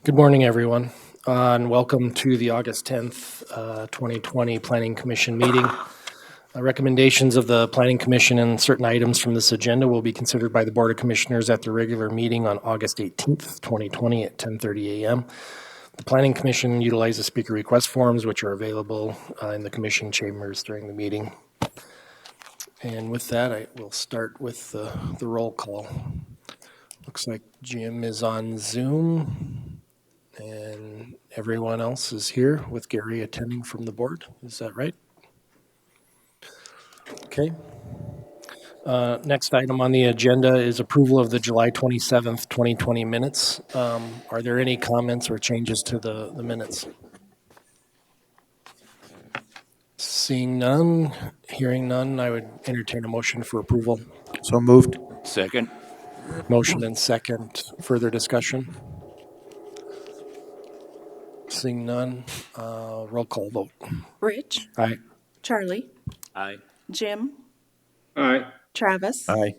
Good morning, everyone, and welcome to the August 10th, 2020 Planning Commission meeting. Recommendations of the Planning Commission and certain items from this agenda will be considered by the Board of Commissioners at the regular meeting on August 18th, 2020 at 10:30 a.m. The Planning Commission utilizes speaker request forms, which are available in the Commission chambers during the meeting. And with that, I will start with the roll call. Looks like Jim is on Zoom. And everyone else is here with Gary attending from the board. Is that right? Okay. Next item on the agenda is approval of the July 27th, 2020 minutes. Are there any comments or changes to the minutes? Seeing none, hearing none, I would entertain a motion for approval. So moved. Second. Motion and second. Further discussion? Seeing none, roll call vote. Rich. Aye. Charlie. Aye. Jim. Aye. Travis. Aye.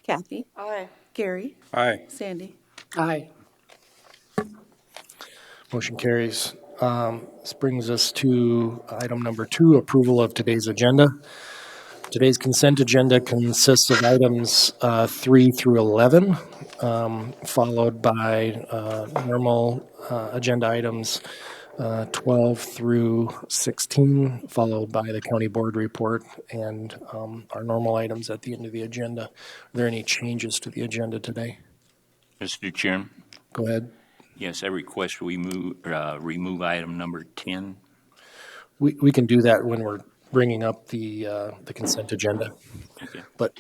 Kathy. Aye. Gary. Aye. Sandy. Aye. Motion carries. This brings us to item number 2, approval of today's agenda. Today's consent agenda consists of items 3 through 11, followed by normal agenda items 12 through 16, followed by the county board report and our normal items at the end of the agenda. Are there any changes to the agenda today? Mr. Chairman? Go ahead. Yes, I request we remove item number 10. We can do that when we're bringing up the consent agenda. Okay. But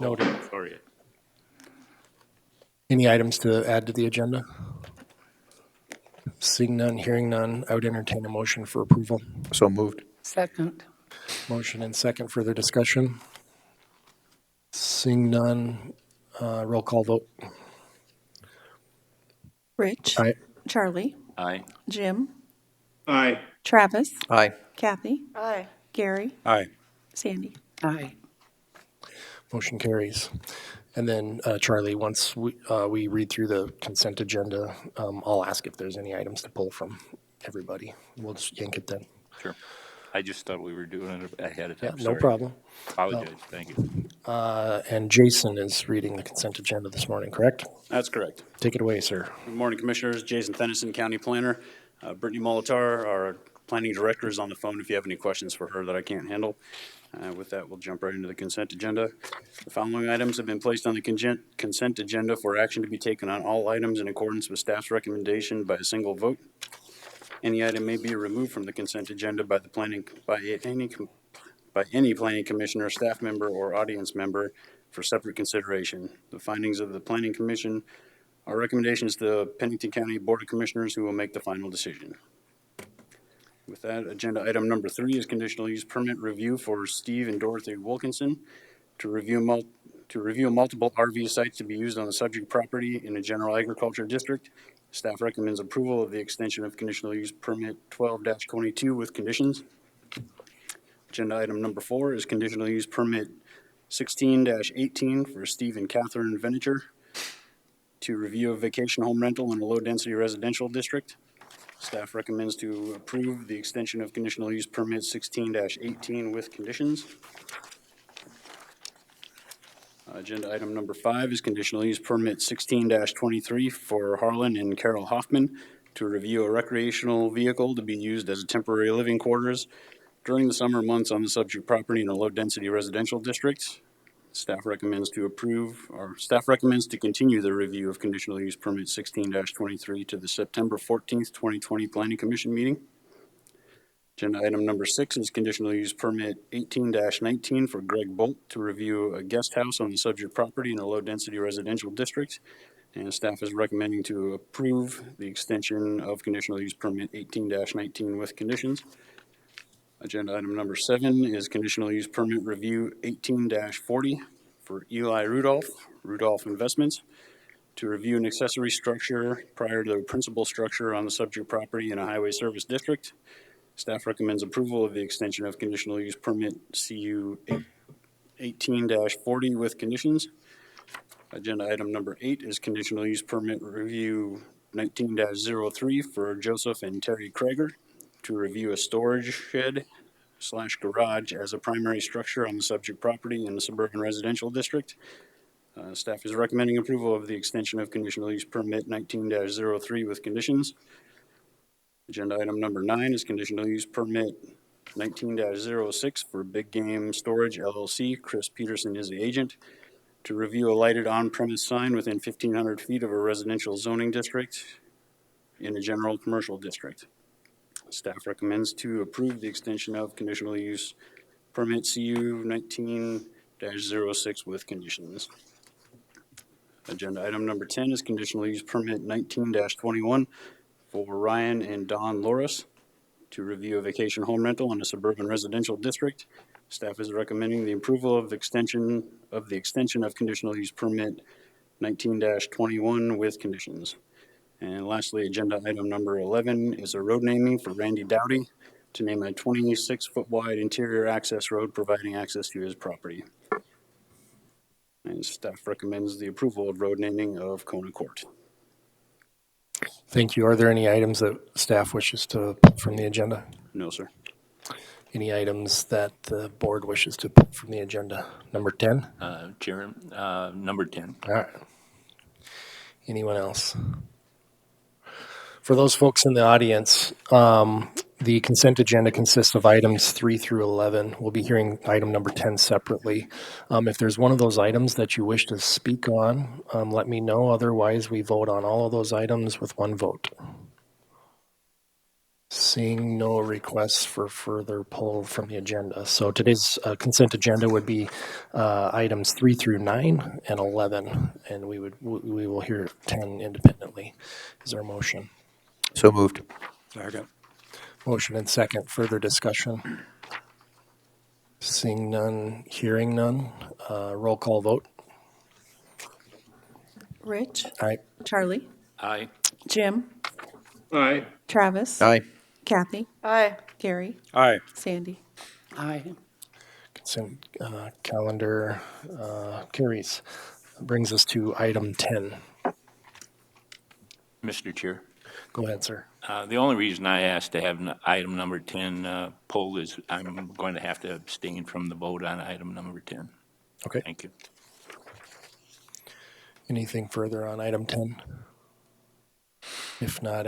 noted. Sorry. Any items to add to the agenda? Seeing none, hearing none, I would entertain a motion for approval. So moved. Second. Motion and second. Further discussion? Seeing none, roll call vote. Rich. Aye. Charlie. Aye. Jim. Aye. Travis. Aye. Kathy. Aye. Gary. Aye. Sandy. Aye. Motion carries. And then, Charlie, once we read through the consent agenda, I'll ask if there's any items to pull from everybody. We'll just yank it then. Sure. I just thought we were doing it ahead of Yeah, time. no Sorry. problem. Apologize. Thank you. And Jason is reading the consent agenda this morning, correct? That's correct. Take it away, sir. Good morning, Commissioners. Jason Thennison, County Planner. Brittany Molitar, our Planning Director, is on the phone if you have any questions for her that I can't handle. With that, we'll jump right into the consent agenda. The following items have been placed on the consent agenda for action to be taken on all items in accordance with staff's recommendation by a single vote. Any item may be removed from the consent agenda by any planning commissioner, staff member, or audience member for separate consideration. The findings of the Planning Commission are recommendations to the Pennington County Board of Commissioners, who will make the final decision. With that, agenda item number 3 is conditional use permit review for Steve and Dorothy Wilkinson to review multiple RV sites to be used on the subject property in a general agriculture district. Staff recommends approval of the extension of conditional use permit 12-22 with conditions. Agenda item number 4 is conditional use permit 16-18 for Steve and Catherine Venature to review a vacation home rental in a low-density residential district. Staff recommends to approve the extension of conditional use permit 16-18 with conditions. Agenda item number 5 is conditional use permit 16-23 for Harlan and Carol Hoffman to review a recreational vehicle to be used as a temporary living quarters during the summer months on the subject property in a low-density residential district. Staff recommends to continue the review of conditional use permit 16-23 to the September 14th, 2020 Planning Commission meeting. Agenda item number 6 is conditional use permit 18-19 for Greg Bolt to review a guest house on the subject property in a low-density residential district. And staff is recommending to approve the extension of conditional use permit 18-19 with conditions. Agenda item number 7 is conditional use permit review 18-40 for Eli Rudolph Investments, to review an accessory structure prior to the principal structure on the subject property in a highway service district. Staff recommends approval of the extension of conditional use permit CU 18-40 with conditions. Agenda item number 8 is conditional use permit review 19-03 for Joseph and Terry Krager to review a storage shed / garage as a primary structure on the subject property in the suburban residential district. Staff is recommending approval of the extension of conditional use permit 19-03 with conditions. Agenda item number 9 is conditional use permit 19-06 for Big Game Storage LLC. Chris Peterson is the agent to review a lighted on-premise sign within 1,500 feet of a residential zoning district in a general commercial district. Staff recommends to approve the extension of conditional use permit CU 19-06 with conditions. Agenda item number 10 is conditional use permit 19-21 for Ryan and Don Loris to review a vacation home rental in a suburban residential district. Staff is recommending the approval of the extension of conditional use permit 19-21 with conditions. And lastly, agenda item number 11 is a road naming for Randy Dowdy to name a 26-foot wide interior access road providing access to his property. And staff recommends the approval of road naming of Kona Court. Thank you. Are there any items that staff wishes to pull from the agenda? No, sir. Any items that the board wishes to pull from the agenda? Number 10? Chair, number 10. All right. Anyone else? For those folks in the audience, the consent agenda consists of items 3 through 11. We'll be hearing item number 10 separately. If there's one of those items that you wish to speak on, let me know. Otherwise, we vote on all of those items with one vote. Seeing no requests for further pull from the agenda. So today's consent agenda would be items 3 through 9 and 11, and we will hear 10 independently. Is there a motion? So moved. Second. Motion and second. Further discussion? Seeing none, hearing none. Roll call vote. Rich, Aye. Charlie, Aye. Jim, Aye. Travis. Aye. Kathy. Aye. Gary. Aye. Sandy. Aye. Consent calendar carries. Brings us to item 10. Mr. Chair, Go ahead, sir. the only reason I asked to have item number 10 pulled is I'm going to have to abstain from the vote on item number 10. Okay. Thank you. Anything further on item 10? If not,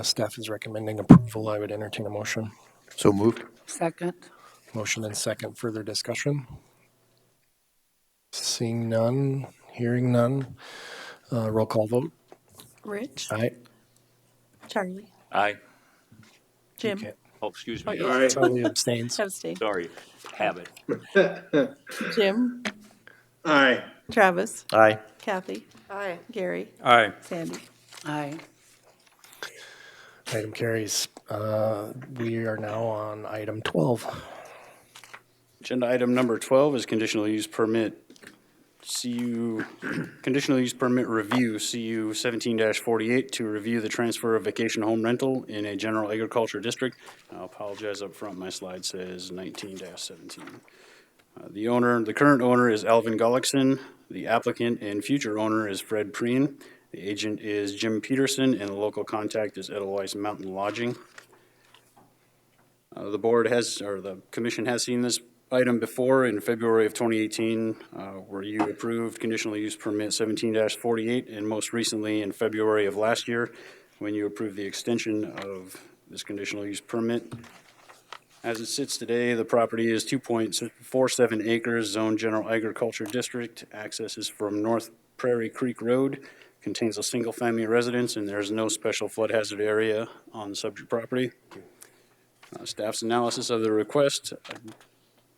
staff is recommending approval. I would entertain a motion. So moved. Second. Motion and second. Further discussion? Seeing none, hearing none. Roll call vote. Rich, Aye. Charlie, Aye. Jim. Okay. Oh, excuse me. Oh, yeah. Charlie abstains. Abstain. Sorry. Habit. Jim, Aye. Travis, Aye. Kathy. Aye. Gary. Aye. Sandy. Aye. Item carries. We are now on item 12. Agenda item number 12 is conditional use permit conditional use permit review, CU 17-48, to review the transfer of vacation home rental in a general agriculture district. I'll apologize up front, my slide says 19-17. The current owner is Alvin Gullickson. The applicant and future owner is Fred Preen. The agent is Jim Peterson, and the local contact is Edelweiss Mountain Lodging. The commission has seen this item before in February of 2018, where you approved conditional use permit 17-48, and most recently in February of last year, when you approved the extension of this conditional use permit. As it sits today, the property is 2.47 acres, zone general agriculture district. Access is from North Prairie Creek Road, contains a single-family residence, and there's no special flood hazard area on the subject property. Staff's analysis of the request.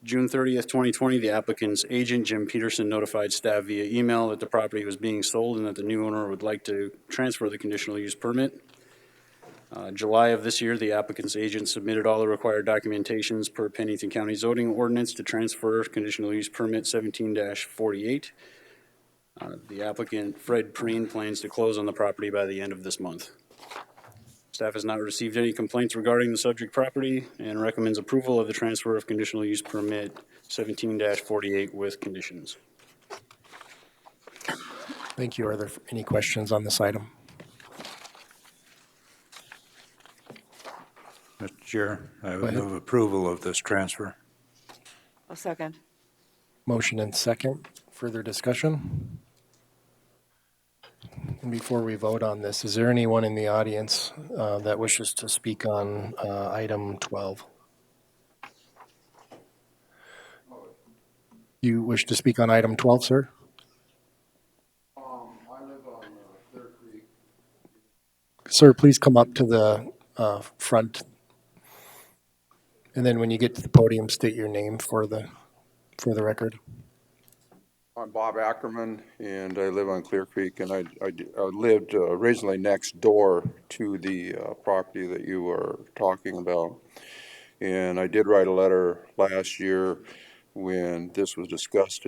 June 30th, 2020, the applicant's agent, Jim Peterson, notified staff via email that the property was being sold and that the new owner would like to transfer the conditional use permit. July of this year, the applicant's agent submitted all the required documentations per Pennington County zoning ordinance to transfer conditional use permit 17-48. The applicant, Fred Preen, plans to close on the property by the end of this month. Staff has not received any complaints regarding the subject property and recommends approval of the transfer of conditional use permit 17-48 with conditions. Thank you. Are there any questions on this item? Chair, I would ahead. move approval of this transfer. A second. Motion and second. Further discussion? And before we vote on this, is there anyone in the audience that wishes to speak on item 12? You wish to speak on item 12, sir? I live on Clear Creek. Sir, please come up to the front. And then when you get to the podium, state your name for the record. I'm Bob Ackerman, and I live on Clear Creek, and I lived originally next door to the property that you were talking about. And I did write a letter last year when this was discussed.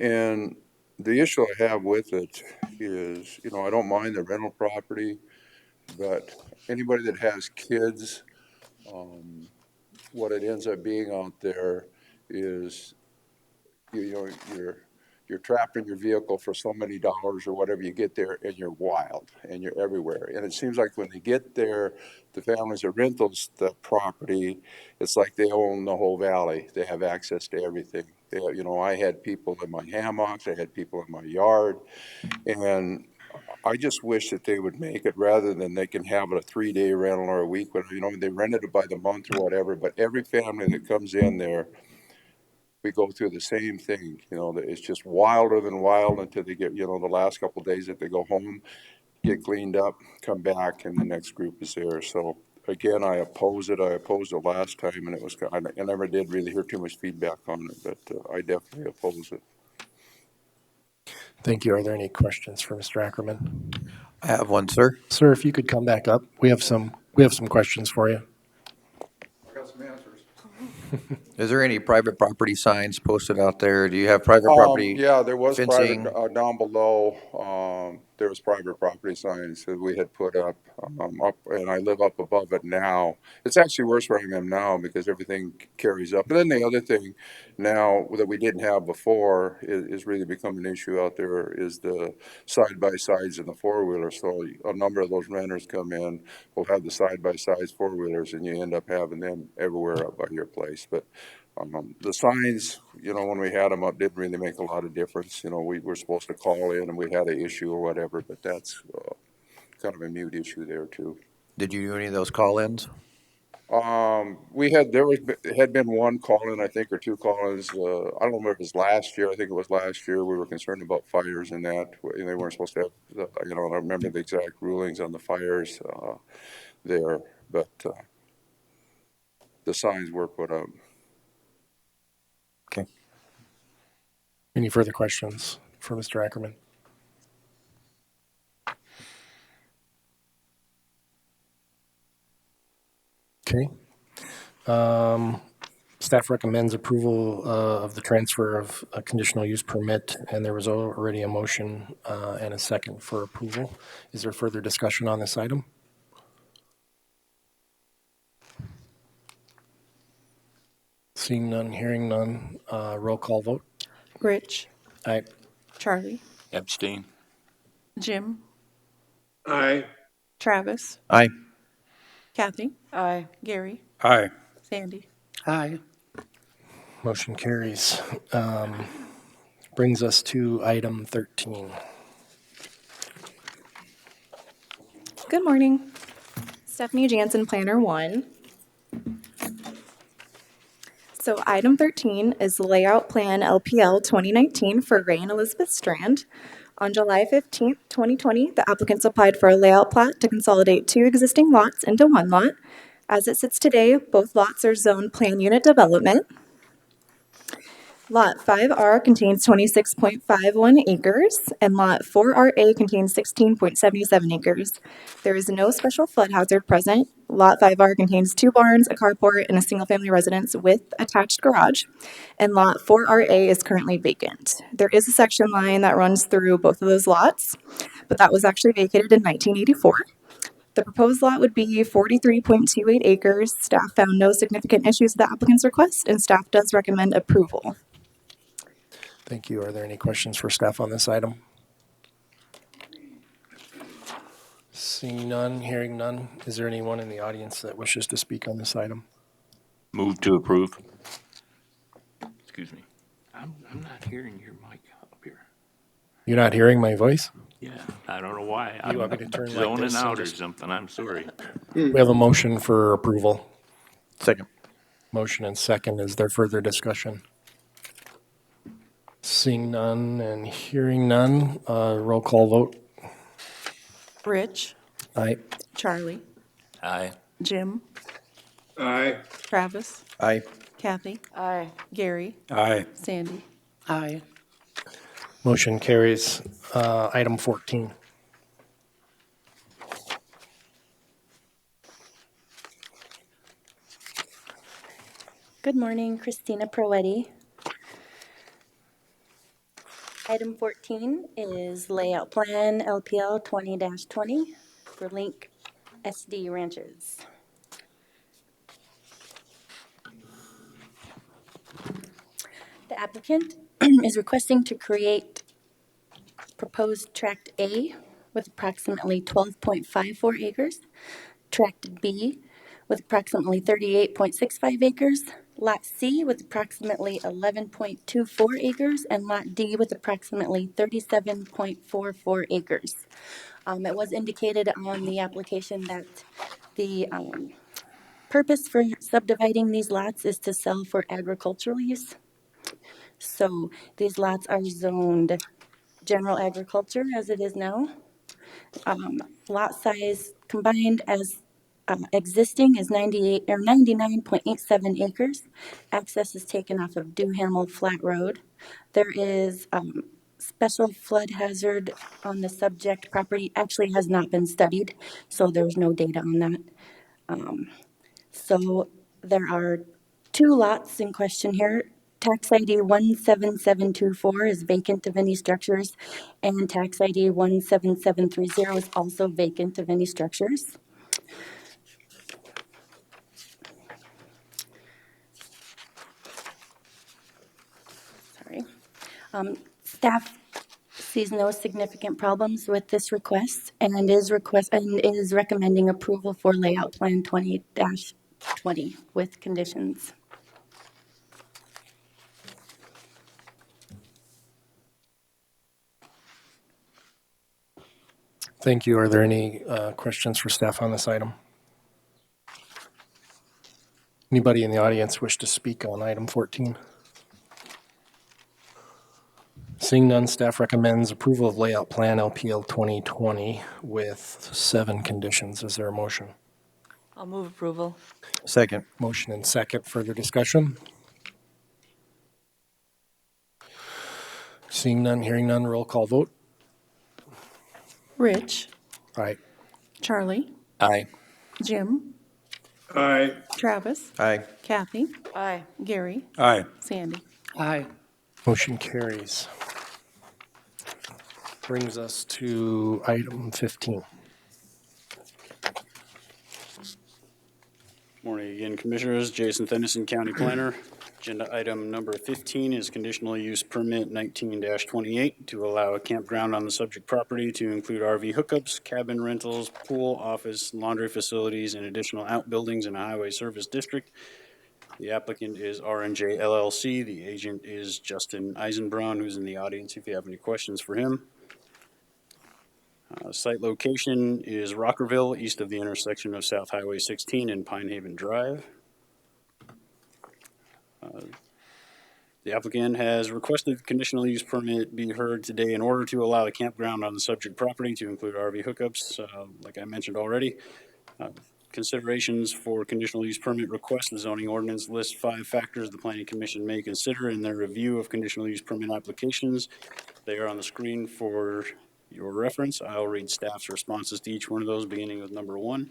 And the issue I have with it is, I don't mind the rental property, but anybody that has kids, what it ends up being out there is, you're trapped in your vehicle for so many dollars or whatever. You get there and you're wild and you're everywhere. And it seems like when they get there, the families that rent the property, it's like they own the whole valley. They have access to everything. I had people in my hammocks, I had people in my yard, and I just wish that they would make it rather than they can have it a 3-day rental or a week, they rented it by the month or whatever. But every family that comes in there, we go through the same thing, that it's just wilder than wild until they get, the last couple of days that they go home, get cleaned up, come back, and the next group is there. So again, I oppose it. I opposed it last time, and I never did really hear too much feedback on it, but I definitely oppose it. Thank you. Are there any questions for Mr. Ackerman? I have one, sir. Sir, if you could come back up, we have some questions for you. I got some answers. Is there any private property signs posted out there? Do you have private property? Yeah, there was fencing? private, down below, there was private property signs that we had put up, and I live up above it now. It's actually worse where I am now because everything carries up. And then the other thing now that we didn't have before is really become an issue out there is the side-by-sides and the four-wheelers. So a number of those renters come in, will have the side-by-sides, four-wheelers, and you end up having them everywhere up by your place. But the signs, when we had them up, didn't really make a lot of difference. We were supposed to call in and we had an issue or whatever, but that's kind of a mute issue there too. Did you do any of those call-ins? Had been one call-in, I think, or two call-ins. I don't remember if it was last year. I think it was last year. We were concerned about fires and that. And they weren't supposed to have, I don't remember the exact rulings on the fires there, but the signs were put up. Okay. Any further questions for Mr. Ackerman? Okay. Staff recommends approval of the transfer of a conditional use permit, and there was already a motion and a second for approval. Is there further discussion on this item? Seeing none, hearing none, roll call vote. Rich, Aye. Charlie, Abstain. Jim, Aye. Travis, Aye. Kathy. Aye. Gary, Aye. Sandy. Aye. Motion carries. Brings us to item 13. Good morning. Stephanie Jansen, Planner 1. So item 13 is Layout Plan LPL 2019 for Ray and Elizabeth Strand. On July 15th, 2020, the applicants applied for a layout plat to consolidate 2 existing lots into 1 lot. As it sits today, both lots are zoned plan unit development. Lot 5R contains 26.51 acres, and Lot 4RA contains 16.77 acres. There is no special flood hazard present. Lot 5R contains 2 barns, a carport, and a single-family residence with attached garage, and Lot 4RA is currently vacant. There is a section line that runs through both of those lots, but that was actually vacated in 1984. The proposed lot would be 43.28 acres. Staff found no significant issues with the applicant's request, and staff does recommend approval. Thank you. Are there any questions for staff on this item? Seeing none, hearing none, is there anyone in the audience that wishes to speak on this item? Move to approve. Excuse me. I'm not hearing your mic up here. You're not hearing my voice? Yeah, I don't know why. You want me to turn like zoning this and out or just- something. I'm sorry. We have a motion for approval. Second. Motion and second. Is there further discussion? Seeing none and hearing none, roll call vote. Rich, Aye. Charlie, Aye. Jim, Aye. Travis, Aye. Kathy. Aye. Gary, Aye. Sandy. Aye. Motion carries. Item 14. Good morning, Christina Proetti. Item 14 is layout plan LPL 20-20 for Link SD Ranches. The applicant is requesting to create proposed Tract A with approximately 12.54 acres, Tract B with approximately 38.65 acres, Lot C with approximately 11.24 acres, and Lot D with approximately 37.44 acres. It was indicated on the application that the purpose for subdividing these lots is to sell for agricultural use. So these lots are zoned general agriculture as it is now. Lot size combined as existing is 98 or 99.87 acres. Access is taken off of Duhamel Flat Road. There is special flood hazard on the subject property. Actually has not been studied, so there's no data on that. So there are two lots in question here. Tax ID 17724 is vacant of any structures, and tax ID 17730 is also vacant of any structures. Sorry. Staff sees no significant problems with this request and is recommending approval for layout plan 20-20 with conditions. Thank you. Are there any questions for staff on this item? Anybody in the audience wish to speak on item 14? Seeing none, staff recommends approval of layout plan LPL 2020 with 7 conditions. Is there a motion? I'll move approval. Second. Motion and second. Further discussion? Seeing none, hearing none, roll call vote. Rich, Aye. Charlie, Aye. Jim, Aye. Travis, Aye. Kathy, Aye. Gary, Aye. Sandy. Aye. Motion carries. Brings us to item 15. Morning again, Commissioners. Jason Thennison, County Planner. Agenda item number 15 is conditional use permit 19-28 to allow a campground on the subject property to include RV hookups, cabin rentals, pool, office, laundry facilities, and additional outbuildings in a highway service district. The applicant is R&J LLC. The agent is Justin Eisenbraun, who's in the audience if you have any questions for him. Site location is Rockerville, east of the intersection of South Highway 16 and Pine Haven Drive. The applicant has requested the conditional use permit be heard today in order to allow the campground on the subject property to include RV hookups, like I mentioned already. Considerations for conditional use permit request. The zoning ordinance lists 5 factors the planning commission may consider in their review of conditional use permit applications. They are on the screen for your reference. I'll read staff's responses to each one of those, beginning with number 1.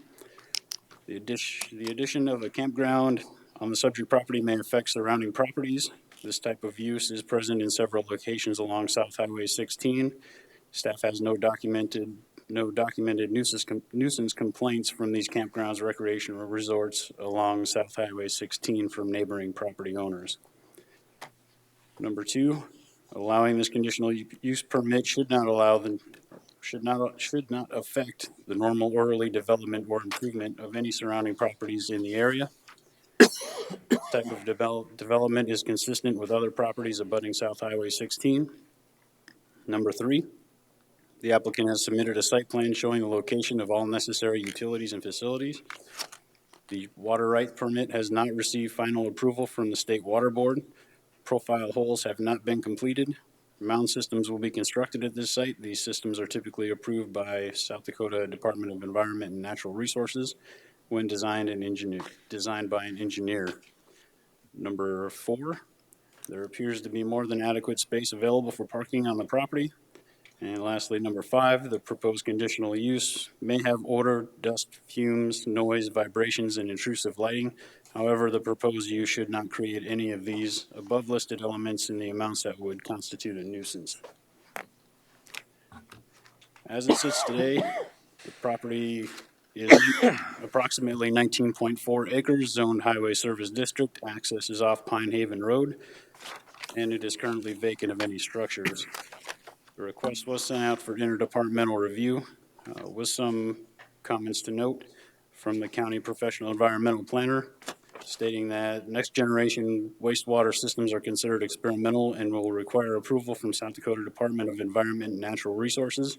The addition of a campground on the subject property may affect surrounding properties. This type of use is present in several locations along South Highway 16. Staff has no documented nuisance complaints from these campgrounds, recreational resorts along South Highway 16 from neighboring property owners. Number 2, allowing this conditional use permit should not allow the should not affect the normal orderly development or improvement of any surrounding properties in the area. Type of development is consistent with other properties abutting South Highway 16. Number 3, the applicant has submitted a site plan showing the location of all necessary utilities and facilities. The water right permit has not received final approval from the State Water Board. Profile holes have not been completed. Mound systems will be constructed at this site. These systems are typically approved by South Dakota Department of Environment and Natural Resources when designed by an engineer. Number 4, there appears to be more than adequate space available for parking on the property. And lastly, number 5, the proposed conditional use may have odor, dust, fumes, noise, vibrations, and intrusive lighting. However, the proposed use should not create any of these above listed elements in the amounts that would constitute a nuisance. As it sits today, the property is approximately 19.4 acres, zoned highway service district. Access is off Pine Haven Road, and it is currently vacant of any structures. The request was sent out for interdepartmental review with some comments to note from the county professional environmental planner, stating that next generation wastewater systems are considered experimental and will require approval from South Dakota Department of Environment and Natural Resources.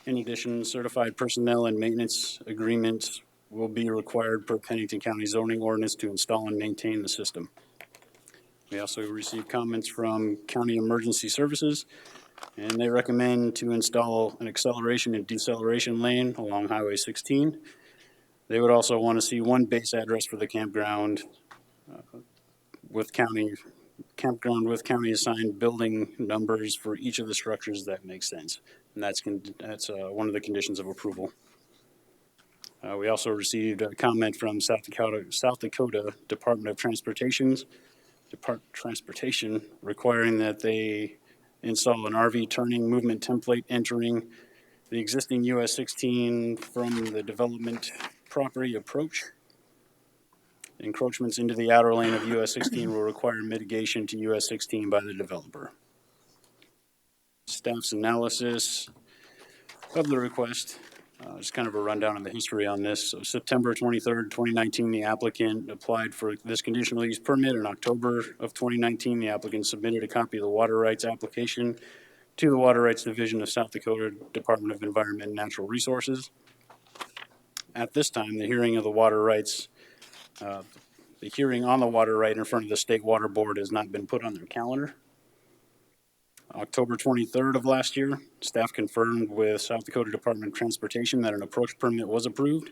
In addition, certified personnel and maintenance agreements will be required per Pennington County zoning ordinance to install and maintain the system. We also received comments from County Emergency Services, and they recommend to install an acceleration and deceleration lane along Highway 16. They would also want to see one base address for the campground with county assigned building numbers for each of the structures that make sense. And that's one of the conditions of approval. We also received a comment from South Dakota Department of Transportation requiring that they install an RV turning movement template entering the existing US 16 from the development property approach. Encroachments into the outer lane of US 16 will require mitigation to US 16 by the developer. Staff's analysis of the request, just kind of a rundown of the history on this. So September 23rd, 2019, the applicant applied for this conditional use permit. In October of 2019, the applicant submitted a copy of the water rights application to the Water Rights Division of South Dakota Department of Environment and Natural Resources. At this time, the hearing on the water right in front of the State Water Board has not been put on their calendar. October 23rd of last year, staff confirmed with South Dakota Department of Transportation that an approach permit was approved.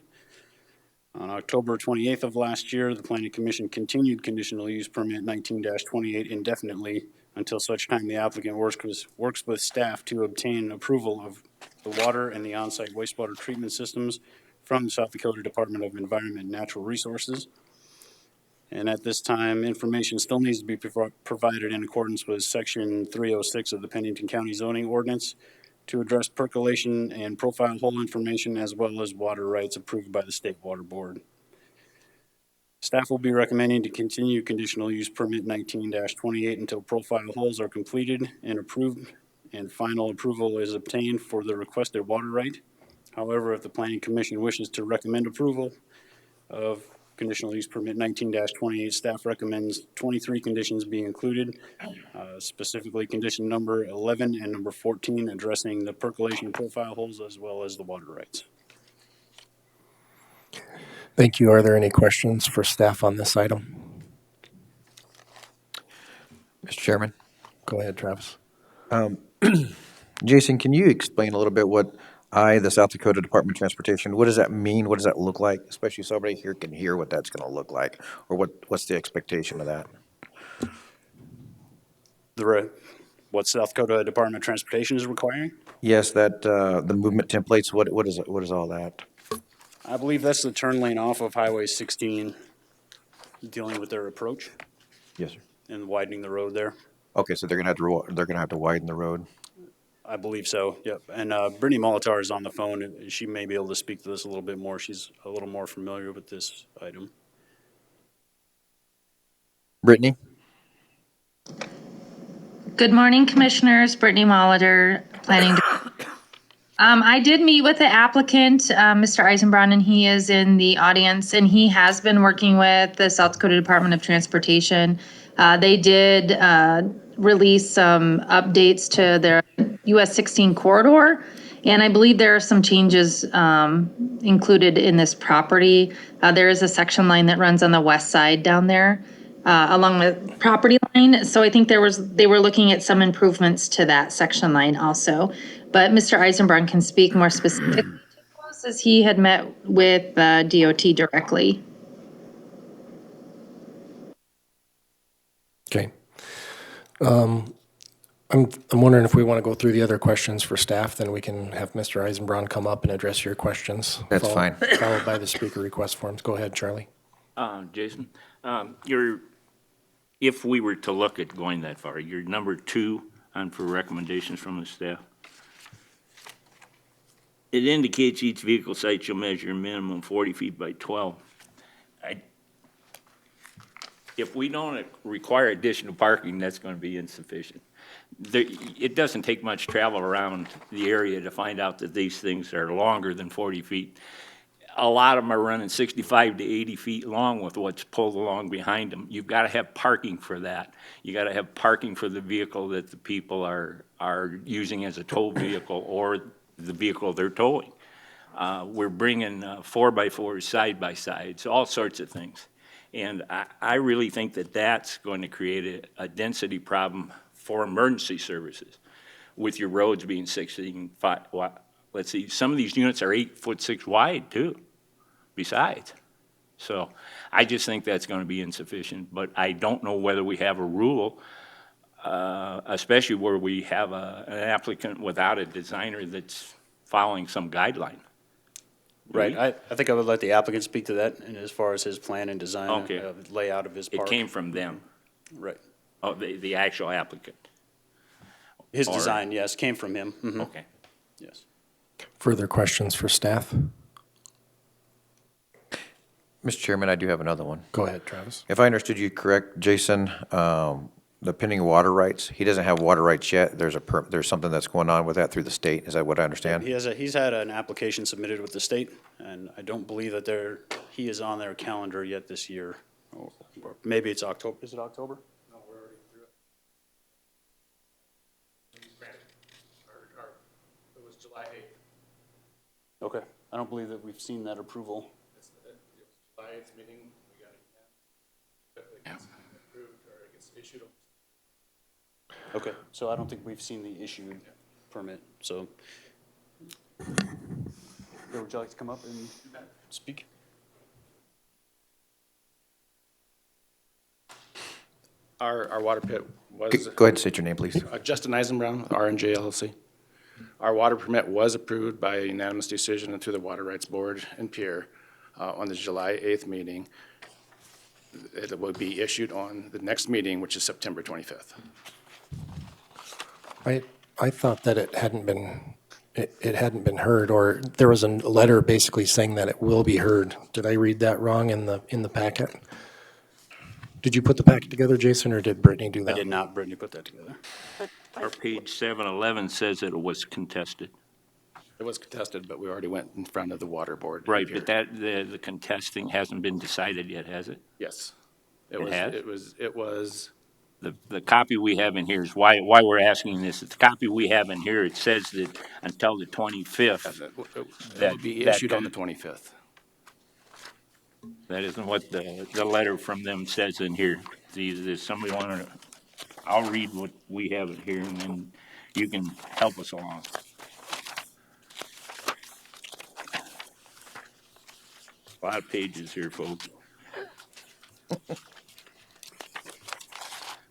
On October 28th of last year, the Planning Commission continued conditional use permit 19-28 indefinitely until such time the applicant works with staff to obtain approval of the water and the on-site wastewater treatment systems from the South Dakota Department of Environment and Natural Resources. And at this time, information still needs to be provided in accordance with Section 306 of the Pennington County Zoning Ordinance to address percolation and profile hole information as well as water rights approved by the State Water Board. Staff will be recommending to continue conditional use permit 19-28 until profile holes are completed and approved and final approval is obtained for the requested water right. However, if the Planning Commission wishes to recommend approval of conditional use permit 19-28, staff recommends 23 conditions be included, specifically condition number 11 and number 14 addressing the percolation profile holes as well as the water rights. Thank you. Are there any questions for staff on this item? Mr. Chairman, Go ahead, Travis. Jason, can you explain a little bit what the South Dakota Department of Transportation, what does that mean? What does that look like? Especially somebody here can hear what that's going to look like, or what's the expectation of that? What South Dakota Department of Transportation is requiring? Yes, that the movement templates. What is it? What is all that? I believe that's the turn lane off of Highway 16, dealing with their approach. Yes, sir. And widening the road there. Okay, so they're gonna have to widen the road. I believe so. Yep. And Brittany Molitar is on the phone, and she may be able to speak to this a little bit more. She's a little more familiar with this item. Brittany. Good morning, Commissioners. Brittany Molitor, Planning. I did meet with the applicant, Mr. Eisenbraun, and he is in the audience, and he has been working with the South Dakota Department of Transportation. They did release some updates to their US 16 corridor, and I believe there are some changes included in this property. There is a section line that runs on the west side down there along the property line. So I think they were looking at some improvements to that section line also. But Mr. Eisenbrun can speak more specifically to those as he had met with DOT directly. Okay. I'm wondering if we want to go through the other questions for staff, then we can have Mr. Eisenbraun come up and address your questions. That's fine. Followed by the speaker request forms. Go ahead, Charlie. Jason, if we were to look at going that far, you're number 2 on for recommendations from the staff. It indicates each vehicle site shall measure a minimum 40 feet by 12. If we don't require additional parking, that's going to be insufficient. It doesn't take much travel around the area to find out that these things are longer than 40 feet. A lot of them are running 65 to 80 feet long with what's pulled along behind them. You've got to have parking for that. You got to have parking for the vehicle that the people are using as a tow vehicle or the vehicle they're towing. We're bringing 4x4s, side-by-sides, all sorts of things. And I really think that that's going to create a density problem for emergency services with your roads being 16 feet. Let's see, some of these units are 8'6" wide too, besides. So I just think that's going to be insufficient, but I don't know whether we have a rule, especially where we have an applicant without a designer that's following some guideline. Right, I think I would let the applicant speak to that, and as far as his plan and design, Okay. Layout of his park. It came from them, Right. oh, the actual applicant. His Or- design, yes, came from him. Mhm. Okay. Yes. Further questions for staff? Mr. Chairman, I do have another one. Go ahead, Travis. If I understood you correct, Jason, the pending water rights, he doesn't have water rights yet. There's something that's going on with that through the state. Is that what I understand? He's had an application submitted with the state, and I don't believe that he is on their calendar yet this year. Or maybe it's October. Is it October? No, we're already through it. It was July 8th. Okay. I don't believe that we've seen that approval. It was July 8th meeting. We got it approved or it gets issued. Okay, so I don't think we've seen the issued permit, so. Would you like to come up and speak? Our water pit was. Go ahead and state your name, please. Justin Eisenbrown, RNJ LLC. Our water permit was approved by a unanimous decision through the Water Rights Board and Pier on the July 8th meeting. It will be issued on the next meeting, which is September 25th. I thought that it hadn't been heard, or there was a letter basically saying that it will be heard. Did I read that wrong in the packet? Did you put the packet together, Jason, or did Brittany do that? I did not. Brittany put that together. Our page 711 says that it was contested. It was contested, but we already went in front of the water board. Right, but the contesting hasn't been decided yet, has it? Yes. has? It was. The copy we have in here is why we're asking this. The copy we have in here, it says that until the 25th. It will be issued on the 25th. That isn't what the letter from them says in here. Does somebody want to, I'll read what we have in here and then you can help us along. A lot of pages here, folks.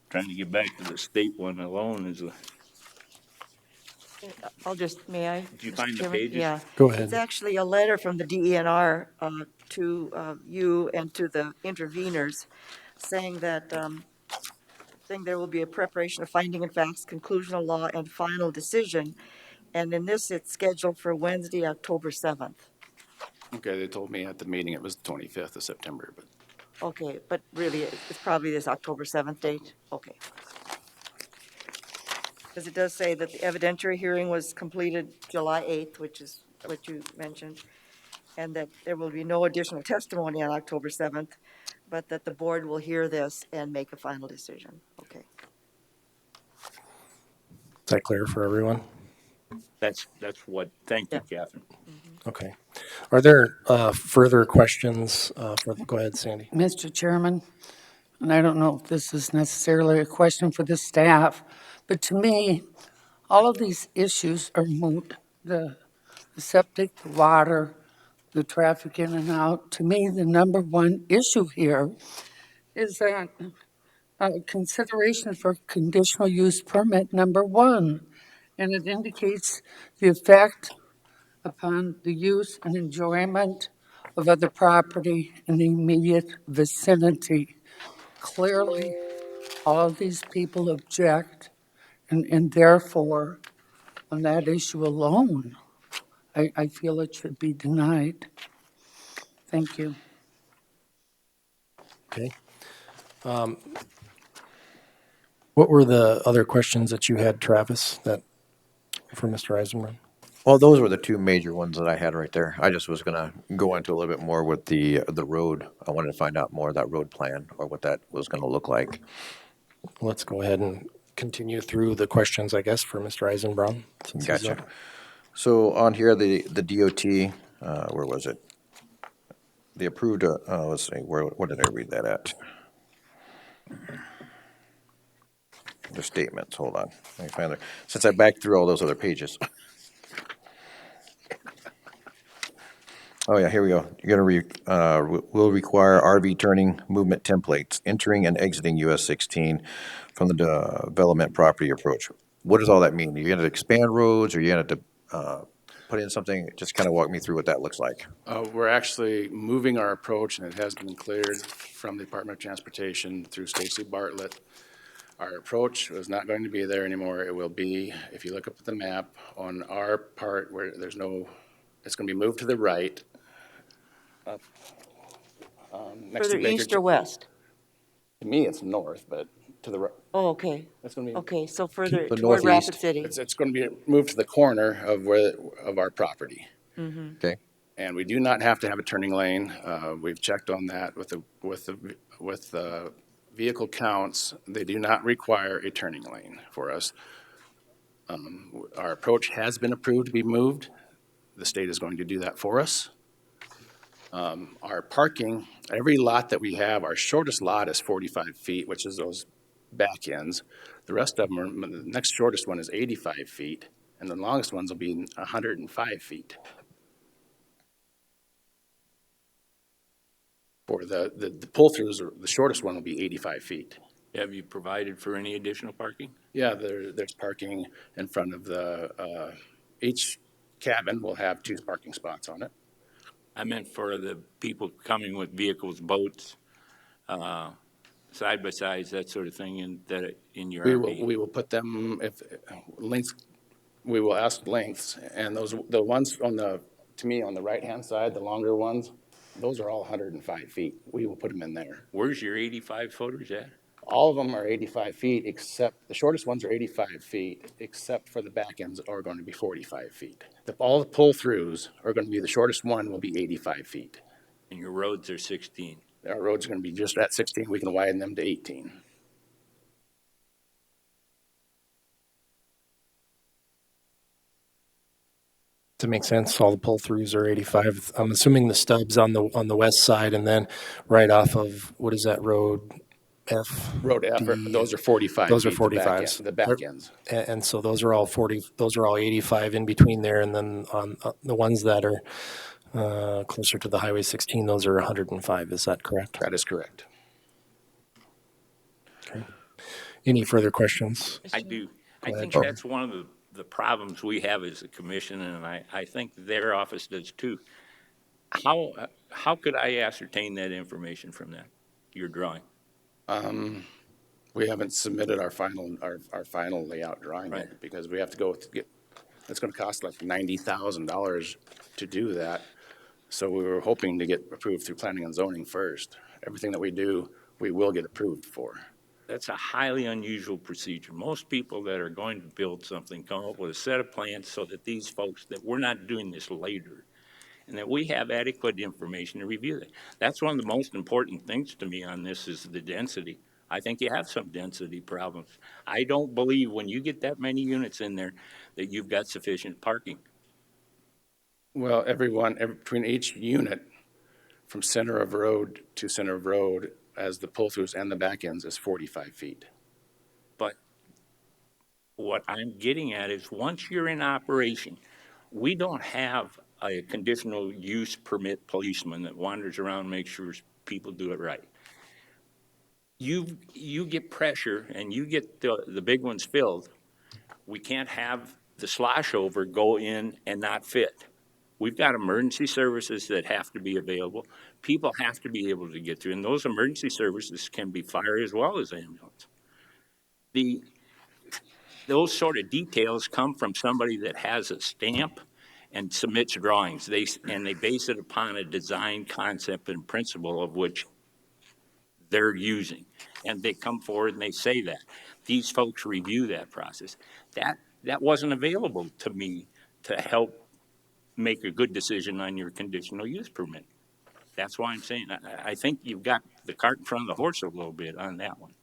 Trying to get back to the state one alone is a. May I? Did you find the Chairman? pages? Yeah. Go ahead. It's actually a letter from the DENR to you and to the interveners saying that, saying there will be a preparation of finding and facts, conclusion of law, and final decision. And in this, it's scheduled for Wednesday, October 7th. Okay, they told me at the meeting it was the 25th of September, but. Okay, but really, it's probably this October 7th date? Okay. Because it does say that the evidentiary hearing was completed July 8th, which is what you mentioned, and that there will be no additional testimony on October 7th, but that the board will hear this and make a final decision. Okay. Is that clear for everyone? That's what, thank you, Catherine. Okay. Are there further questions go ahead, Sandy. Mr. Chairman, and I don't know if this is necessarily a question for the staff, but to me, all of these issues are moot. The septic, the water, the traffic in and out. To me, the number one issue here is that consideration for conditional use permit number one, and it indicates the effect upon the use and enjoyment of other property in the immediate vicinity. Clearly, all of these people object, and therefore, on that issue alone, I feel it should be denied. Thank you. Okay. What were the other questions that you had, Travis, that for Mr. Eisenman? Well, those were the two major ones that I had right there. I just was gonna go into a little bit more with the road. I wanted to find out more of that road plan or what that was gonna look like. Let's go ahead and continue through the questions, I guess, for Mr. Eisenbrown. since he's Gotcha. up. So on here, the DOT, where was it? The approved, let's see, what did I read that at? The statements, hold on. Let me find it. Since I backed through all those other pages. Oh yeah, here we go. You're will require RV turning movement templates, entering and exiting US 16 from the development property approach. What does all that mean? You're gonna expand roads, or you're gonna put in something? Just kind of walk me through what that looks like. We're actually moving our approach, and it has been cleared from the Department of Transportation through Stacy Bartlett. Our approach is not going to be there anymore. It will be, if you look up at the map, on our part where there's no, it's going to be moved to the right. Up, next to Further Baker east or west? To me, it's north, but to the right. Oh, okay. It's going to be. Okay, so further the toward Rapid northeast. City. It's going to be moved to the corner of our property. Okay. And we do not have to have a turning lane. We've checked on that with the vehicle counts. They do not require a turning lane for us. Our approach has been approved to be moved. The state is going to do that for us. Our parking, every lot that we have, our shortest lot is 45 feet, which is those back ends. The rest of them are, the next shortest one is 85 feet, and the longest ones will be 105 feet. For the pull-throughs, the shortest one will be 85 feet. Have you provided for any additional parking? Yeah, there's parking in front of each cabin will have 2 parking spots on it. I meant for the people coming with vehicles, boats, side by sides, that sort of thing, in your RV. We will put them, if lengths, we will ask lengths, and the ones to me, on the right-hand side, the longer ones, those are all 105 feet. We will put them in there. Where's your 85 footers at? All of them are 85 feet, except the shortest ones are 85 feet, except for the back ends are going to be 45 feet. All the pull-throughs are going to be, the shortest one will be 85 feet. And your roads are 16. Our roads are going to be just at 16. We can widen them to 18. To make sense, all the pull-throughs are 85. I'm assuming the stubs on the west side, and then right off of, what is that road? F? Road F, those are 45 Those are feet, 45s. the back ends. And so those are all 40, those are all 85 in between there, and then on the ones that are closer to the Highway 16, those are 105. Is that correct? That is correct. Okay. Any further questions? I do. I think Sure. that's one of the problems we have as a commission, and I think their office does too. How could I ascertain that information from that, your drawing? We haven't submitted our final layout drawing yet, because we have to go it's going to cost like $90,000 to do that. So we were hoping to get approved through planning and zoning first. Everything that we do, we will get approved for. That's a highly unusual procedure. Most people that are going to build something come up with a set of plans so that these folks, that we're not doing this later, and that we have adequate information to review that. That's one of the most important things to me on this is the density. I think you have some density problems. I don't believe when you get that many units in there that you've got sufficient parking. Well, between each unit, from center of road to center of road, as the pull-throughs and the back ends, is 45 feet. But what I'm getting at is once you're in operation, we don't have a conditional use permit policeman that wanders around and makes sure people do it right. You get pressure and you get the big ones filled. We can't have the slosh over go in and not fit. We've got emergency services that have to be available. People have to be able to get through, and those emergency services can be fire as well as ambulance. Those sort of details come from somebody that has a stamp and submits drawings. They base it upon a design concept and principle of which they're using. And they come forward and they say that. These folks review that process. That wasn't available to me to help make a good decision on your conditional use permit. That's why I'm saying I think you've got the cart in front of the horse a little bit on that one.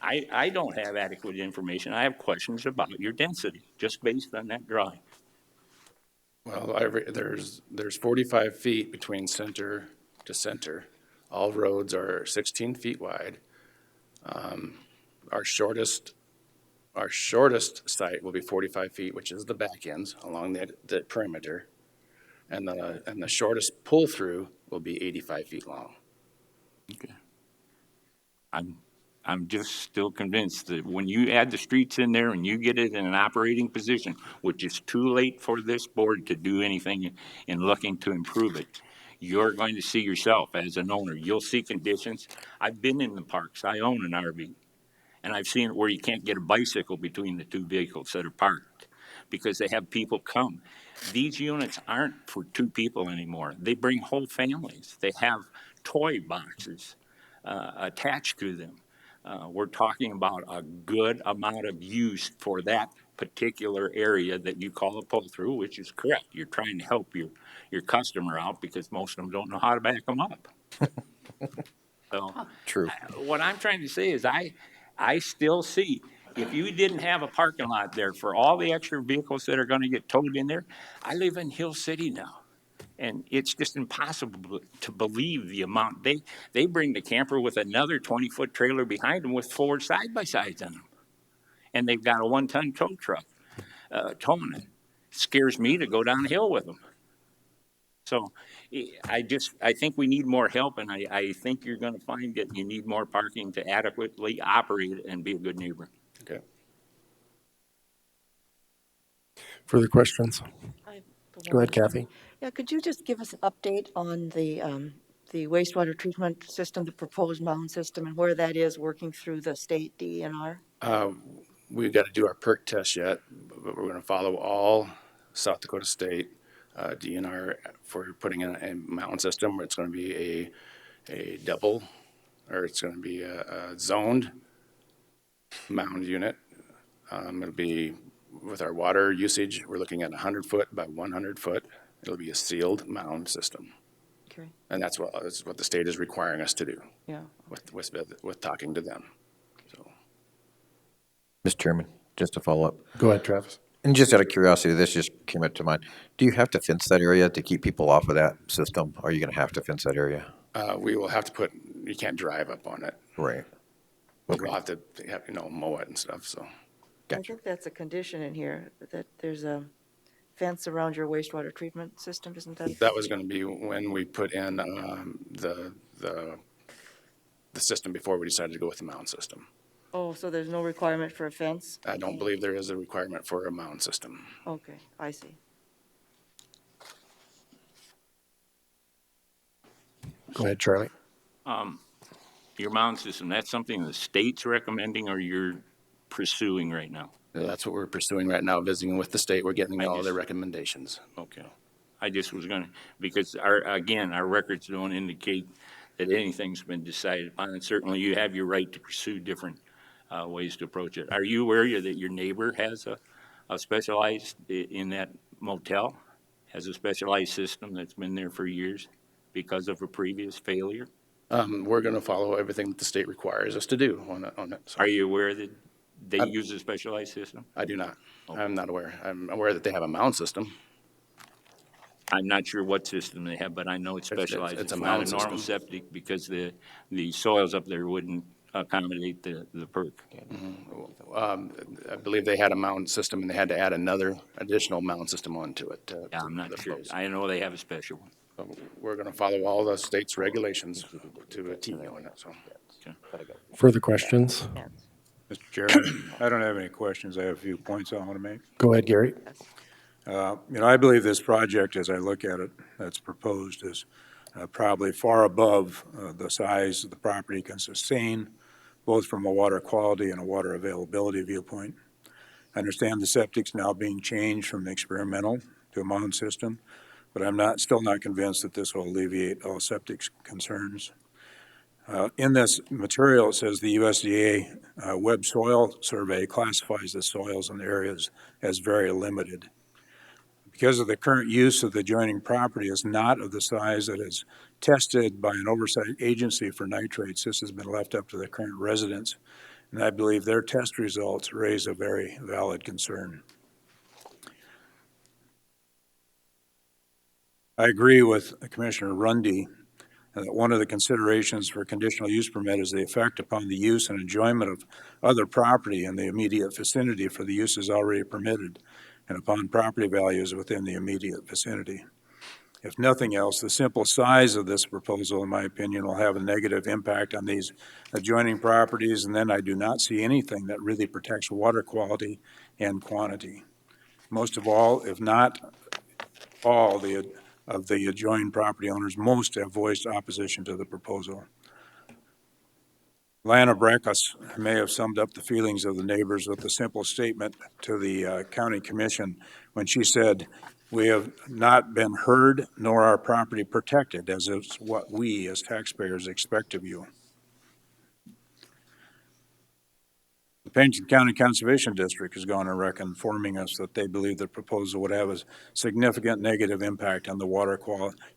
I don't have adequate information. I have questions about your density just based on that drawing. Well, there's 45 feet between center to center. All roads are 16 feet wide. Our shortest site will be 45 feet, which is the back ends along the perimeter. And the shortest pull-through will be 85 feet long. Okay. I'm just still convinced that when you add the streets in there and you get it in an operating position, which is too late for this board to do anything in looking to improve it, you're going to see yourself as an owner. You'll see conditions. I've been in the parks. I own an RV. And I've seen it where you can't get a bicycle between the two vehicles that are parked because they have people come. These units aren't for two people anymore. They bring whole families. They have toy boxes attached to them. We're talking about a good amount of use for that particular area that you call a pull-through, which is correct. You're trying to help your customer out because most of them don't know how to back them up. So, True. what I'm trying to say is I still see, if you didn't have a parking lot there for all the extra vehicles that are going to get towed in there, I live in Hill City now. And it's just impossible to believe the amount. They bring the camper with another 20-foot trailer behind them with 4 side-by-sides on them. And they've got a 1-ton tow truck towing it. Scares me to go downhill with them. So I think we need more help, and I think you're going to find that you need more parking to adequately operate it and be a good neighbor. Okay. Further questions? Go ahead, Kathy. Yeah, could you just give us an update on the wastewater treatment system, the proposed mound system, and where that is working through the state DENR? We've got to do our perk test yet, but we're going to follow all South Dakota State DNR for putting in a mountain system where it's going to be a double, or it's going to be a zoned mound unit. It'll be, with our water usage, we're looking at 100 foot by 100 foot. It'll be a sealed mound system. Okay. And that's what the state is requiring us to do. Yeah. With talking to them. So. Mr. Chairman, just to follow up. Go ahead, Travis. And just out of curiosity, this just came up to mind. Do you have to fence that area to keep people off of that system? Or are you going to have to fence that area? We will have to you can't drive up on it. Right. Okay. We'll have to mow it and stuff, so. Gotcha. I think that's a condition in here, that there's a fence around your wastewater treatment system, isn't that? That was going to be when we put in the system before we decided to go with the mound system. Oh, so there's no requirement for a fence? I don't believe there is a requirement for a mound system. Okay, I see. Go ahead, Charlie. Your mound system, that's something the state's recommending or you're pursuing right now? That's what we're pursuing right now, visiting with the state. We're getting all their recommendations. Okay. I just was going to, because our records don't indicate that anything's been decided upon, and certainly you have your right to pursue different ways to approach it. Are you aware that your neighbor has a specialized, in that motel, has a specialized system that's been there for years because of a previous failure? We're going to follow everything that the state requires us to do on it. So Are you aware that they I'm- use a specialized system? I do not. I'm not aware. I'm aware that they have a mound system. I'm not sure what system they have, but I know it's It's specialized. it's a It's not a mound normal system. septic because the soils up there wouldn't accommodate the perk. I believe they had a mound system and they had to add another additional mound system onto it. Yeah, I'm not the sure. proposal. I know they have a special one. So we're going to follow all the state's regulations to a T on it, so. Further questions? Mr. Chairman, I don't have any questions. I have a few points I want to make. Go ahead, Gary. I believe this project, as I look at it, that's proposed, is probably far above the size of the property can sustain, both from a water quality and a water availability viewpoint. I understand the septic's now being changed from experimental to a mound system, but I'm still not convinced that this will alleviate all septic concerns. In this material, it says the USDA Web Soil Survey classifies the soils in the areas as very limited. Because of the current use of the adjoining property is not of the size that is tested by an oversight agency for nitrates, this has been left up to the current residents, and I believe their test results raise a very valid concern. I agree with Commissioner Rundy that one of the considerations for conditional use permit is the effect upon the use and enjoyment of other property in the immediate vicinity for the uses already permitted and upon property values within the immediate vicinity. If nothing else, the simple size of this proposal, in my opinion, will have a negative impact on these adjoining properties, and then I do not see anything that really protects water quality and quantity. Most of all, if not all, of the adjoining property owners, most have voiced opposition to the proposal. Lana Breckus may have summed up the feelings of the neighbors with a simple statement to the county commission when she said, "We have not been heard nor our property protected, as is what we as taxpayers expect of you." The Pennington County Conservation District has gone on record informing us that they believe the proposal would have a significant negative impact on the water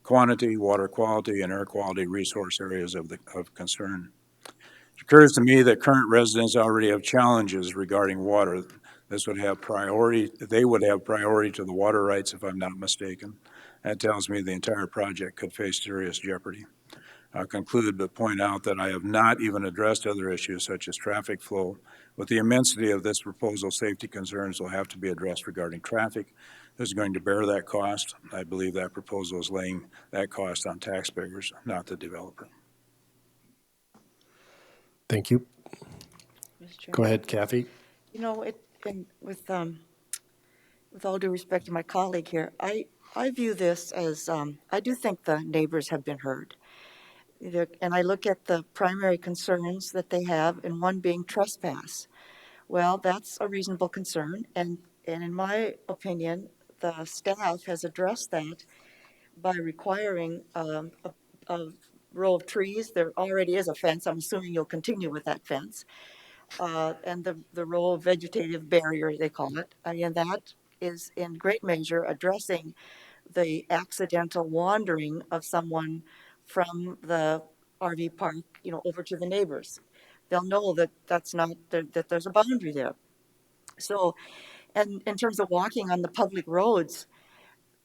quantity, water quality, and air quality resource areas of concern. It occurs to me that current residents already have challenges regarding water. This would have priority, they would have priority to the water rights, if I'm not mistaken. That tells me the entire project could face serious jeopardy. I'll conclude but point out that I have not even addressed other issues such as traffic flow. With the immensity of this proposal, safety concerns will have to be addressed regarding traffic. Who's going to bear that cost? I believe that proposal is laying that cost on taxpayers, not the developer. Thank you. Go ahead, Kathy. You know, with all due respect to my colleague here, I view this as, I do think the neighbors have been heard. And I look at the primary concerns that they have, and one being trespass. Well, that's a reasonable concern, and in my opinion, the staff has addressed that by requiring a row of trees. There already is a fence. I'm assuming you'll continue with that fence. And the row of vegetative barrier, they call it. I mean, that is in great measure addressing the accidental wandering of someone from the RV park, over to the neighbors. They'll know that that's not, that there's a boundary there. So, and in terms of walking on the public roads,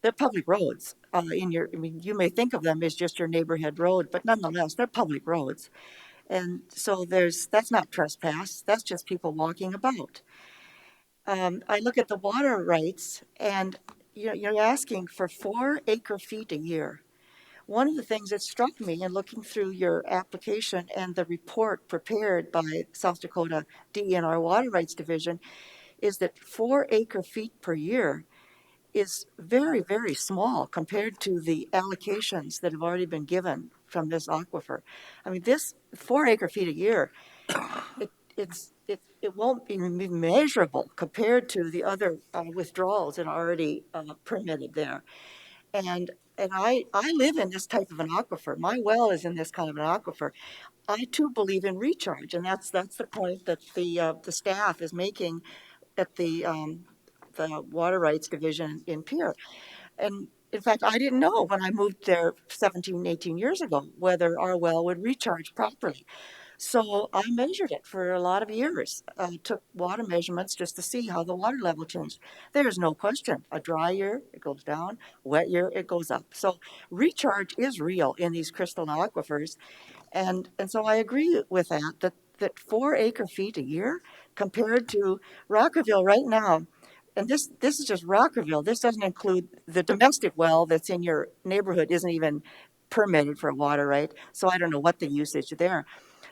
they're public roads. I mean, you may think of them as just your neighborhood road, but nonetheless, they're public roads. And so that's not trespass. That's just people walking about. I look at the water rights, and you're asking for 4 acre-feet a year. One of the things that struck me in looking through your application and the report prepared by South Dakota DENR Water Rights Division is that 4 acre-feet per year is very, very small compared to the allocations that have already been given from this aquifer. I mean, this 4 acre-feet a year, it won't be measurable compared to the other withdrawals that are already permitted there. And and I live in this type of an aquifer. My well is in this kind of an aquifer. I too believe in recharge, and that's the point that the staff is making at the Water Rights Division in Pierre. And in fact, I didn't know when I moved there 17, 18 years ago whether our well would recharge properly. So I measured it for a lot of years. I took water measurements just to see how the water level changed. There's no question. A dry year, it goes down. Wet year, it goes up. So recharge is real in these crystal aquifers. And so I agree with that 4 acre-feet a year compared to Rockerville right now. And this is just Rockerville. This doesn't include the domestic well that's in your neighborhood isn't even permitted for water, right? So I don't know what the usage there.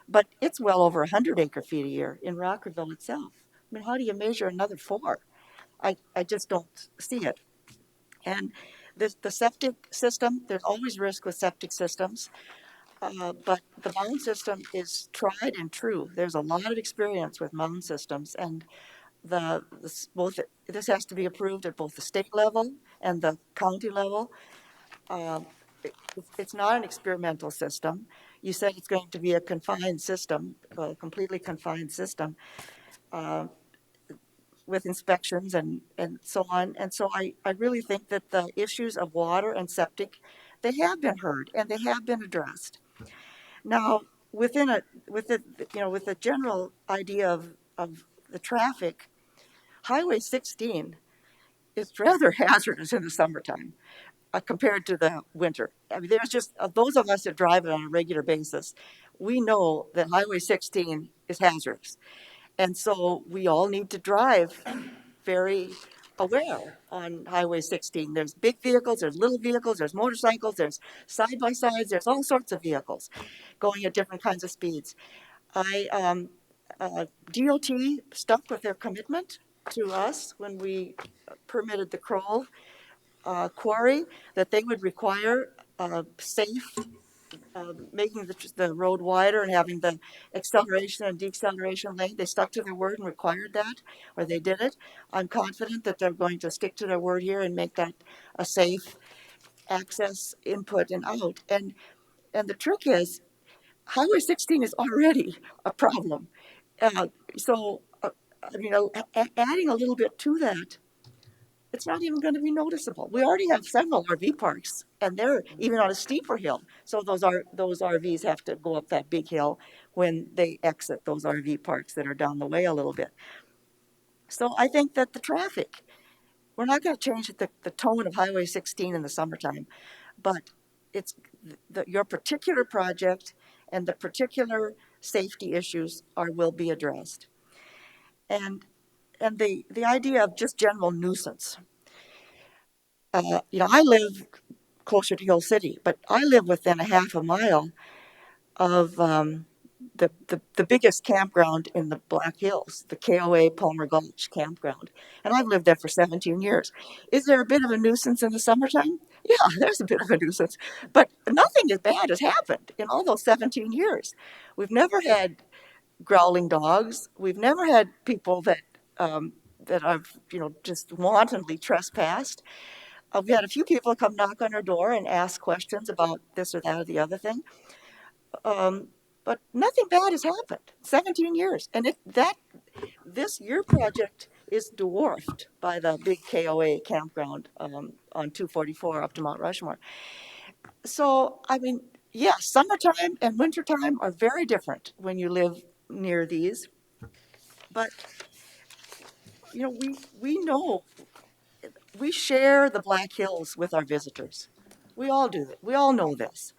But it's well over 100 acre-feet a year in Rockerville itself. I mean, how do you measure another 4? I just don't see it. And the septic system, there's always risk with septic systems. But the mound system is tried and true. There's a lot of experience with mound systems, and this has to be approved at both the state level and the county level. It's not an experimental system. You said it's going to be a confined system, a completely confined system, with inspections and so on. And so I really think that the issues of water and septic, they have been heard and they have been addressed. Now, with the general idea of the traffic, Highway 16 is rather hazardous in the summertime compared to the winter. I mean, there's just those of us that drive it on a regular basis, we know that Highway 16 is hazardous. And so we all need to drive very aware on Highway 16. There's big vehicles, there's little vehicles, there's motorcycles, there's side-by-sides, there's all sorts of vehicles going at different kinds of speeds. DOT stuck with their commitment to us when we permitted the Kroll quarry that they would require safe making the road wider and having the acceleration and deceleration lane. They stuck to their word and required that, or they did it. I'm confident that they're going to stick to their word here and make that a safe access input and out. And the trick is, Highway 16 is already a problem. So, adding a little bit to that, it's not even going to be noticeable. We already have several RV parks, and they're even on a steeper hill. So those RVs have to go up that big hill when they exit those RV parks that are down the way a little bit. So I think that the traffic, we're not going to change the tone of Highway 16 in the summertime, but it's your particular project and the particular safety issues will be addressed. And the idea of just general nuisance. I live closer to Hill City, but I live within a half a mile of the biggest campground in the Black Hills, the KOA Palmer Gulch campground. And I've lived there for 17 years. Is there a bit of a nuisance in the summertime? Yeah, there's a bit of a nuisance. But nothing as bad has happened in all those 17 years. We've never had growling dogs. We've never had people that have, just wantonly trespassed. We had a few people come knock on our door and ask questions about this or that or the other thing. But nothing bad has happened. 17 years. And this year project is dwarfed by the big KOA campground on 244 up to Mount Rushmore. So, yes, summertime and wintertime are very different when you live near these. But, we know, we share the Black Hills with our visitors. We all do it. We all know this.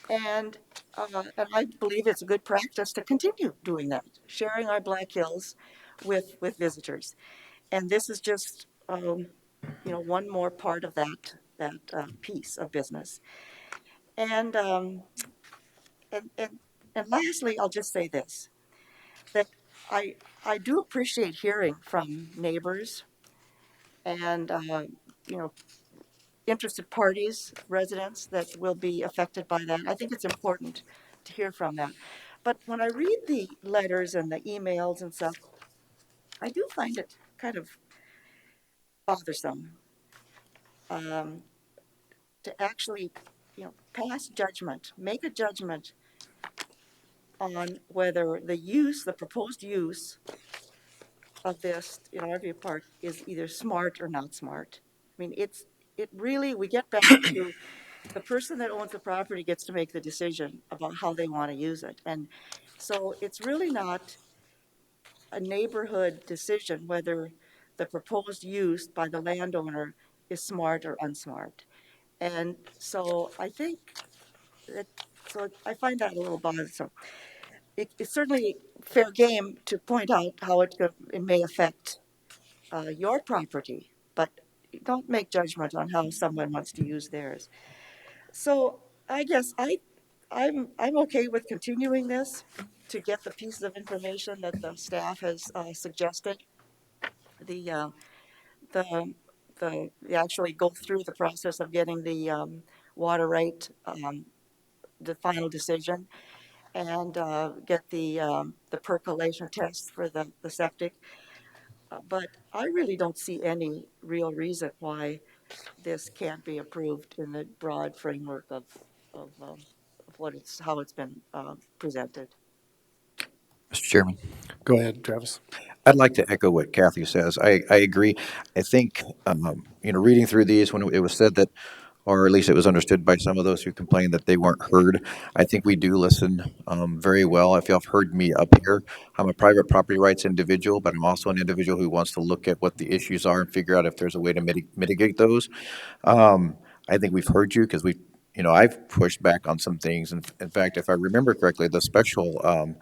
And I believe it's a good practice to continue doing that, sharing our Black Hills with visitors. And this is just, one more part of that piece of business. And lastly, I'll just say this, that I do appreciate hearing from neighbors and, interested parties, residents that will be affected by that. I think it's important to hear from them. But when I read the letters and the emails and stuff, I do find it kind of bothersome to actually, pass judgment, make a judgment on whether the proposed use of this, RV park is either smart or not smart. I mean, it really, we get back to the person that owns the property gets to make the decision about how they want to use it. And so it's really not a neighborhood decision whether the proposed use by the landowner is smart or unsmart. And so I think so I find that a little bothersome. It's certainly fair game to point out how it may affect your property, but don't make judgment on how someone wants to use theirs. So I guess I'm okay with continuing this to get the pieces of information that the staff has suggested. The actually go through the process of getting the water right, the final decision, and get the percolation test for the septic. But I really don't see any real reason why this can't be approved in the broad framework of how it's been presented. Mr. Chairman, Go ahead, Travis. I'd like to echo what Kathy says. I agree. I think, reading through these, when it was said that, or at least it was understood by some of those who complained that they weren't heard, I think we do listen very well. If y'all have heard me up here, I'm a private property rights individual, but I'm also an individual who wants to look at what the issues are and figure out if there's a way to mitigate those. I think we've heard you because I've pushed back on some things. And in fact, if I remember correctly, the special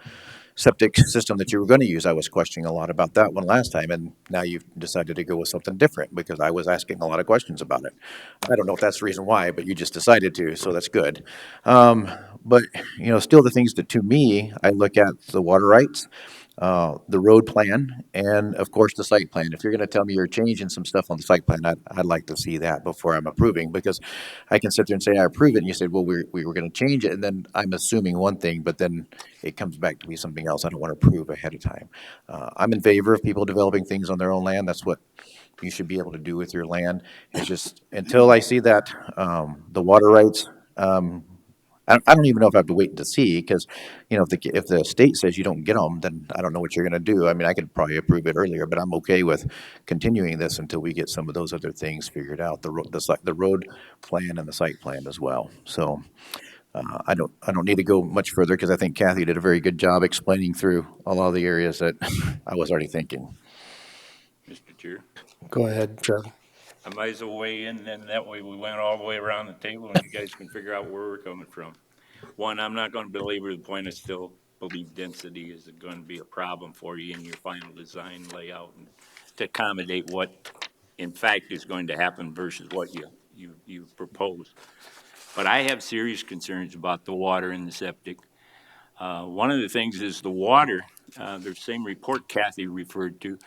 septic system that you were going to use, I was questioning a lot about that one last time, and now you've decided to go with something different because I was asking a lot of questions about it. I don't know if that's the reason why, but you just decided to, so that's good. But still the things that to me, I look at the water rights, the road plan, and of course the site plan. If you're going to tell me you're changing some stuff on the site plan, I'd like to see that before I'm approving, because I can sit there and say I approve it, and you said, well, we were going to change it, and then I'm assuming one thing, but then it comes back to be something else I don't want to approve ahead of time. I'm in favor of people developing things on their own land. That's what you should be able to do with your land. It's just until I see that the water rights. I don't even know if I have to wait to see, because, if the state says you don't get them, then I don't know what you're going to do. I mean, I could probably approve it earlier, but I'm okay with continuing this until we get some of those other things figured out, the road plan and the site plan as well. So I don't need to go much further because I think Kathy did a very good job explaining through a lot of the areas that I was already thinking. Mr. Chair, Go ahead, Charlie. I might as well weigh in, and that way we went all the way around the table and you guys can figure out where we're coming from. One, I'm not going to belabor the point. I still believe density is going to be a problem for you in your final design layout and to accommodate what in fact is going to happen versus what you propose. But I have serious concerns about the water in the septic. One of the things is the water, the same report Kathy referred to,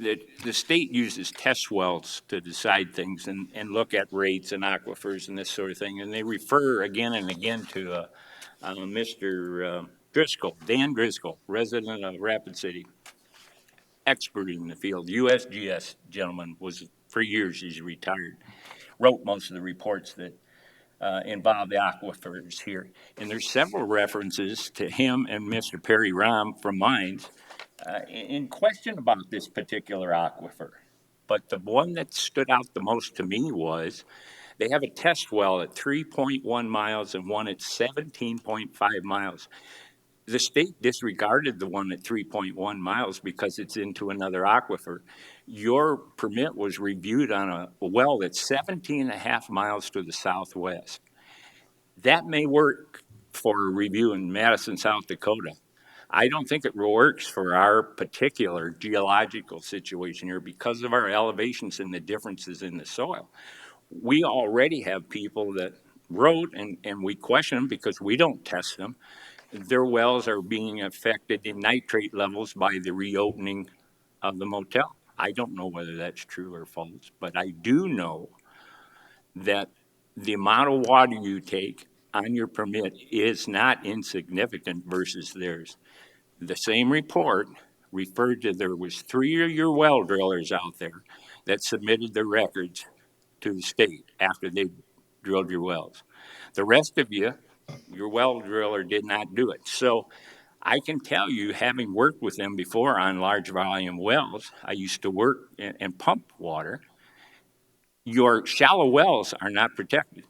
that the state uses test wells to decide things and look at rates and aquifers and this sort of thing. And they refer again and again to Mr. Driscoll, Dan Driscoll, resident of Rapid City, expert in the field, USGS gentleman, was for years, he's retired, wrote most of the reports that involve the aquifers here. And there's several references to him and Mr. Perry Ram from Mines in question about this particular aquifer. But the one that stood out the most to me was they have a test well at 3.1 miles and one at 17.5 miles. The state disregarded the one at 3.1 miles because it's into another aquifer. Your permit was reviewed on a well that's 17 and a half miles to the southwest. That may work for a review in Madison, South Dakota. I don't think it works for our particular geological situation here because of our elevations and the differences in the soil. We already have people that wrote, and we question them because we don't test them. Their wells are being affected in nitrate levels by the reopening of the motel. I don't know whether that's true or false, but I do know that the amount of water you take on your permit is not insignificant versus theirs. The same report referred to there was 3 of your well drillers out there that submitted their records to the state after they drilled your wells. The rest of you, your well driller did not do it. So I can tell you, having worked with them before on large volume wells, I used to work and pump water. Your shallow wells are not protected.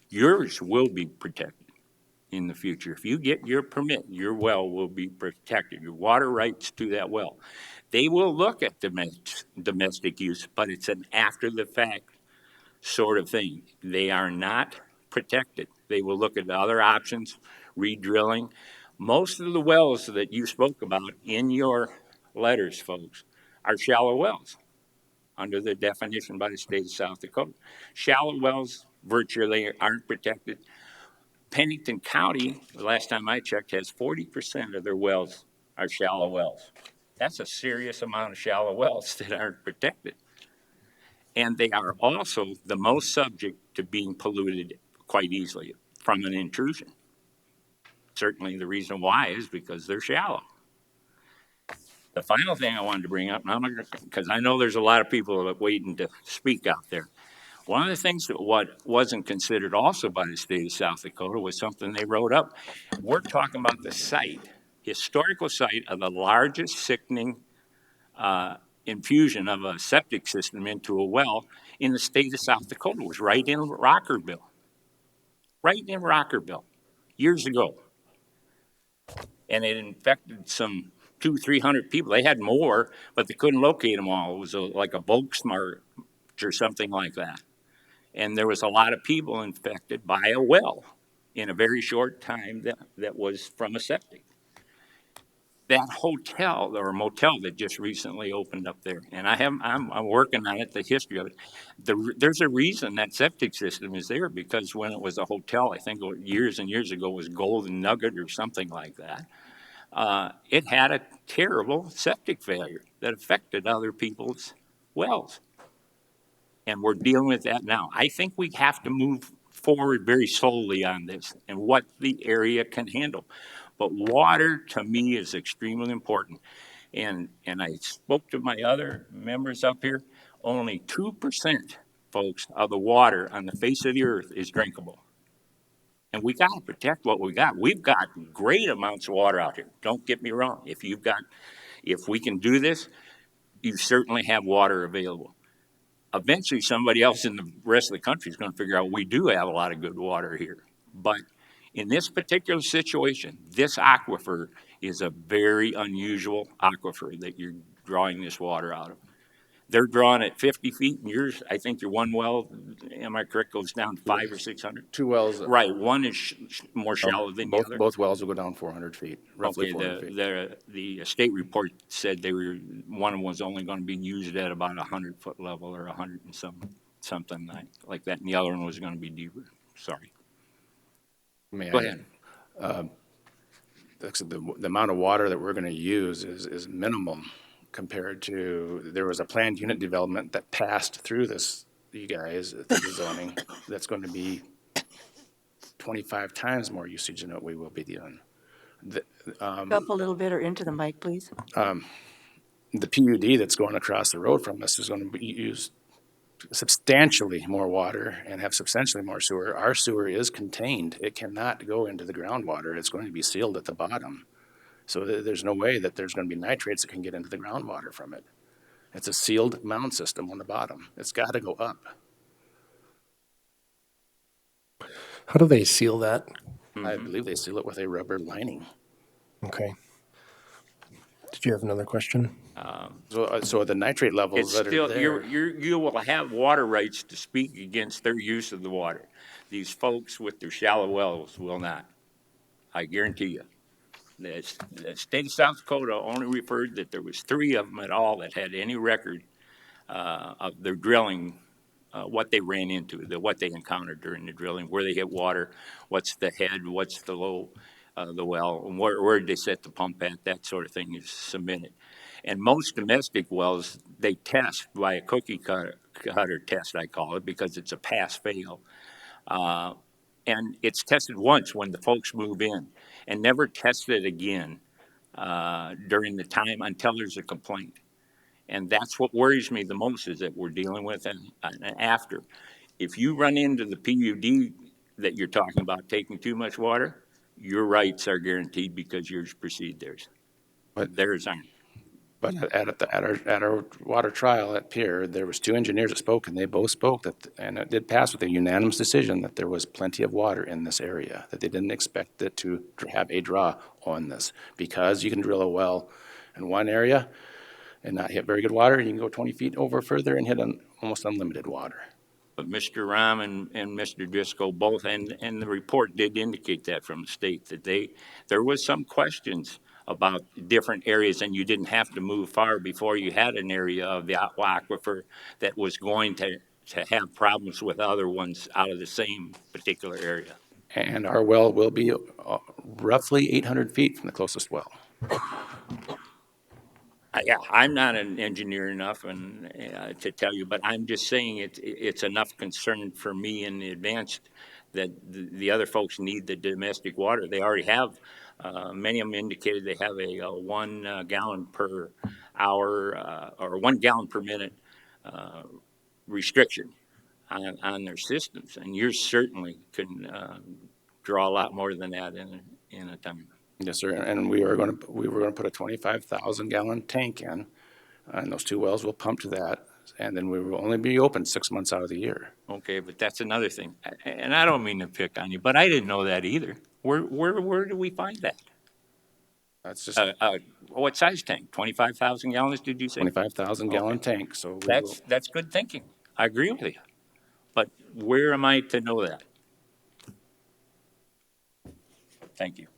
Yours will be protected in the future. If you get your permit, your well will be protected, your water rights to that well. They will look at domestic use, but it's an after the fact sort of thing. They are not protected. They will look at other options, re-drilling. Most of the wells that you spoke about in your letters, folks, are shallow wells under the definition by the state of South Dakota. Shallow wells virtually aren't protected. Pennington County, the last time I checked, has 40% of their wells are shallow wells. That's a serious amount of shallow wells that aren't protected. And they are also the most subject to being polluted quite easily from an intrusion. Certainly the reason why is because they're shallow. The final thing I wanted to bring up, because I know there's a lot of people waiting to speak out there. One of the things that what wasn't considered also by the state of South Dakota was something they wrote up. We're talking about the site, historical site of the largest sickening infusion of a septic system into a well in the state of South Dakota. It was right in Rockerville, years ago. And it infected some 200-300 people. They had more, but they couldn't locate them all. It was like a Volksmark or something like that. And there was a lot of people infected by a well in a very short time that was from a septic. That hotel or motel that just recently opened up there, and I'm working on it, the history of it. There's a reason that septic system is there, because when it was a hotel, I think years and years ago, was Golden Nugget or something like that. It had a terrible septic failure that affected other people's wells. And we're dealing with that now. I think we have to move forward very slowly on this and what the area can handle. But water, to me, is extremely important. And I spoke to my other members up here. Only 2%, folks, of the water on the face of the earth is drinkable. And we got to protect what we got. We've got great amounts of water out here. Don't get me wrong. If we can do this, you certainly have water available. Eventually, somebody else in the rest of the country is going to figure out we do have a lot of good water here. But in this particular situation, this aquifer is a very unusual aquifer that you're drawing this water out of. They're drawing at 50 feet, and yours, I think your one well, am I correct, goes down 500 or 600? Two wells. Right, one is more shallow than the other. Both wells will go down 400 feet, roughly 400 feet. The state report said one of them was only going to be used at about 100-foot level or 100 and something like that, and the other one was going to be deeper. Sorry. Go ahead. The amount of water that we're going to use is minimum compared to, there was a planned unit development that passed through this, you guys, through the zoning, that's going to be 25 times more usage than what we will be doing. Up a little bit or into the mic, please. The PUD that's going across the road from us is going to use substantially more water and have substantially more sewer. Our sewer is contained. It cannot go into the groundwater. It's going to be sealed at the bottom. So there's no way that there's going to be nitrates that can get into the groundwater from it. It's a sealed mound system on the bottom. It's got to go up. How do they seal that? I believe they seal it with a rubber lining. Okay. Did you have another question? So the nitrate levels that are there. You will have water rights to speak against their use of the water. These folks with their shallow wells will not. I guarantee you. The state of South Dakota only referred that there was 3 of them at all that had any record of their drilling, what they ran into, what they encountered during the drilling, where they hit water, what's the head, what's the low, the well, and where did they set the pump at, that sort of thing is submitted. And most domestic wells, they test by a cookie cutter test, I call it, because it's a pass-fail. And it's tested once when the folks move in and never tested again during the time until there's a complaint. And that's what worries me the most, is that we're dealing with and after. If you run into the PUD that you're talking about taking too much water, your rights are guaranteed because yours precede theirs. But Theirs aren't. But at our water trial at Pier, there was two engineers that spoke, and they both spoke that, and it did pass with a unanimous decision that there was plenty of water in this area, that they didn't expect it to have a draw on this, because you can drill a well in one area and not hit very good water, and you can go 20 feet over further and hit almost unlimited water. But Mr. Ram and Mr. Driscoll both, and the report did indicate that from the state, that there was some questions about different areas, and you didn't have to move far before you had an area of the aquifer that was going to have problems with other ones out of the same particular area. And our well will be roughly 800 feet from the closest well. Yeah, I'm not an engineer enough to tell you, but I'm just saying it's enough concern for me in advance that the other folks need the domestic water. They already have, many of them indicated they have a 1 gallon per hour or 1 gallon per minute restriction on their systems, and yours certainly can draw a lot more than that in a time. Yes, sir, and we were going to put a 25,000 gallon tank in, and those two wells will pump to that, and then we will only be open 6 months out of the year. Okay, but that's another thing, and I don't mean to pick on you, but I didn't know that either. Where do we find that? That's just What size tank? 25,000 gallons? Did you say? 25,000 gallon tank. So That's good thinking. I agree with you, but where am I to know that? Thank you.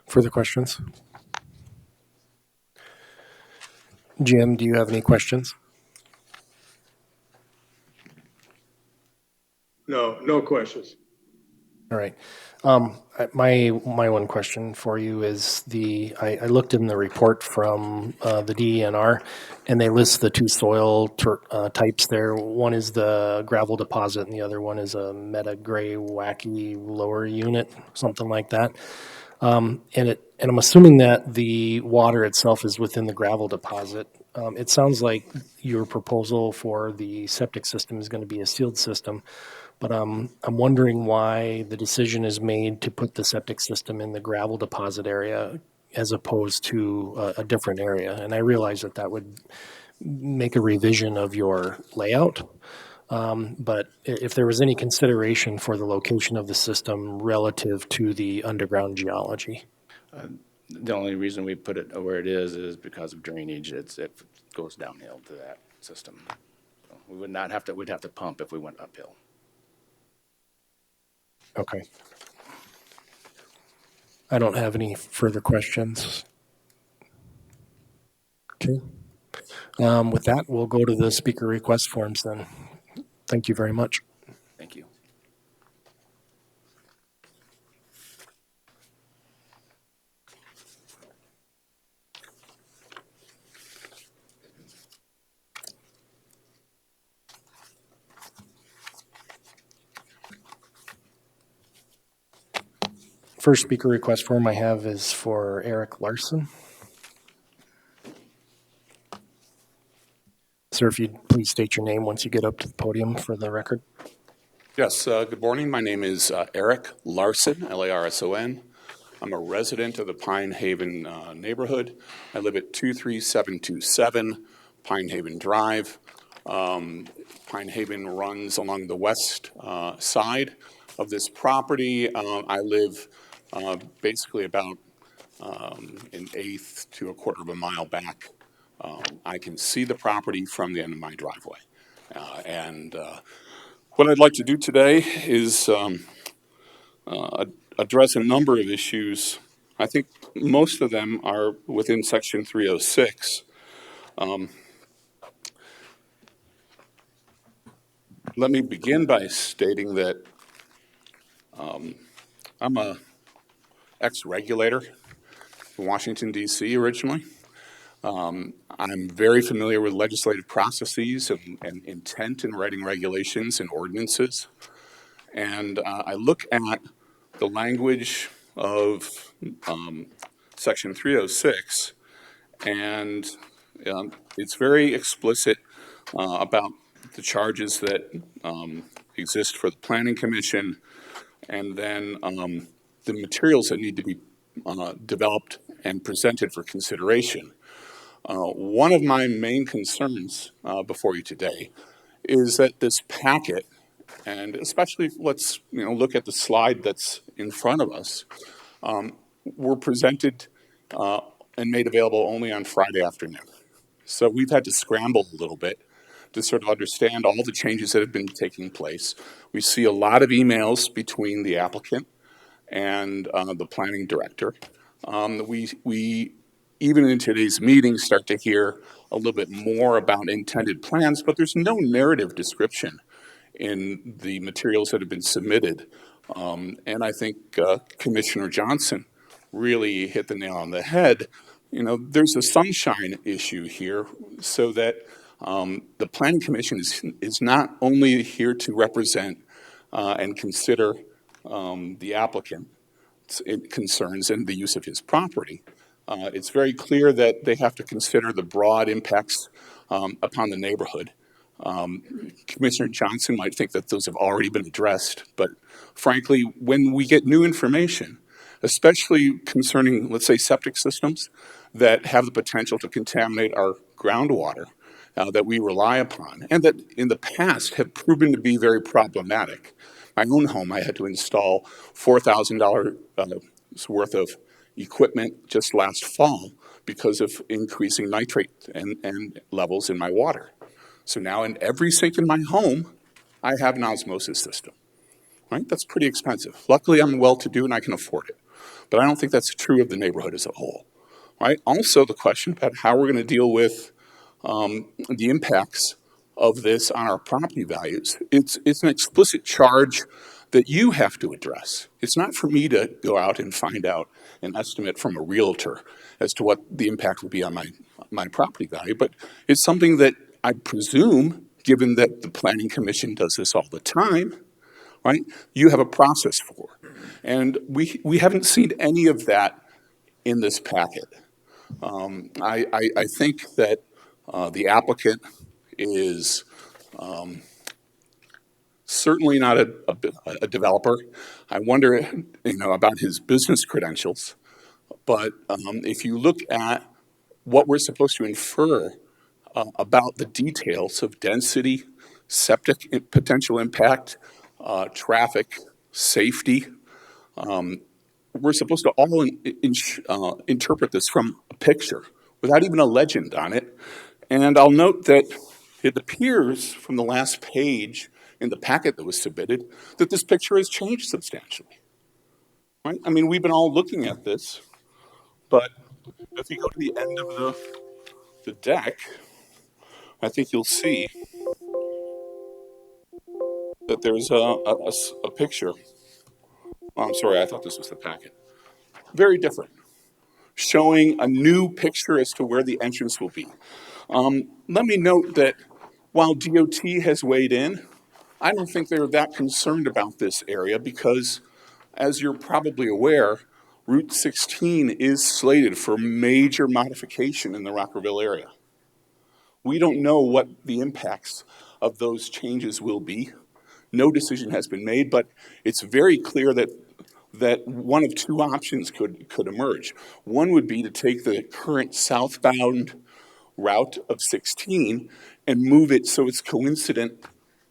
Further questions? Jim, do you have any questions? No questions. All right. My one question for you is I looked in the report from the DENR, and they list the two soil types there. One is the gravel deposit, and the other one is a meta gray wacky lower unit, something like that. And I'm assuming that the water itself is within the gravel deposit. It sounds like your proposal for the septic system is going to be a sealed system, but I'm wondering why the decision is made to put the septic system in the gravel deposit area as opposed to a different area. And I realize that would make a revision of your layout. But if there was any consideration for the location of the system relative to the underground geology. the only reason we put it where it is because of drainage. It goes downhill to that system. So we would not have to, we'd have to pump if we went uphill. Okay. I don't have any further questions. Okay. With that, we'll go to the speaker request forms then. Thank you very much. Thank you. First speaker request form I have is for Eric Larson. Sir, if you'd please state your name once you get up to the podium for the record. Yes, good morning. My name is Eric Larson, Larson. I'm a resident of the Pine Haven neighborhood. I live at 23727 Pine Haven Drive. Pine Haven runs along the west side of this property. I live basically about an eighth to a quarter of a mile back. I can see the property from the end of my driveway. What I'd like to do today is address a number of issues. I think most of them are within Section 306. Let me begin by stating that I'm a ex-regulator in Washington, D.C. originally. I'm very familiar with legislative processes and intent in writing regulations and ordinances. And I look at the language of Section 306, and it's very explicit about the charges that exist for the Planning Commission, and then the materials that need to be developed and presented for consideration. One of my main concerns before you today is that this packet, and especially let's look at the slide that's in front of us, were presented and made available only on Friday afternoon. So we've had to scramble a little bit to sort of understand all the changes that have been taking place. We see a lot of emails between the applicant and the planning director. We even in today's meeting start to hear a little bit more about intended plans, but there's no narrative description in the materials that have been submitted. And I think Commissioner Johnson really hit the nail on the head. There's a sunshine issue here, so that the Planning Commission is not only here to represent and consider the applicant's concerns and the use of his property. It's very clear that they have to consider the broad impacts upon the neighborhood. Commissioner Johnson might think that those have already been addressed, but frankly, when we get new information, especially concerning, let's say, septic systems that have the potential to contaminate our groundwater that we rely upon, and that in the past have proven to be very problematic. My own home, I had to install $4,000 worth of equipment just last fall because of increasing nitrate and levels in my water. So now in every sink in my home, I have an osmosis system, right? That's pretty expensive. Luckily, I'm well-to-do and I can afford it. But I don't think that's true of the neighborhood as a whole, right? Also, the question about how we're going to deal with the impacts of this on our property values. It's an explicit charge that you have to address. It's not for me to go out and find out an estimate from a realtor as to what the impact will be on my property value, but it's something that I presume, given that the Planning Commission does this all the time, right, you have a process for. And we haven't seen any of that in this packet. I think that the applicant is certainly not a developer. I wonder, about his business credentials. But if you look at what we're supposed to infer about the details of density, septic potential impact, traffic, safety, we're supposed to all interpret this from a picture without even a legend on it. And I'll note that it appears from the last page in the packet that was submitted that this picture has changed substantially. Right? I mean, we've been all looking at this, but if you go to the end of the deck, I think you'll see that there's a picture. Oh, I'm sorry, I thought this was the packet. Very different, showing a new picture as to where the entrance will be. Let me note that while DOT has weighed in, I don't think they're that concerned about this area because, as you're probably aware, Route 16 is slated for major modification in the Rockerville area. We don't know what the impacts of those changes will be. No decision has been made, but it's very clear that one of two options could emerge. One would be to take the current southbound route of 16 and move it so it's coincident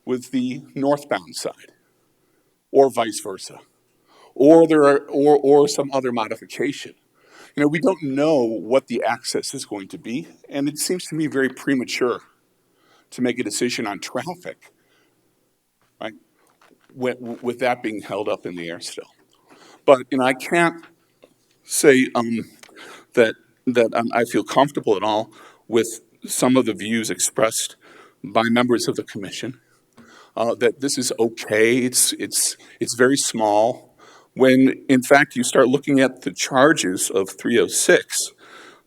with the northbound side, or vice versa, or some other modification. We don't know what the access is going to be, and it seems to me very premature to make a decision on traffic, right? With that being held up in the air still. But I can't say that I feel comfortable at all with some of the views expressed by members of the commission. That this is okay. It's very small. When in fact you start looking at the charges of 306,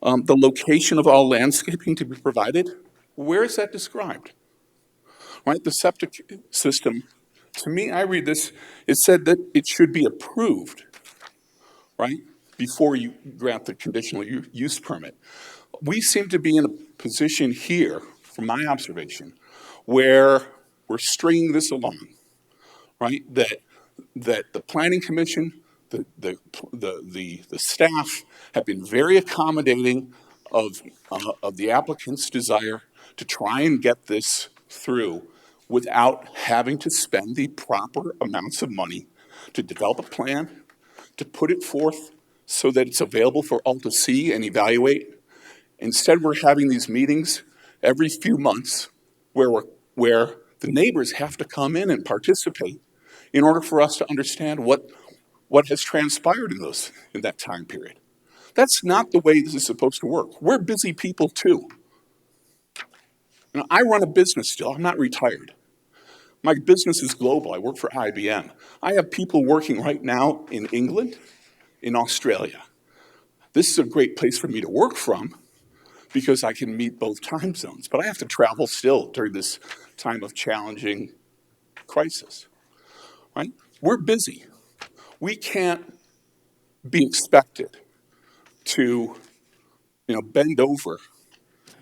the location of all landscaping to be provided, where is that described? Right, the septic system. To me, I read this. It said that it should be approved, right, before you grant the conditional use permit. We seem to be in a position here, from my observation, where we're stringing this along, right? That the planning commission, the staff have been very accommodating of the applicant's desire to try and get this through without having to spend the proper amounts of money to develop a plan, to put it forth so that it's available for all to see and evaluate. Instead, we're having these meetings every few months where the neighbors have to come in and participate in order for us to understand what has transpired in that time period. That's not the way this is supposed to work. We're busy people too. I run a business still. I'm not retired. My business is global. I work for IBM. I have people working right now in England, in Australia. This is a great place for me to work from because I can meet both time zones, but I have to travel still during this time of challenging crisis, right? We're busy. We can't be expected to, bend over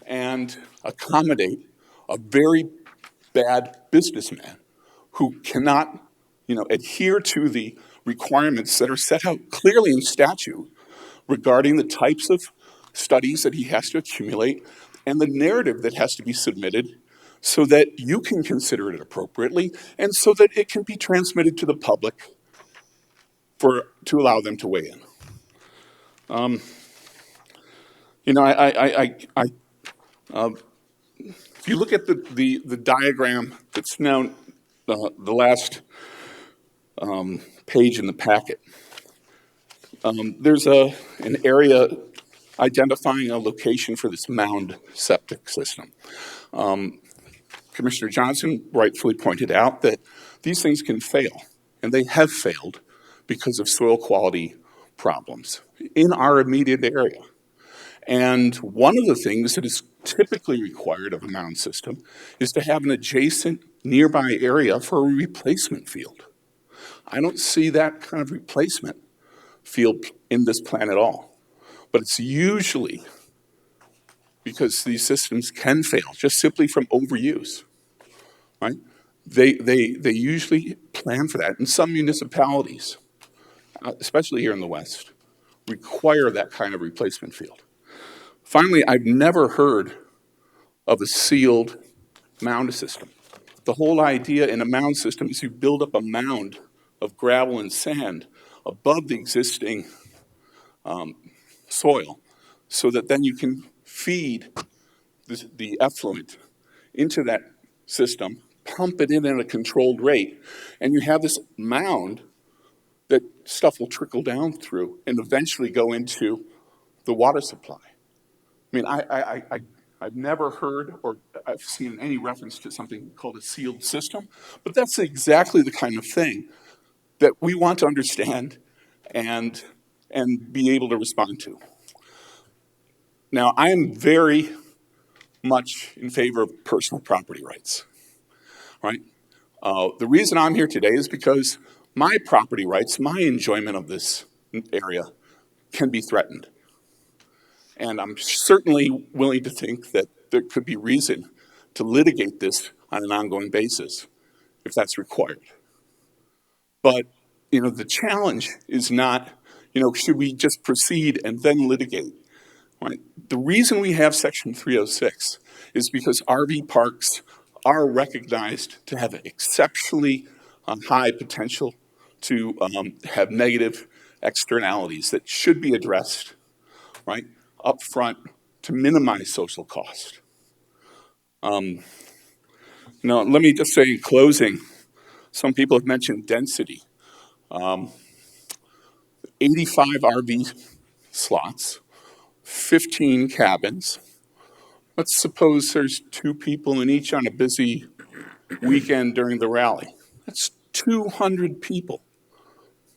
and accommodate a very bad businessman who cannot, adhere to the requirements that are set out clearly in statute regarding the types of studies that he has to accumulate and the narrative that has to be submitted so that you can consider it appropriately and so that it can be transmitted to the public to allow them to weigh in. If you look at the diagram that's now the last page in the packet, there's an area identifying a location for this mound septic system. Commissioner Johnson rightfully pointed out that these things can fail, and they have failed because of soil quality problems in our immediate area. And one of the things that is typically required of a mound system is to have an adjacent nearby area for a replacement field. I don't see that kind of replacement field in this plan at all. But it's usually because these systems can fail just simply from overuse, right? They usually plan for that. And some municipalities, especially here in the West, require that kind of replacement field. Finally, I've never heard of a sealed mound system. The whole idea in a mound system is you build up a mound of gravel and sand above the existing soil so that then you can feed the effluent into that system, pump it in at a controlled rate, and you have this mound that stuff will trickle down through and eventually go into the water supply. I mean, I've never heard or I've seen any reference to something called a sealed system, but that's exactly the kind of thing that we want to understand and be able to respond to. Now, I am very much in favor of personal property rights, right? The reason I'm here today is because my property rights, my enjoyment of this area can be threatened. And I'm certainly willing to think that there could be reason to litigate this on an ongoing basis if that's required. But, the challenge is not, should we just proceed and then litigate? Right? The reason we have Section 306 is because RV parks are recognized to have exceptionally high potential to have negative externalities that should be addressed, right, up front to minimize social cost. Now, let me just say in closing, some people have mentioned density. 85 RV slots, 15 cabins. Let's suppose there's 2 people in each on a busy weekend during the rally. That's 200 people,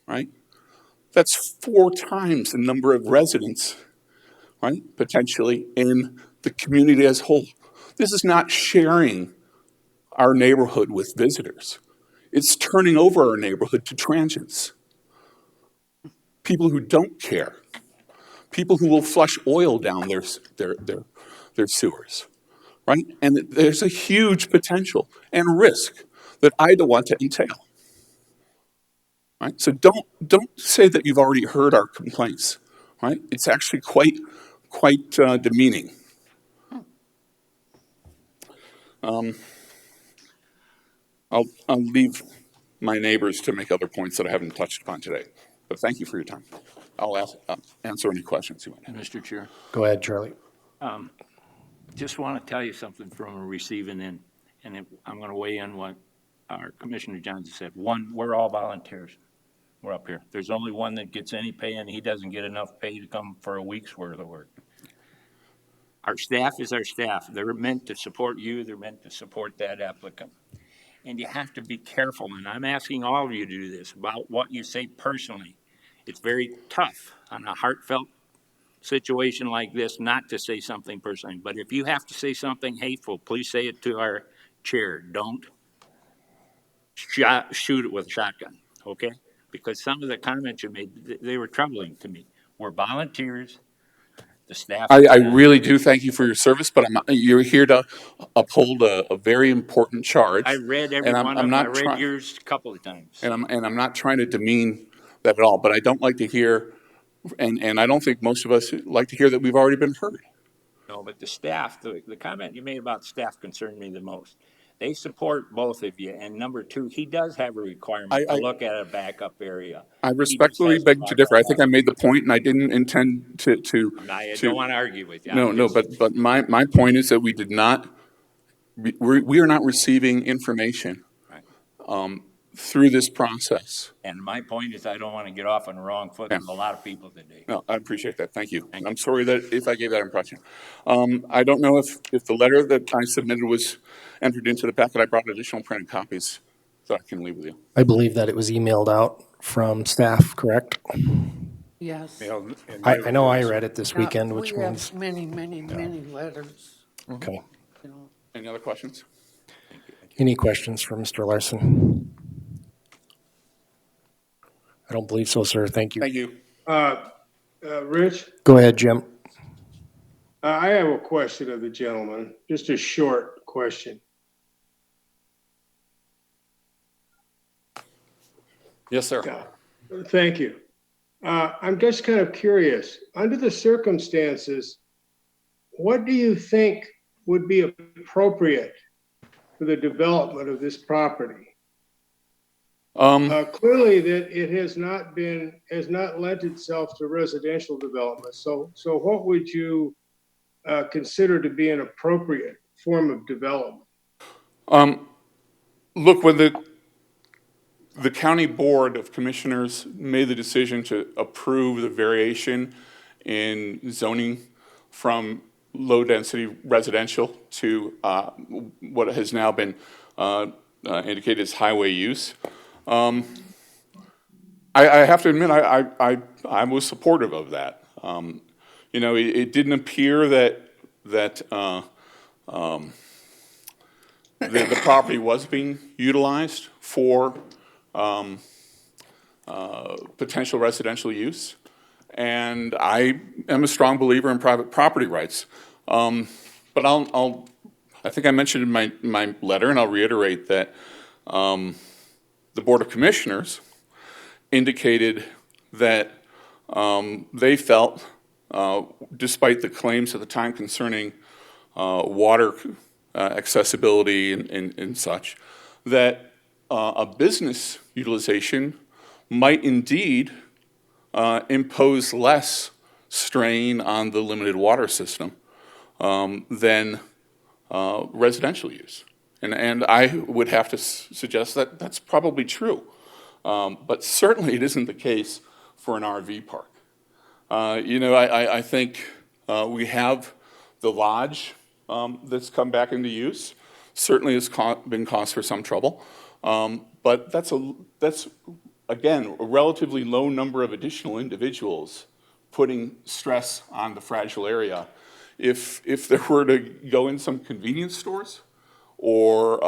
right? That's 4 times the number of residents, right, potentially in the community as a whole. This is not sharing our neighborhood with visitors. It's turning over our neighborhood to transients, people who don't care, people who will flush oil down their sewers, right? And there's a huge potential and risk that I don't want to entail, right? So don't say that you've already heard our complaints, right? It's actually quite demeaning. I'll leave my neighbors to make other points that I haven't touched upon today. But thank you for your time. I'll answer any questions you might have. Mr. Chair, Go ahead, Charlie. just want to tell you something from a receiving end, and I'm going to weigh in what our Commissioner Johnson said. One, we're all volunteers. We're up here. There's only one that gets any pay, and he doesn't get enough pay to come for a week's worth of work. Our staff is our staff. They're meant to support you. They're meant to support that applicant. And you have to be careful, and I'm asking all of you to do this, about what you say personally. It's very tough on a heartfelt situation like this not to say something personally. But if you have to say something hateful, please say it to our chair. Don't shoot it with a shotgun, okay? Because some of the comments you made, they were troubling to me. We're volunteers. The staff. I really do thank you for your service, but you're here to uphold a very important charge. I read every and one of them. I read yours a couple of times. And I'm not trying to demean that at all, but I don't like to hear, and I don't think most of us like to hear that we've already been heard. No, but the staff, the comment you made about staff concerned me the most. They support both of you, and number two, he does have a requirement to look at a backup area. I respectfully beg to differ. I think I made the point, and I didn't intend to. I don't want to argue with you. No, but my point is that we did not. We are not receiving information through this process. And my point is, I don't want to get off on the wrong foot with a lot of people today. No, I appreciate that. Thank you. I'm sorry that if I gave that impression. I don't know if the letter that I submitted was entered into the packet. I brought additional printed copies that I can leave with you. I believe that it was emailed out from staff, correct? Yes. I know I read it this weekend, which we means. have many letters. Okay. You know. Any other questions? Any questions for Mr. Larson? I don't believe so, sir. Thank you. Thank you. Rich, Go ahead, Jim. I have a question of the gentleman, just a short question. Yes, sir. Thank you. I'm just kind of curious, under the circumstances, what do you think would be appropriate for the development of this property? Clearly that it has not lent itself to residential development. So what would you consider to be an appropriate form of development? Look, when the county board of commissioners made the decision to approve the variation in zoning from low-density residential to what has now been indicated as highway use, I have to admit I was supportive of that. It didn't appear that the property was being utilized for potential residential use, and I am a strong believer in private property rights. But I think I mentioned in my letter, and I'll reiterate that the Board of Commissioners indicated that they felt, despite the claims at the time concerning water accessibility and such, that a business utilization might indeed impose less strain on the limited water system than residential use. And I would have to suggest that that's probably true. But certainly it isn't the case for an RV park. I think we have the lodge that's come back into use. Certainly has been cause for some trouble. But that's again, a relatively low number of additional individuals putting stress on the fragile area. If there were to go in some convenience stores or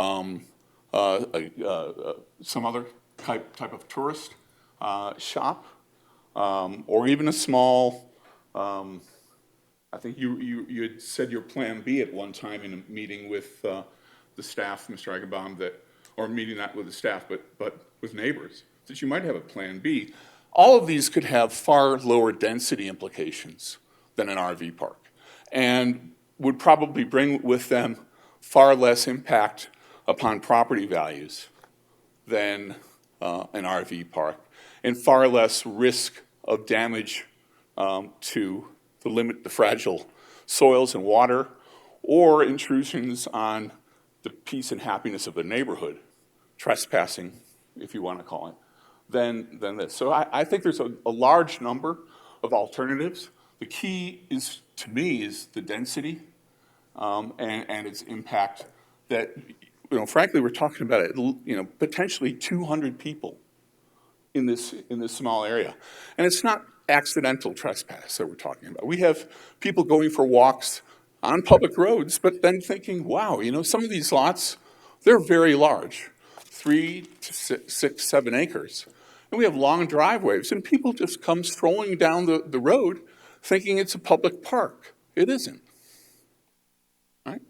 some other type of tourist shop, or even a small I think you had said your plan B at one time in a meeting with the staff, Mr. Eichenbaum, or meeting not with the staff, but with neighbors, that you might have a plan B. All of these could have far lower density implications than an RV park, and would probably bring with them far less impact upon property values than an RV park, and far less risk of damage to the fragile soils and water, or intrusions on the peace and happiness of the neighborhood, trespassing, if you want to call it, than this. So I think there's a large number of alternatives. The key is, to me, is the density and its impact that, frankly, we're talking about, potentially 200 people in this small area. And it's not accidental trespass that we're talking about. We have people going for walks on public roads, but then thinking, wow, some of these lots, they're very large, 3 to 6, 7 acres. And we have long driveways, and people just come strolling down the road thinking it's a public park. It isn't, right?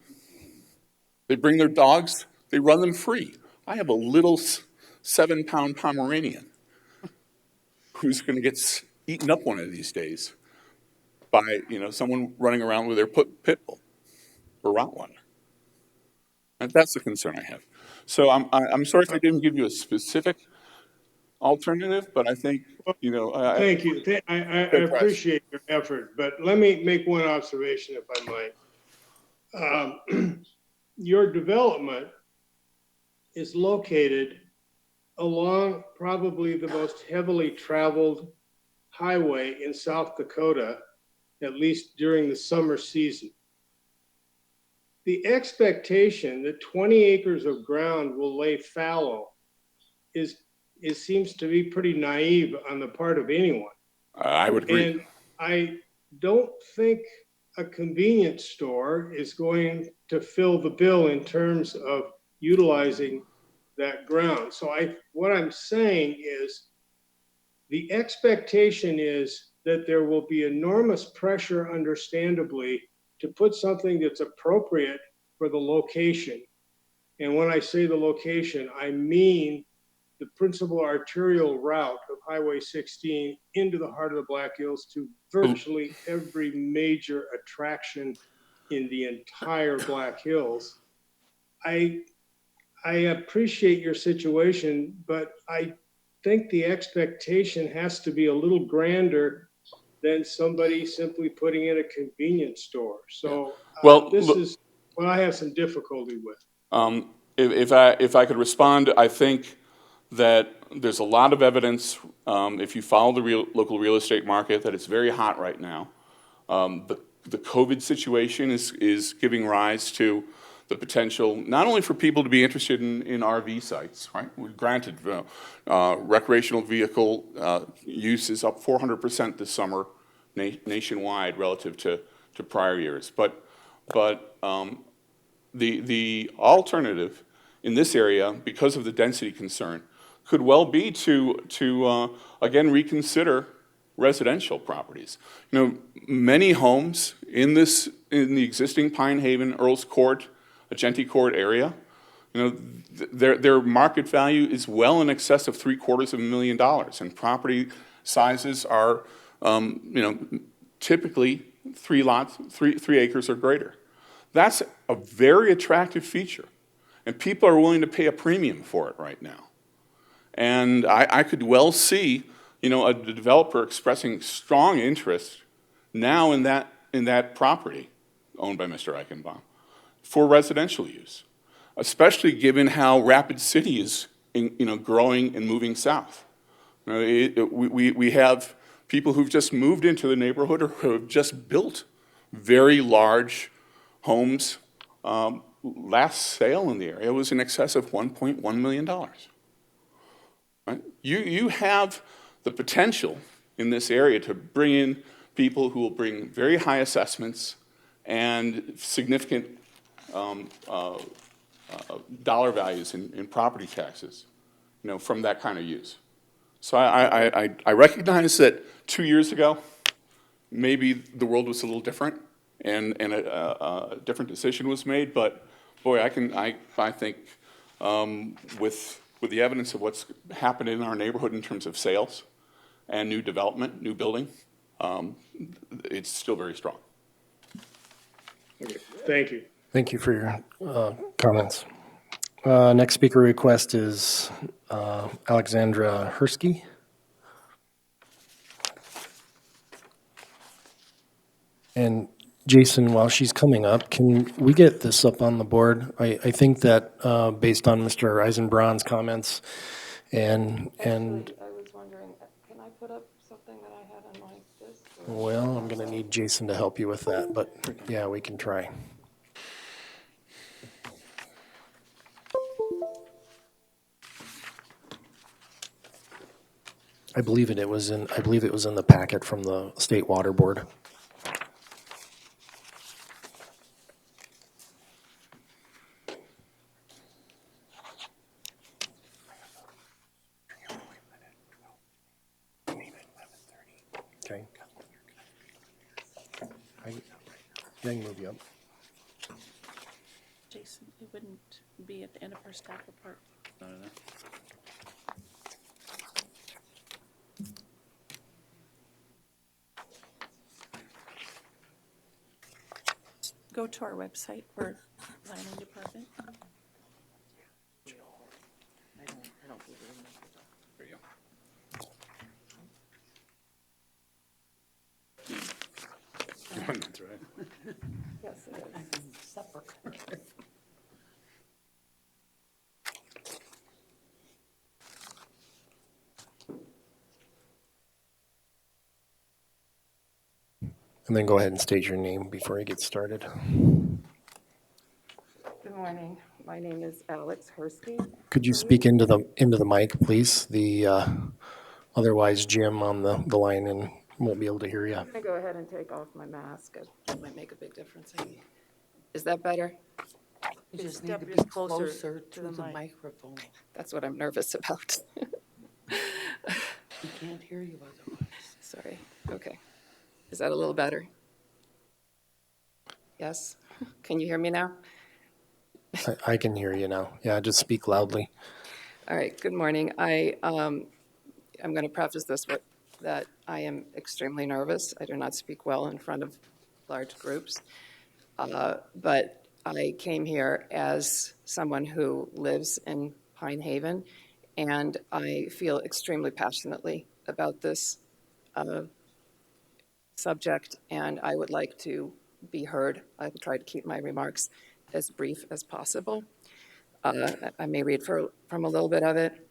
They bring their dogs, they run them free. I have a little 7-pound Pomeranian who's going to get eaten up one of these days by someone running around with their pit bull or Rottweiler. And that's the concern I have. So I'm sorry if I didn't give you a specific alternative, but I think Thank you. I appreciate your effort, but let me make one observation, if I might. Your development is located along probably the most heavily traveled highway in South Dakota, at least during the summer season. The expectation that 20 acres of ground will lay fallow seems to be pretty naive on the part of anyone. I would agree. And I don't think a convenience store is going to fill the bill in terms of utilizing that ground. So what I'm saying is the expectation is that there will be enormous pressure, understandably, to put something that's appropriate for the location. And when I say the location, I mean the principal arterial route of Highway 16 into the heart of the Black Hills to virtually every major attraction in the entire Black Hills. I appreciate your situation, but I think the expectation has to be a little grander than somebody simply putting in a convenience store. So this is what I have some difficulty with. If I could respond, I think that there's a lot of evidence, if you follow the local real estate market, that it's very hot right now. The COVID situation is giving rise to the potential not only for people to be interested in RV sites, right? Granted, recreational vehicle use is up 400% this summer nationwide relative to prior years. But the alternative in this area, because of the density concern, could well be to again reconsider residential properties. Many homes in the existing Pine Haven, Earls Court, Agenti Court area, their market value is well in excess of $750,000, and property sizes are, typically 3 acres or greater. That's a very attractive feature, and people are willing to pay a premium for it right now. And I could well see, a developer expressing strong interest now in that property owned by Mr. Eichenbaum for residential use, especially given how Rapid City is, growing and moving south. We have people who've just moved into the neighborhood or who have just built very large homes. Last sale in the area was in excess of $1.1 million. Right? You have the potential in this area to bring in people who will bring very high assessments and significant dollar values in property taxes, from that kind of use. So I recognize that 2 years ago, maybe the world was a little different, and a different decision was made. But boy, I think with the evidence of what's happened in our neighborhood in terms of sales and new development, new building, it's still very strong. Thank you. Thank you for your comments. Next speaker request is Alexandra Hersky. And Jason, while she's coming up, can we get this up on the board? I think that based on Mr. Eisenbraun's comments and Actually, I was wondering, can I put up something that I had on my disc? well, I'm going to need Jason to help you with that, but yeah, we can try. I believe it was in the packet from the State Water Board. Okay. I can move you up. Jason, it wouldn't be at the end of our staff report. Go to our website for planning department. There you go. That's right. Yes, it is. Separate. And then go ahead and state your name before you get started. Good morning. My name is Alex Hersky. Could you speak into the mic, please? Otherwise Jim on the line and won't be able to hear you. I'm going to go ahead and take off my mask. It might make a big difference. Is that better? You just need Step to be just closer to the microphone. That's what I'm nervous about. We can't hear you otherwise. Sorry. Okay. Is that a little better? Yes? Can you hear me now? I can hear you now. Yeah, just speak loudly. All right. Good morning. I'm going to preface this with that I am extremely nervous. I do not speak well in front of large groups. But I came here as someone who lives in Pine Haven, and I feel extremely passionately about this subject, and I would like to be heard. I will try to keep my remarks as brief as possible. I may read from a little bit of it.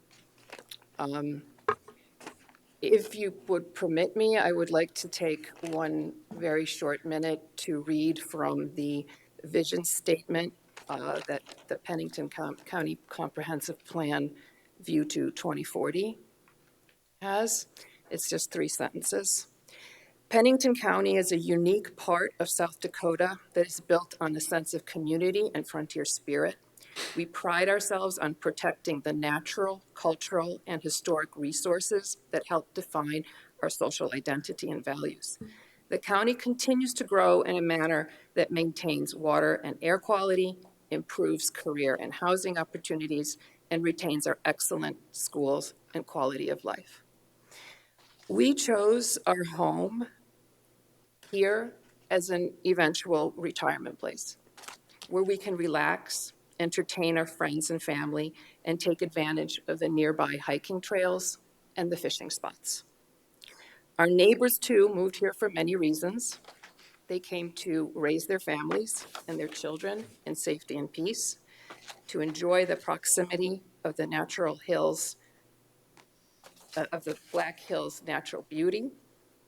If you would permit me, I would like to take one very short minute to read from the vision statement that the Pennington County Comprehensive Plan View to 2040 has. It's just 3 sentences. Pennington County is a unique part of South Dakota that is built on a sense of community and frontier spirit. We pride ourselves on protecting the natural, cultural, and historic resources that help define our social identity and values. The county continues to grow in a manner that maintains water and air quality, improves career and housing opportunities, and retains our excellent schools and quality of life. We chose our home here as an eventual retirement place where we can relax, entertain our friends and family, and take advantage of the nearby hiking trails and the fishing spots. Our neighbors, too, moved here for many reasons. They came to raise their families and their children in safety and peace, to enjoy the proximity of the natural hills, of the Black Hills natural beauty,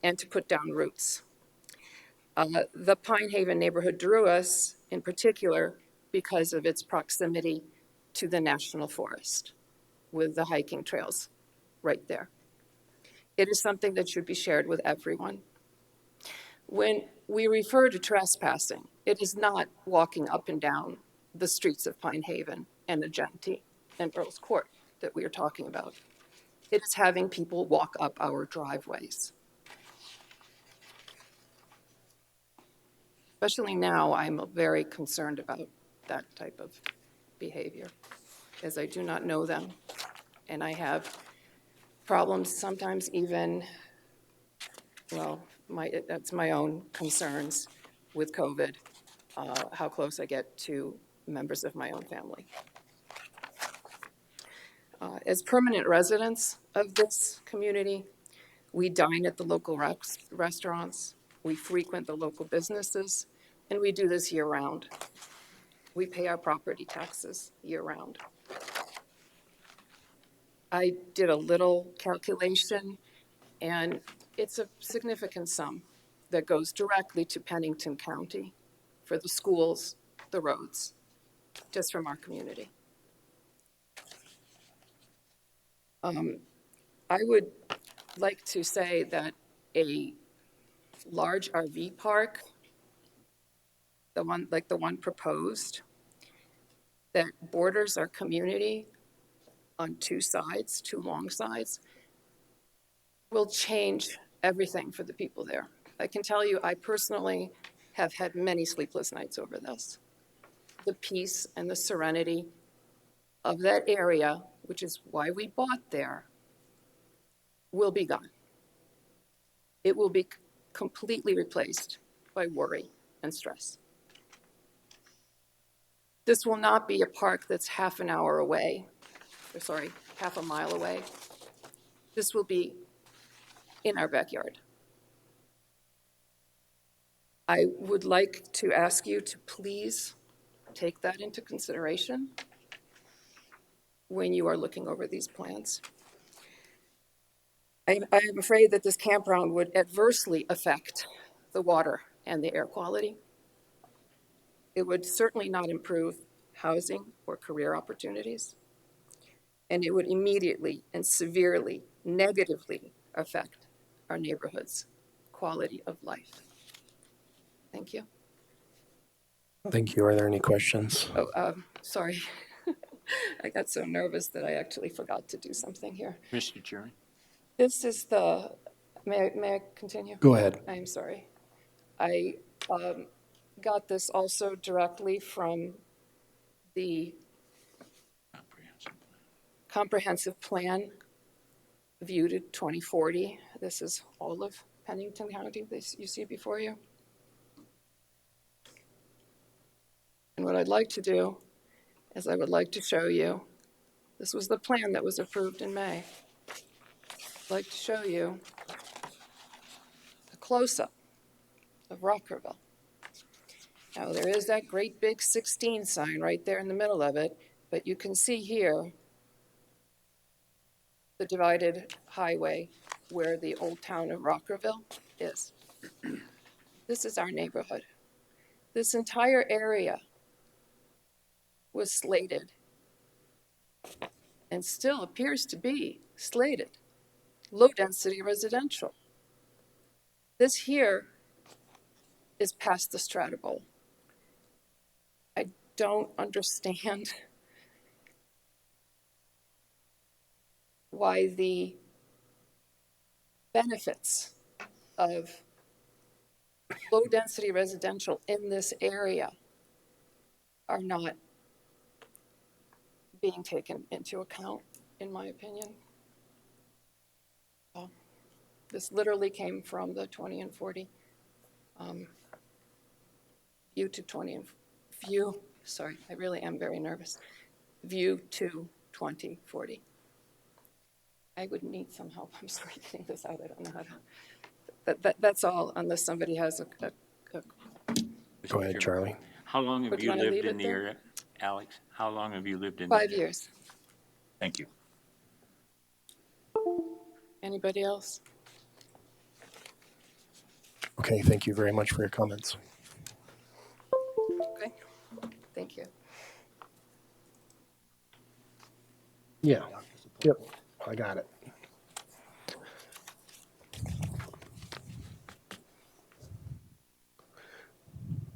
and to put down roots. The Pine Haven neighborhood drew us, in particular, because of its proximity to the National Forest, with the hiking trails right there. It is something that should be shared with everyone. When we refer to trespassing, it is not walking up and down the streets of Pine Haven and Agenti and Earls Court that we are talking about. It is having people walk up our driveways. especially now, I'm very concerned about that type of behavior, as I do not know them. And I have problems sometimes even, well, that's my own concerns with COVID, how close I get to members of my own family. As permanent residents of this community, we dine at the local restaurants, we frequent the local businesses, and we do this year-round. We pay our property taxes year-round. I did a little calculation, and it's a significant sum that goes directly to Pennington County for the schools, the roads, just from our community. I would like to say that a large RV park, the one proposed, that borders our community on two sides, two long sides, will change everything for the people there. I can tell you, I personally have had many sleepless nights over this. The peace and the serenity of that area, which is why we bought there, will be gone. It will be completely replaced by worry and stress. This will not be a park that's half a mile away. This will be in our backyard. I would like to ask you to please take that into consideration when you are looking over these plans. I am afraid that this campground would adversely affect the water and the air quality. It would certainly not improve housing or career opportunities. And it would immediately and severely, negatively affect our neighborhood's quality of life. Thank you. Thank you. Are there any questions? Oh, sorry. I got so nervous that I actually forgot to do something here. Mr. Chairman? This is the, may I continue? Go ahead. I'm sorry. I got this also directly from the comprehensive plan view to 2040. This is all of Pennington County, this you see before you. And what I'd like to do is I would like to show you, this was the plan that was approved in May. I'd like to show you a close-up of Rockerville. Now there is that great big 16 sign right there in the middle of it, but you can see here the divided highway where the old town of Rockerville is. This is our neighborhood. This entire area was slated and still appears to be slated low-density residential. This here is past the strata bowl. I don't understand why the benefits of low-density residential in this area are not being taken into account, in my opinion. This literally came from the 20 and 40 view to 20 and view, sorry, I really am very nervous. View to 2040. I would need some help. I'm sorry getting this out. I don't know how to. That's all, unless somebody has a Go ahead, Charlie. How long have Would you you wanna lived leave in it the there? area, Alex? How long have you lived in? 5 the area? years. Thank you. Anybody else? Okay, thank you very much for your comments. Okay. Thank you. Yeah. Yep, I got it.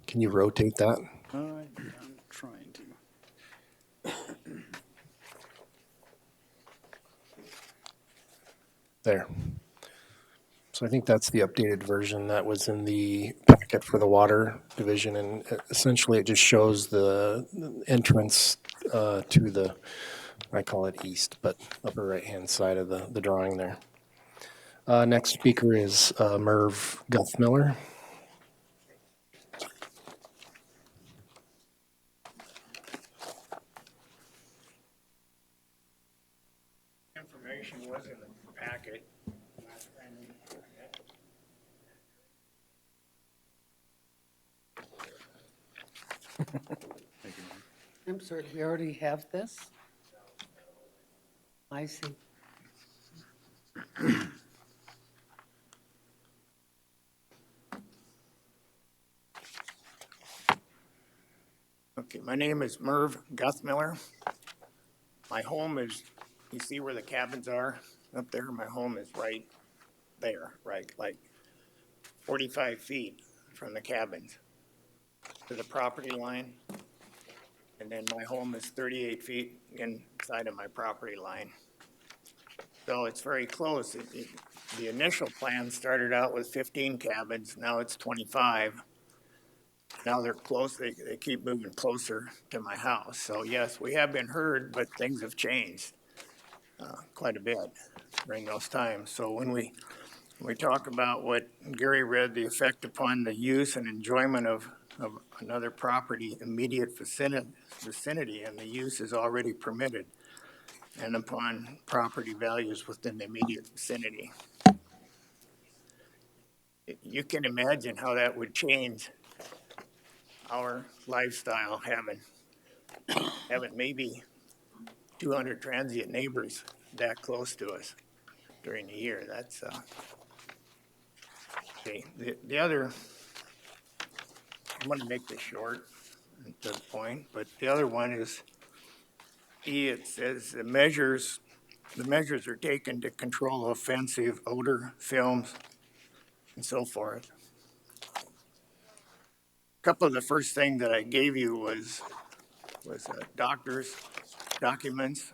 Can you rotate that? I'm trying to. There. So I think that's the updated version that was in the packet for the water division, and essentially it just shows the entrance to the, I call it east, but upper right-hand side of the drawing there. Next speaker is Merv Guthmiller. Information was in the packet. I'm sorry, we already have this? I see. Okay, my name is Merv Guthmiller. My home is, you see where the cabins are up there? My home is right there, right, like 45 feet from the cabins to the property line. And then my home is 38 feet inside of my property line. So it's very close. The initial plan started out with 15 cabins, now it's 25. Now they're close, they keep moving closer to my house. So yes, we have been heard, but things have changed quite a bit during those times. So when we talk about what Gary read, the effect upon the use and enjoyment of another property immediate vicinity, and the use is already permitted, and upon property values within the immediate vicinity. You can imagine how that would change our lifestyle, having maybe 200 transient neighbors that close to us during the year. That's okay. The other, I'm going to make this short and to the point, but the other one is E. It says the measures are taken to control offensive odor, films, and so forth. A couple of the first thing that I gave you was doctor's documents.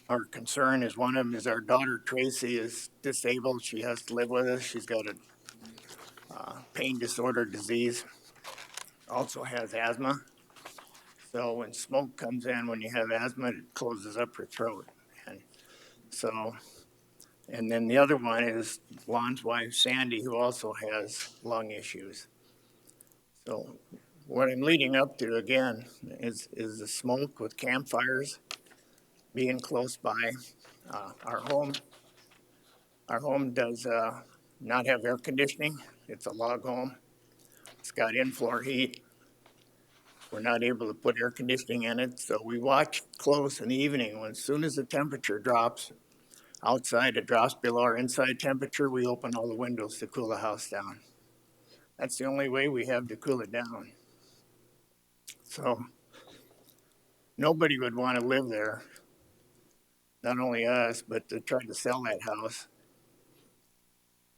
Our concern is, one of them is our daughter Tracy is disabled. She has to live with us. She's got a pain disorder disease, also has asthma. So when smoke comes in, when you have asthma, it closes up your throat. And so, and then the other one is Lon's wife, Sandy, who also has lung issues. So what I'm leading up to again is the smoke with campfires being close by. Our home does not have air conditioning. It's a log home. It's got in-floor heat. We're not able to put air conditioning in it, so we watch close in the evening. As soon as the temperature drops outside, it drops below our inside temperature, we open all the windows to cool the house down. That's the only way we have to cool it down. So nobody would want to live there, not only us, but to try to sell that house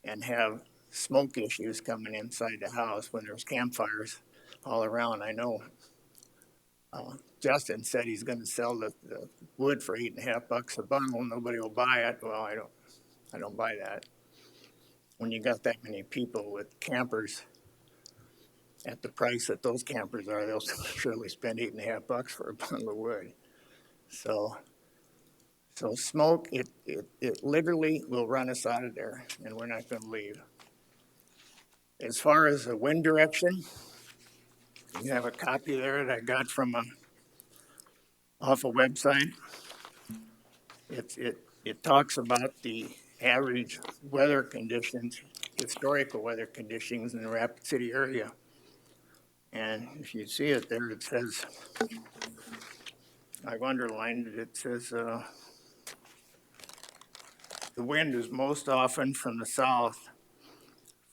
and have smoke issues coming inside the house when there's campfires all around. I know Justin said he's going to sell the wood for $8.50 a bundle. Nobody will buy it. Well, I don't buy that. When you got that many people with campers at the price that those campers are, they'll surely spend $8.50 for a bundle of wood. So smoke, it literally will run us out of there, and we're not going to leave. As far as the wind direction, you have a copy there that I got from off a website. It talks about the average weather conditions, historical weather conditions in the Rapid City area. And if you see it there, it says, I've underlined it, it says the wind is most often from the south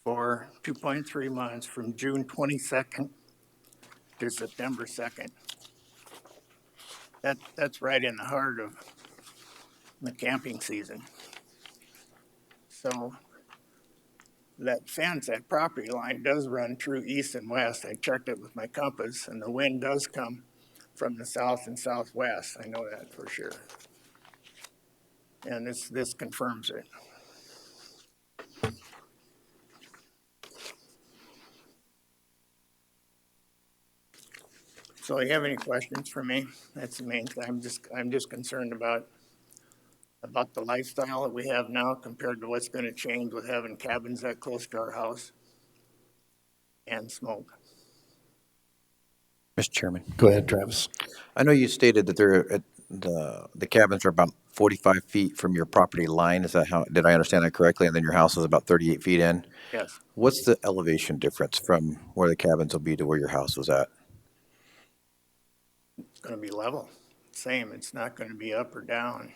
for 2.3 months from June 22nd to September 2nd. That's right in the heart of the camping season. So that fence, that property line does run true east and west. I checked it with my compass, and the wind does come from the south and southwest. I know that for sure. And this confirms it. So you have any questions for me? That's the main thing. I'm just concerned about the lifestyle that we have now compared to what's gonna change with having cabins that close to our house and smoke. Mr. Chairman. Go ahead, Travis. I know you stated that the cabins are about 45 feet from your property line. Is that how, did I understand that correctly? And then your house is about 38 feet in? Yes, What's the elevation difference from where the cabins will be to where your house was at? it's gonna be level, same. It's not gonna be up or down.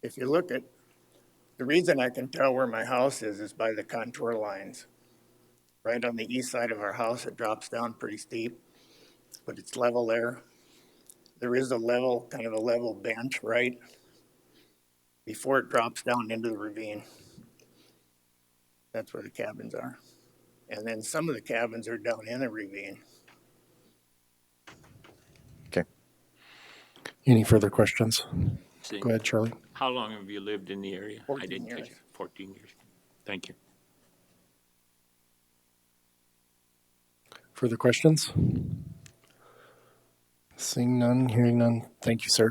If you look at, the reason I can tell where my house is by the contour lines. Right on the east side of our house, it drops down pretty steep, but it's level there. There is a level, kind of a level bench, right? Before it drops down into the ravine. That's where the cabins are. And then some of the cabins are down in the ravine. Okay. Any further questions? See, Go ahead, Charlie. how long have you lived in the area? 14 I didn't years. catch it. 14 years. Thank you. Further questions? Seeing none, hearing none. Thank you, sir.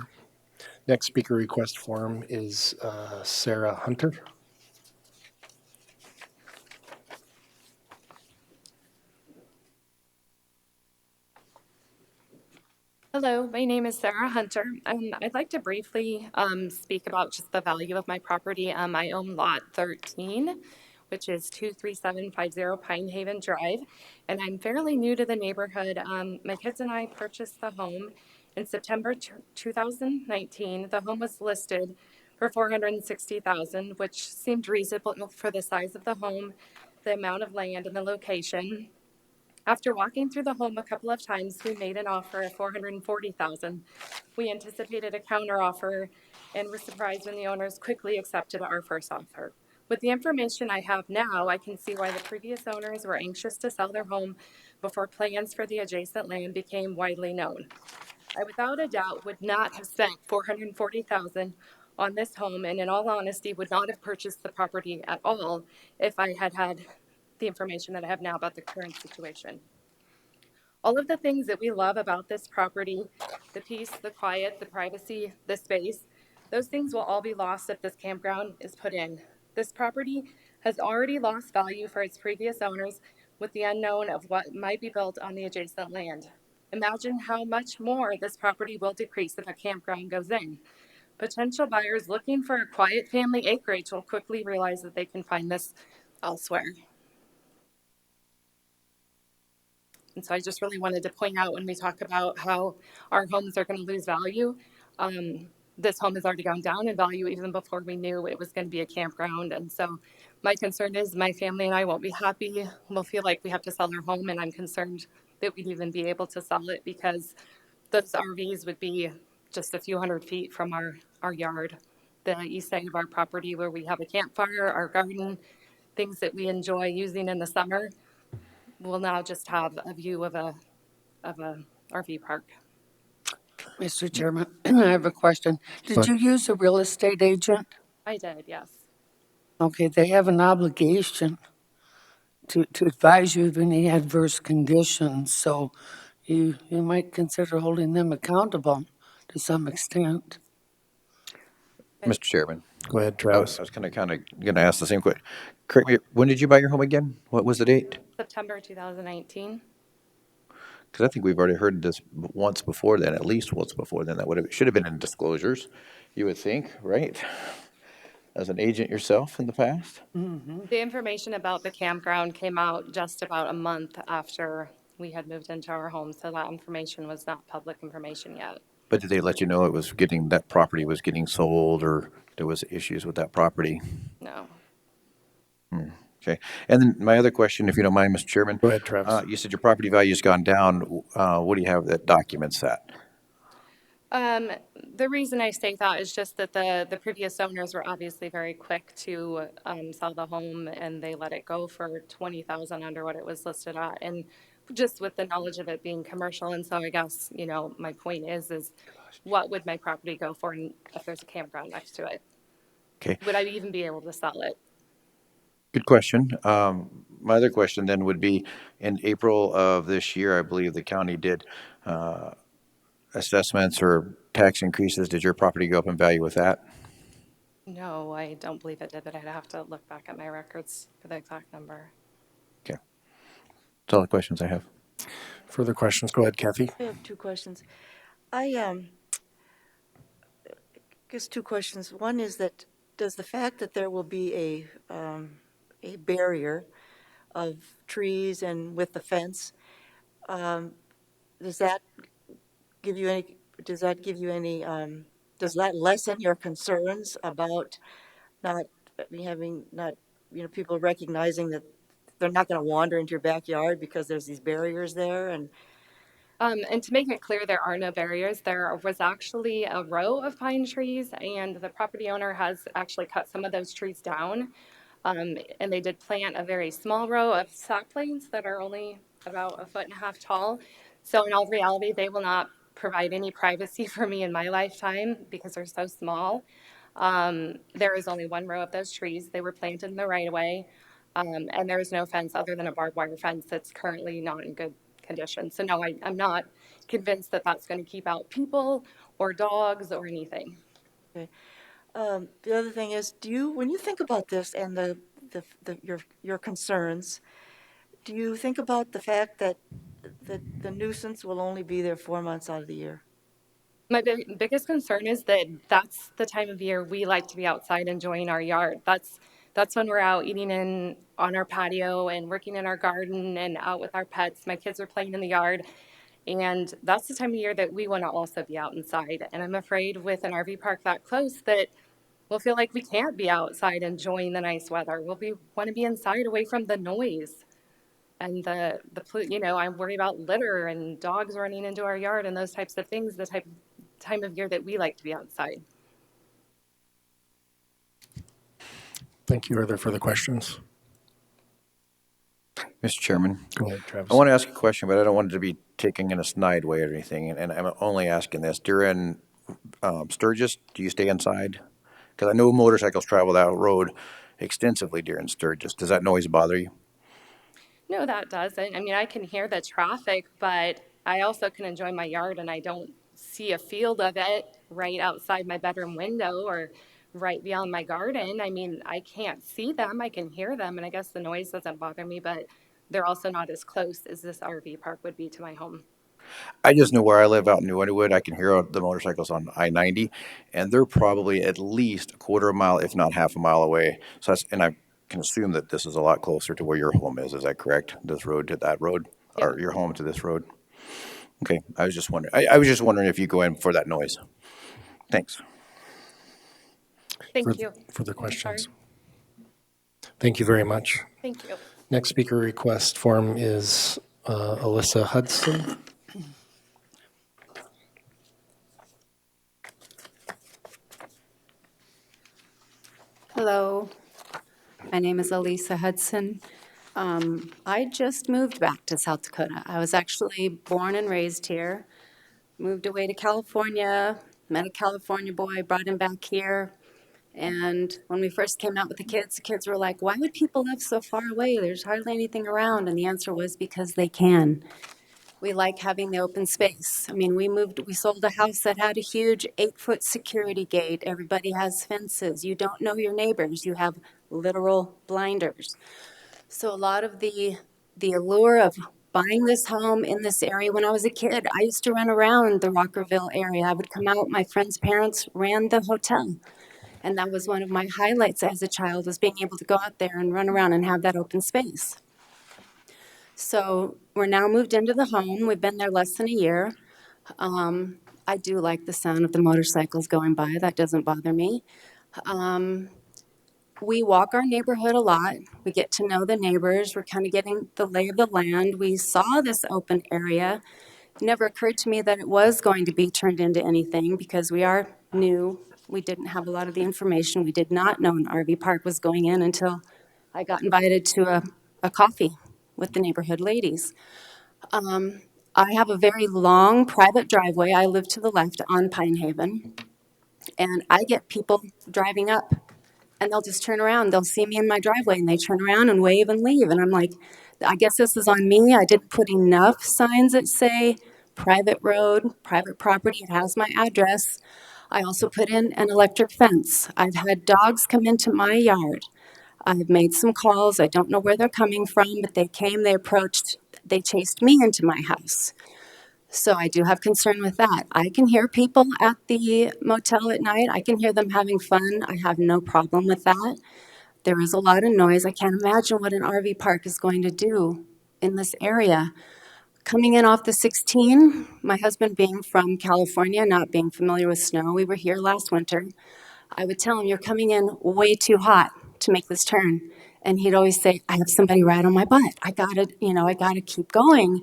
Next speaker request form is Sarah Hunter. Hello, my name is Sarah Hunter. I'd like to briefly speak about just the value of my property. I own lot 13, which is 23750 Pine Haven Drive, and I'm fairly new to the neighborhood. My kids and I purchased the home in September 2019. The home was listed for $460,000, which seemed reasonable for the size of the home, the amount of land, and the location. After walking through the home a couple of times, we made an offer of $440,000. We anticipated a counteroffer and were surprised when the owners quickly accepted our first offer. With the information I have now, I can see why the previous owners were anxious to sell their home before plans for the adjacent land became widely known. I without a doubt would not have spent $440,000 on this home, and in all honesty would not have purchased the property at all if I had had the information that I have now about the current situation. All of the things that we love about this property, the peace, the quiet, the privacy, the space, those things will all be lost if this campground is put in. This property has already lost value for its previous owners with the unknown of what might be built on the adjacent land. Imagine how much more this property will decrease if a campground goes in. Potential buyers looking for a quiet family acreage will quickly realize that they can find this elsewhere. And so I just really wanted to point out when we talk about how our homes are going to lose value, this home has already gone down in value even before we knew it was going to be a campground. And so my concern is my family and I won't be happy. We'll feel like we have to sell our home, and I'm concerned that we'd even be able to sell it because those RVs would be just a few hundred feet from our yard, the east side of our property where we have a campfire, our garden, things that we enjoy using in the summer. We'll now just have a view of a RV park. Mr. Chairman, I have a question. Did you use a real estate agent? I did, yes. Okay, they have an obligation to advise you of any adverse conditions, so you might consider holding them accountable to some extent. Mr. Chairman. Go ahead, I Travis. was kind of going to ask the same question. Correct me, when did you buy your home again? What was the date? September 2019. Because I think we've already heard this once before then, at least once before then. That should have been in disclosures, you would think, right? As an agent yourself in the past? The information about the campground came out just about a month after we had moved into our home, so that information was not public information yet. But did they let you know that property was getting sold, or there was issues with that property? No. Okay. And then my other question, if you don't mind, Mr. Chairman. Go ahead, Travis. You said your property value's gone down. What do you have that documents that? The reason I say that is just that the previous owners were obviously very quick to sell the home, and they let it go for $20,000 under what it was listed at, and just with the knowledge of it being commercial. And so I guess, my point is what would my property go for if there's a campground next to it? Okay. Would I even be able to sell it? Good question. my other question then would be, in April of this year, I believe the county did assessments or tax increases. Did your property go up in value with that? No, I don't believe it did, but I'd have to look back at my records for the exact number. Okay. That's all the questions I have. Further questions? Go ahead, Kathy. I have two questions. I guess two questions. One is that does the fact that there will be a barrier of trees and with the fence, does that give you any, does that give you any, does that lessen your concerns about not having, not, people recognizing that they're not going to wander into your backyard because there's these barriers there? And to make it clear, there are no barriers. There was actually a row of pine trees, and the property owner has actually cut some of those trees down. And they did plant a very small row of saplings that are only about 1.5 feet tall. So in all reality, they will not provide any privacy for me in my lifetime because they're so small. There is only one row of those trees. They were planted in the right of way. And there is no fence other than a barbed wire fence that's currently not in good condition. So no, I'm not convinced that that's going to keep out people or dogs or anything. Okay. The other thing is, when you think about this and your concerns, do you think about the fact that the nuisance will only be there 4 months out of the year? My biggest concern is that that's the time of year we like to be outside enjoying our yard. That's when we're out eating on our patio and working in our garden and out with our pets. My kids are playing in the yard. And that's the time of year that we want to also be out inside. And I'm afraid with an RV park that close that we'll feel like we can't be outside enjoying the nice weather. Want to be inside away from the noise and I'm worried about litter and dogs running into our yard and those types of things, the time of year that we like to be outside. Thank you. Are there further questions? Mr. Chairman, Go ahead, Travis. I want to ask a question, but I don't want it to be taken in a snide way or anything. And I'm only asking this. During Sturgis, do you stay inside? Because I know motorcycles travel that road extensively during Sturgis. Does that noise bother you? No, that doesn't. I mean, I can hear the traffic, but I also can enjoy my yard and I don't see a field of it right outside my bedroom window or right beyond my garden. I mean, I can't see them, I can hear them, and I guess the noise doesn't bother me, but they're also not as close as this RV park would be to my home. I just know where I live out in New Underwood. I can hear the motorcycles on I-90, and they're probably at least a quarter of a mile, if not half a mile away. So and I can assume that this is a lot closer to where your home is. Is that correct? This road to that road, or your home to this road? Okay, I was just wondering. I was just wondering if you go in for that noise. Thanks. Thank you. Further questions? Thank you very much. Thank you. Next speaker request form is Alyssa Hudson. Hello, my name is Elisa Hudson. I just moved back to South Dakota. I was actually born and raised here, moved away to California, met a California boy, brought him back here. And when we first came out with the kids were like, why would people live so far away? There's hardly anything around. And the answer was because they can. We like having the open space. I mean, we sold a house that had a huge 8-foot security gate. Everybody has fences. You don't know your neighbors. You have literal blinders. So a lot of the allure of buying this home in this area, when I was a kid, I used to run around the Rockerville area. I would come out, my friend's parents ran the hotel. And that was one of my highlights as a child, was being able to go out there and run around and have that open space. So we're now moved into the home. We've been there less than a year. I do like the sound of the motorcycles going by. That doesn't bother me. We walk our neighborhood a lot. We get to know the neighbors. We're kind of getting the lay of the land. We saw this open area. It never occurred to me that it was going to be turned into anything because we are new. We didn't have a lot of the information. We did not know an RV park was going in until I got invited to a coffee with the neighborhood ladies. I have a very long private driveway. I live to the left on Pine Haven, and I get people driving up and they'll just turn around. They'll see me in my driveway and they turn around and wave and leave. And I'm like, I guess this is on me. I didn't put enough signs that say private road, private property. It has my address. I also put in an electric fence. I've had dogs come into my yard. I've made some calls. I don't know where they're coming from, but they came, they approached, they chased me into my house. So I do have concern with that. I can hear people at the motel at night. I can hear them having fun. I have no problem with that. There is a lot of noise. I can't imagine what an RV park is going to do in this area. Coming in off the 16, my husband being from California, not being familiar with snow, we were here last winter. I would tell him, you're coming in way too hot to make this turn. And he'd always say, I have somebody right on my butt. I gotta keep going.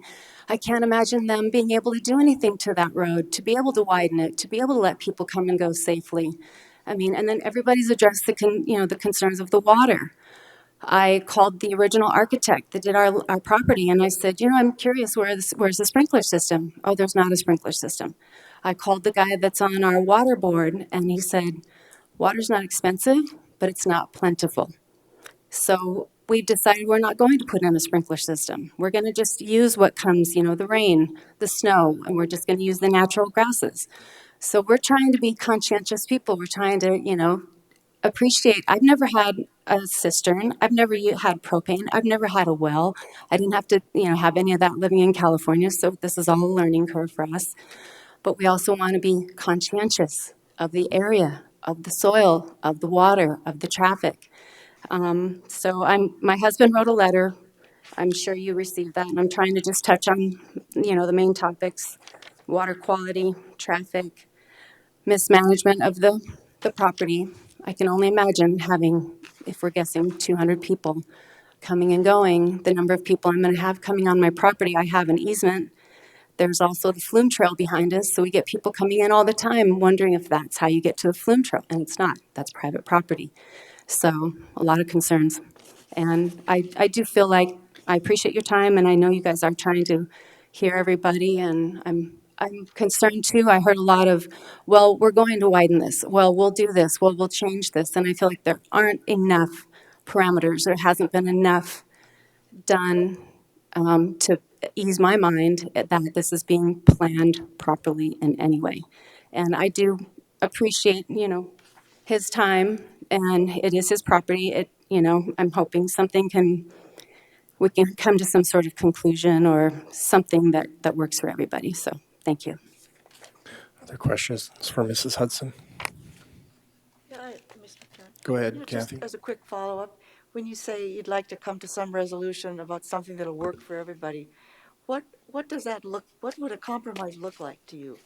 I can't imagine them being able to do anything to that road, to be able to widen it, to be able to let people come and go safely. I mean, and then everybody's addressed the concerns of the water. I called the original architect that did our property, and I said, I'm curious, where's the sprinkler system? Oh, there's not a sprinkler system. I called the guy that's on our water board, and he said, water's not expensive, but it's not plentiful. So we decided we're not going to put in a sprinkler system. We're going to just use what comes, the rain, the snow, and we're just going to use the natural grasses. So we're trying to be conscientious people. We're trying to, appreciate. I've never had a cistern. I've never had propane. I've never had a well. I didn't have to, have any of that living in California. So this is all a learning curve for us. But we also want to be conscientious of the area, of the soil, of the water, of the traffic. My husband wrote a letter. I'm sure you received that. And I'm trying to just touch on, the main topics: water quality, traffic, mismanagement of the property. I can only imagine having, if we're guessing, 200 people coming and going, the number of people I'm going to have coming on my property. I have an easement. There's also the flume trail behind us, so we get people coming in all the time wondering if that's how you get to the flume trail, and it's not. That's private property. So a lot of concerns. And I do feel like I appreciate your time, and I know you guys are trying to hear everybody, and I'm concerned too. I heard a lot of, well, we're going to widen this. Well, we'll do this. Well, we'll change this. And I feel like there aren't enough parameters. There hasn't been enough done to ease my mind that this is being planned properly in any way. And I do appreciate, his time, and it is his property. I'm hoping we can come to some sort of conclusion or something that works for everybody. So thank you. Other questions for Mrs. Hudson? Mr. Chair. Go ahead, Just Kathy. as a quick follow-up, when you say you'd like to come to some resolution about something that'll work for everybody, what does that look, what would a compromise look like to you?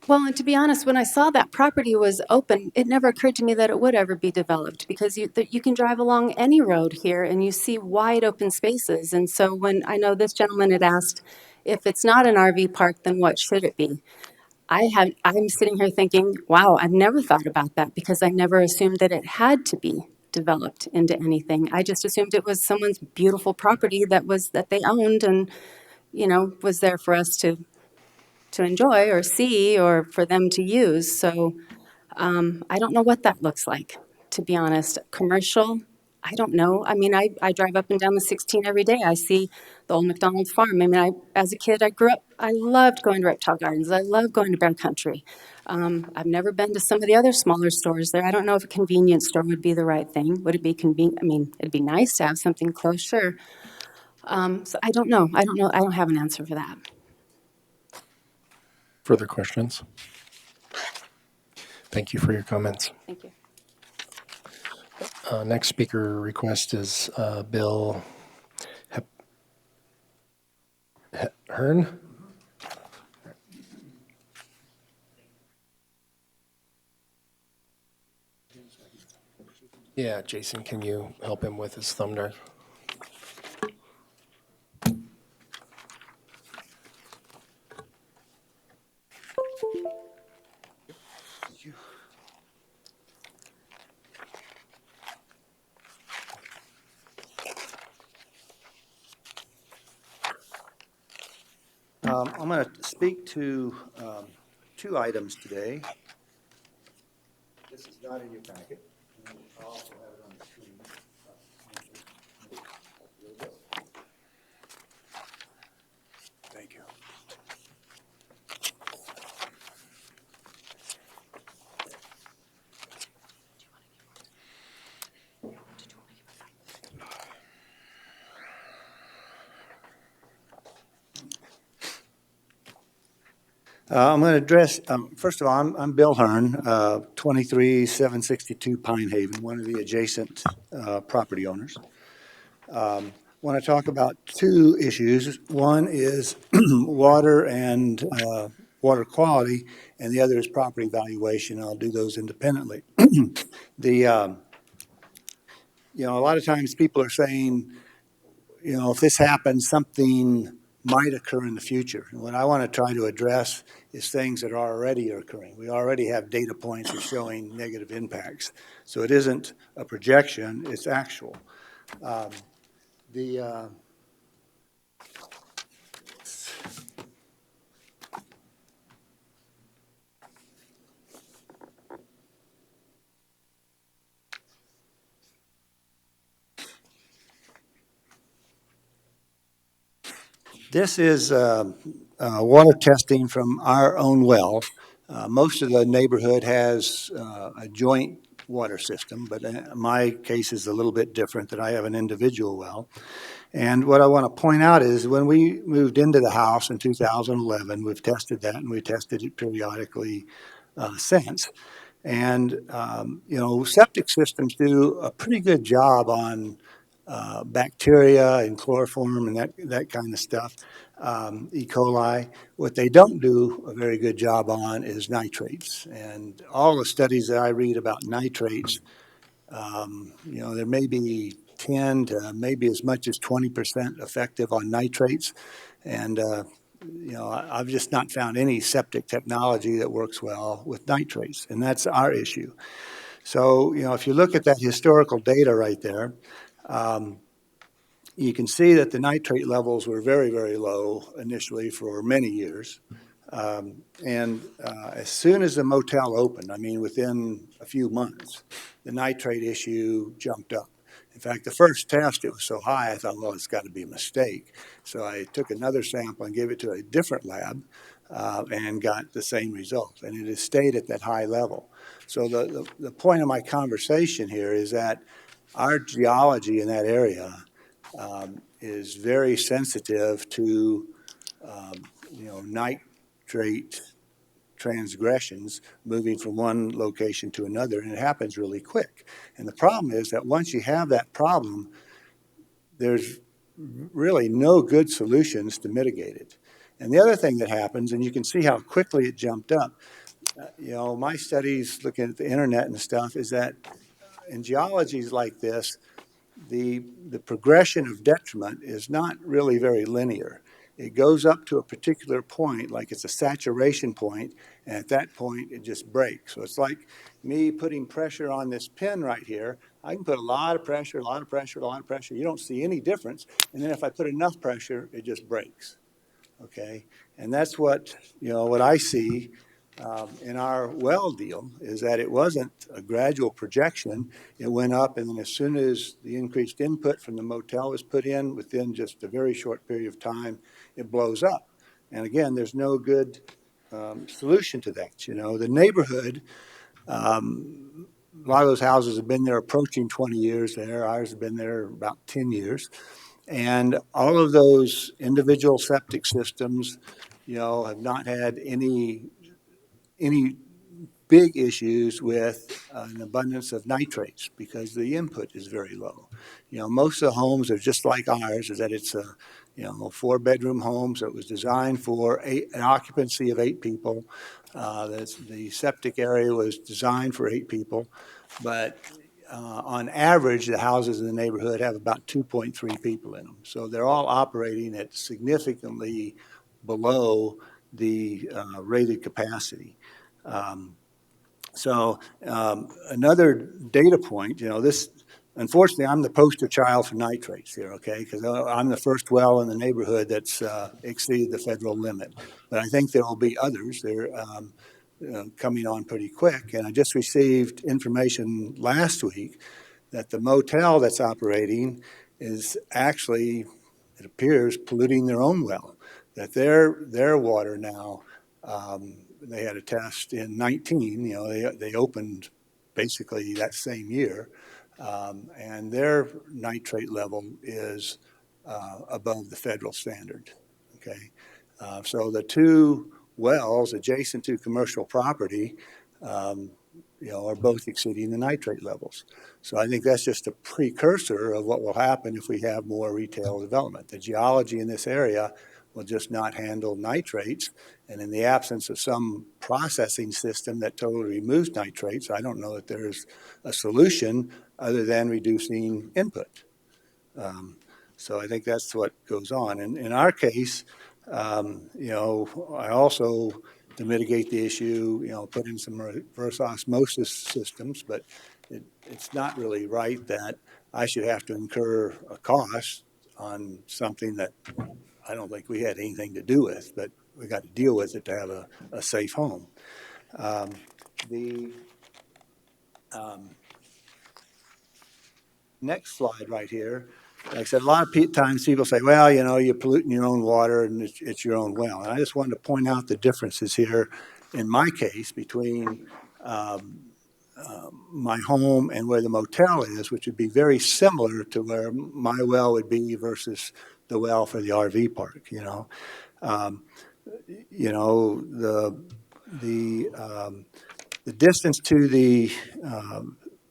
Well, and to be honest, when I saw that property was open, it never occurred to me that it would ever be developed, because you can drive along any road here and you see wide open spaces. And so when I know this gentleman had asked, if it's not an RV park, then what should it be? I'm sitting here thinking, wow, I've never thought about that, because I never assumed that it had to be developed into anything. I just assumed it was someone's beautiful property that they owned and, was there for us to enjoy or see or for them to use. So I don't know what that looks like, to be honest. Commercial, I don't know. I mean, I drive up and down the 16 every day. I see the old McDonald's farm. I mean, as a kid, I loved going to Reptile Gardens. I loved going to Bear Country. I've never been to some of the other smaller stores there. I don't know if a convenience store would be the right thing. Would it be convenient? I mean, it'd be nice to have something close, sure. So I don't know. I don't have an answer for that. Further questions? Thank you for your comments. Thank you. Next speaker request is Bill Hearn. Yeah, Jason, can you help him with his thumb drive? I'm going to speak to two items today. This is not in your packet. I'll also have it I'm going to address, first of all, I'm Bill Hearn, 23762 Pine Haven, one of the adjacent property owners. Want to talk about two issues. One is water and water quality, and the other is property valuation. I'll do those independently. The, you know, a lot of times people are saying, you know, if this happens, something might occur in the future. And what I want to try to address is things that are already occurring. We already have data points that are showing negative impacts. So it isn't a projection, it's actual. The This is water testing from our own well. Most of the neighborhood has a joint water system, but my case is a little bit different, that I have an individual well. And what I want to point out is when we moved into the house in 2011, we've tested that, and we tested it periodically since. And, you know, septic systems do a pretty good job on bacteria and chloroform and that kind of stuff, E. coli. What they don't do a very good job on is nitrates. And all the studies that I read about nitrates, you know, there may be 10 to maybe as much as 20% effective on nitrates. And, you know, I've just not found any septic technology that works well with nitrates, and that's our issue. So, you know, if you look at that historical data right there, you can see that the nitrate levels were very, very low initially for many years. As soon as the motel opened, I mean, within a few months, the nitrate issue jumped up. In fact, the first test, it was so high, I thought, well, it's got to be a mistake. So I took another sample and gave it to a different lab and got the same result. And it has stayed at that high level. So the point of my conversation here is that our geology in that area is very sensitive to, you know, nitrate transgressions moving from one location to another, and it happens really quick. And the problem is that once you have that problem, there's really no good solutions to mitigate it. And the other thing that happens, and you can see how quickly it jumped up, you know, my studies looking at the internet and stuff, is that in geologies like this, the progression of detriment is not really very linear. It goes up to a particular point, like it's a saturation point, and at that point it just breaks. So it's like me putting pressure on this pin right here. I can put a lot of pressure, a lot of pressure, a lot of pressure. You don't see any difference. And then if I put enough pressure, it just breaks. Okay? And that's what, you know, what I see in our well deal is that it wasn't a gradual projection. It went up, and then as soon as the increased input from the motel was put in, within just a very short period of time, it blows up. And again, there's no good solution to that. You know, the neighborhood, a lot of those houses have been there approaching 20 years there. Ours have been there about 10 years. And all of those individual septic systems, you know, have not had any big issues with an abundance of nitrates because the input is very low. You know, most of the homes are just like ours, is that it's a, you know, 4-bedroom homes that was designed for an occupancy of 8 people. The septic area was designed for 8 people, but on average, the houses in the neighborhood have about 2.3 people in them. So they're all operating at significantly below the rated capacity. Another data point, you know, this, unfortunately, I'm the poster child for nitrates here, okay, because I'm the first well in the neighborhood that's exceeded the federal limit. But I think there will be others. They're coming on pretty quick. And I just received information last week that the motel that's operating is actually, it appears, polluting their own well, that their water now, they had a test in 19, you know, they opened basically that same year, and their nitrate level is above the federal standard, okay? So the two wells adjacent to commercial property, are both exceeding the nitrate levels. So I think that's just a precursor of what will happen if we have more retail development. The geology in this area will just not handle nitrates, and in the absence of some processing system that totally removes nitrates, I don't know that there's a solution other than reducing input. So I think that's what goes on. And in our case, I also, to mitigate the issue, put in some reverse osmosis systems, but it's not really right that I should have to incur a cost on something that I don't think we had anything to do with, but we got to deal with it to have a safe home. The next slide right here, like I said, a lot of times people say, well, you're polluting your own water and it's your own well. And I just wanted to point out the differences here in my case between my home and where the motel is, which would be very similar to where my well would be versus the well for the RV park, the distance to the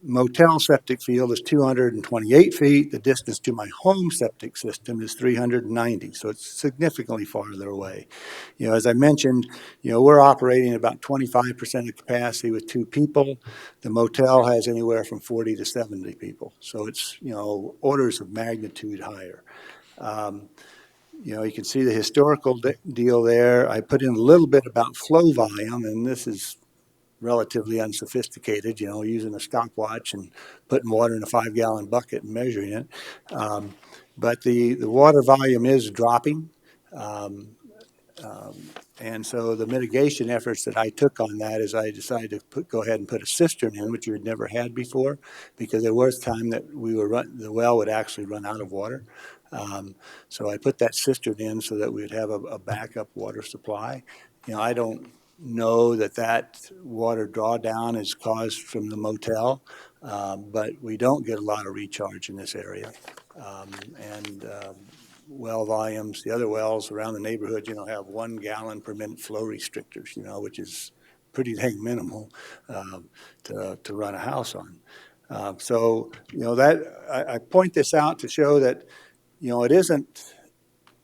motel septic field is 228 feet. The distance to my home septic system is 390, so it's significantly farther away. As I mentioned, we're operating about 25% of capacity with 2 people. The motel has anywhere from 40 to 70 people, so it's, orders of magnitude higher. You can see the historical deal there. I put in a little bit about flow volume, and this is relatively unsophisticated, using a stopwatch and putting water in a 5-gallon bucket and measuring it. But the water volume is dropping. And so the mitigation efforts that I took on that is I decided to go ahead and put a cistern in, which you had never had before, because there was time that the well would actually run out of water. So I put that cistern in so that we would have a backup water supply. I don't know that water drawdown is caused from the motel, but we don't get a lot of recharge in this area. Well volumes, the other wells around the neighborhood, have 1 gallon per minute flow restrictors, which is pretty dang minimal to run a house on. So, I point this out to show that, it isn't,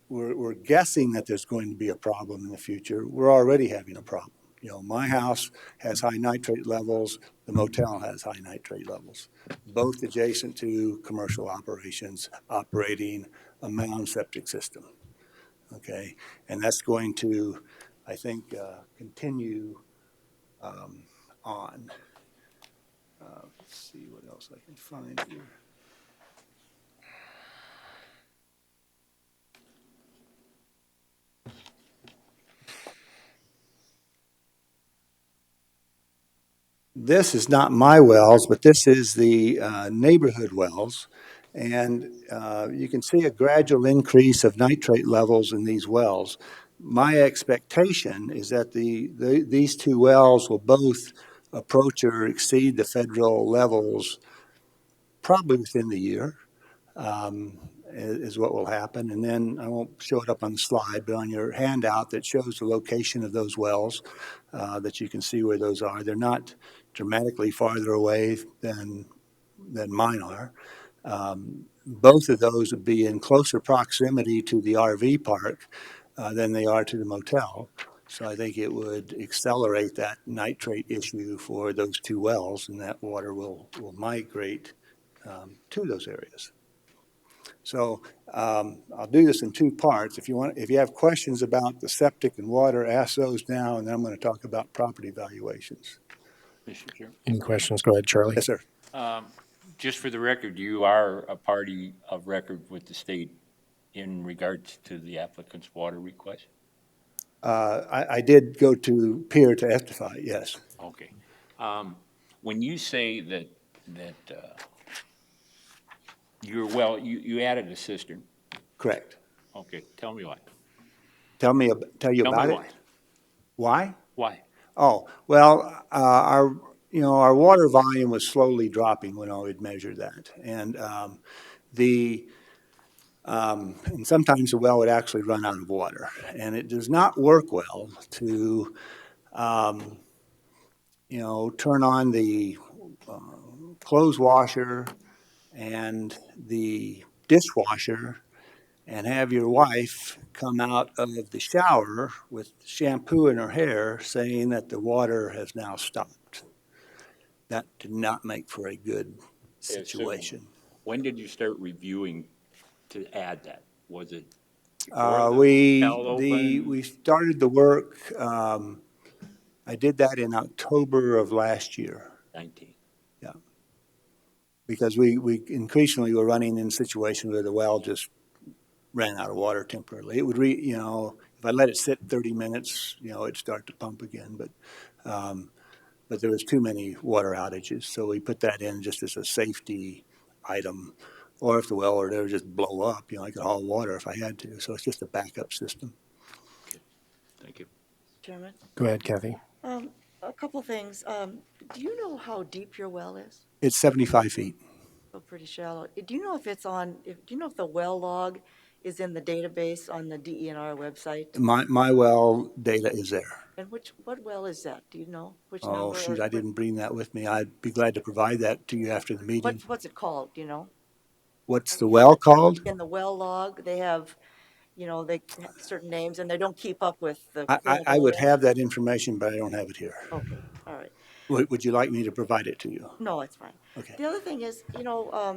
we're guessing that there's going to be a problem in the future. We're already having a problem. My house has high nitrate levels. The motel has high nitrate levels, both adjacent to commercial operations operating a mound septic system. Okay, and that's going to, I think, continue on. Let's see what else I can find here. This is not my wells, but this is the neighborhood wells. And you can see a gradual increase of nitrate levels in these wells. My expectation is that these 2 wells will both approach or exceed the federal levels probably within the year. Is what will happen. And then I won't show it up on the slide, but on your handout that shows the location of those wells, that you can see where those are. They're not dramatically farther away than mine are. Both of those would be in closer proximity to the RV park than they are to the motel. So I think it would accelerate that nitrate issue for those 2 wells, and that water will migrate to those areas. So I'll do this in 2 parts. If you have questions about the septic and water, ask those now, and then I'm going to talk about property valuations. Mr. Chair. Any questions? Go ahead, Charlie. Yes, sir. Just for the record, you are a party of record with the state in regards to the applicant's water request? I did go to Pier to testify, yes. Okay. When you say that you added a cistern. Correct. Okay, tell me why. Tell you about it? Why? Why? Why? Oh, well, our water volume was slowly dropping when I would measure that. And And sometimes the well would actually run out of water. And it does not work well to, turn on the clothes washer and the dishwasher and have your wife come out of the shower with shampoo in her hair saying that the water has now stopped. That did not make for a good I assume. situation. When did you start reviewing to add that? Was it before the motel opened? We started the work, I did that in October of last year. 19. Yeah. Because we increasingly were running in situations where the well just ran out of water temporarily. It would if I let it sit 30 minutes, it'd start to pump again. But there was too many water outages, so we put that in just as a safety item. Or if the well were to just blow up, I could haul water if I had to. So it's just a backup system. Thank you. Chairman? Go ahead, Kathy. A couple things. Do you know how deep your well is? It's 75 feet. Oh, pretty shallow. Do you know if it's do you know if the well log is in the database on the DENR website? My well data is there. And what well is that? Do you know which Oh, number? shoot, I didn't bring that with me. I'd be glad to provide that to you after the meeting. What's it called? Do you know? What's the well called? In the well log, they have, they have certain names, and they don't keep up with the. I would have that information, but I don't have it here. Okay, all right. Would you like me to provide it to you? No, it's fine. Okay. The other thing is, I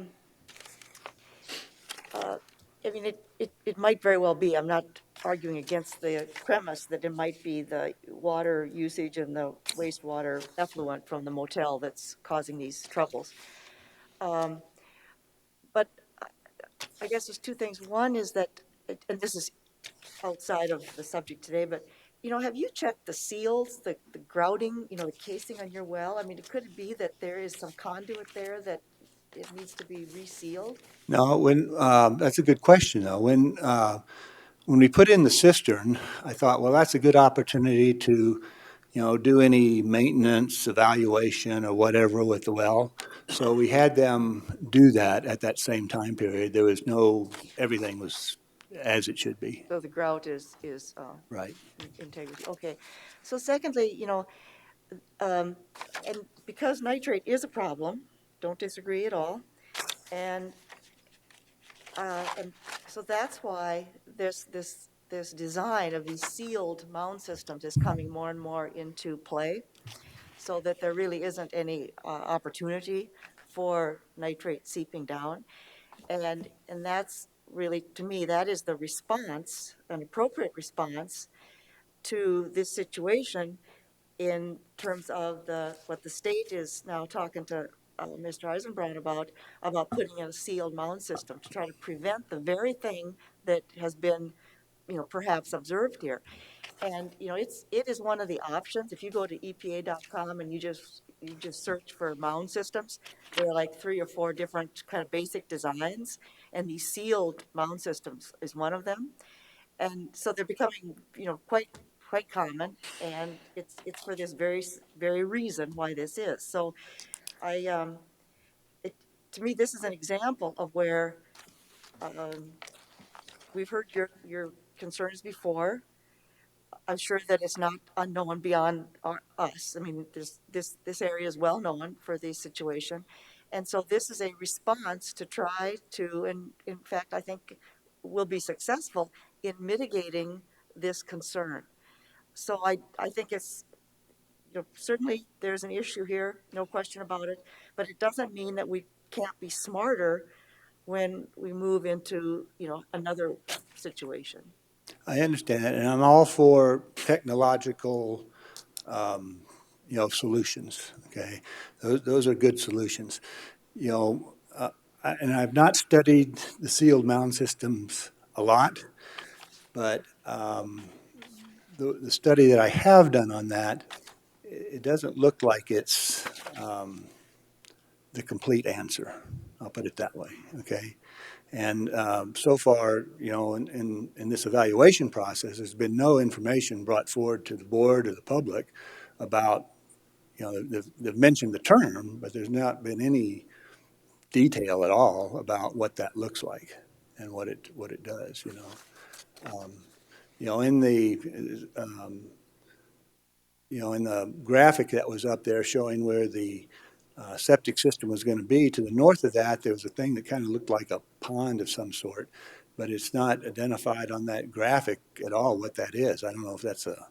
mean, it might very well be, I'm not arguing against the premise that it might be the water usage and the wastewater effluent from the motel that's causing these troubles. But I guess there's two things. One is that, and this is outside of the subject today, but, have you checked the seals, the grouting, the casing on your well? I mean, could it be that there is some conduit there that it needs to be resealed? No, that's a good question, though. When we put in the cistern, I thought, well, that's a good opportunity to, do any maintenance, evaluation, or whatever with the well. So we had them do that at that same time period. There was everything was as it should be. So the grout is Right. integrity. Okay. So secondly, and because nitrate is a problem, don't disagree at all. And so that's why this design of these sealed mound systems is coming more and more into play, so that there really isn't any opportunity for nitrate seeping down. And that's really, to me, that is the response, an appropriate response to this situation in terms of what the state is now talking to Mr. Eisenbraun about putting in a sealed mound system to try to prevent the very thing that has been, perhaps observed here. And, it is one of the options. If you go to EPA.com and you just search for mound systems, there are like 3 or 4 different kind of basic designs, and these sealed mound systems is one of them. And so they're becoming, quite common, and it's for this very reason why this is. So to me, this is an example of where we've heard your concerns before. I'm sure that it's not unknown beyond us. I mean, this area is well known for this situation. And so this is a response to try to, and in fact, I think will be successful in mitigating this concern. So I think it's, certainly there's an issue here, no question about it, but it doesn't mean that we can't be smarter when we move into, another situation. I understand that, and I'm all for technological, solutions, okay? Those are good solutions. And I've not studied the sealed mound systems a lot, but the study that I have done on that, it doesn't look like it's the complete answer. I'll put it that way, okay? And so far, in this evaluation process, there's been no information brought forward to the board or the public about, they've mentioned the term, but there's not been any detail at all about what that looks like. and what it does, you know. You know, in the, you know, in the graphic that was up there showing where the septic system was going to be, to the north of that, there was a thing that kind of looked like a pond of some sort, but it's not identified on that graphic at all what that is. I don't know if that's a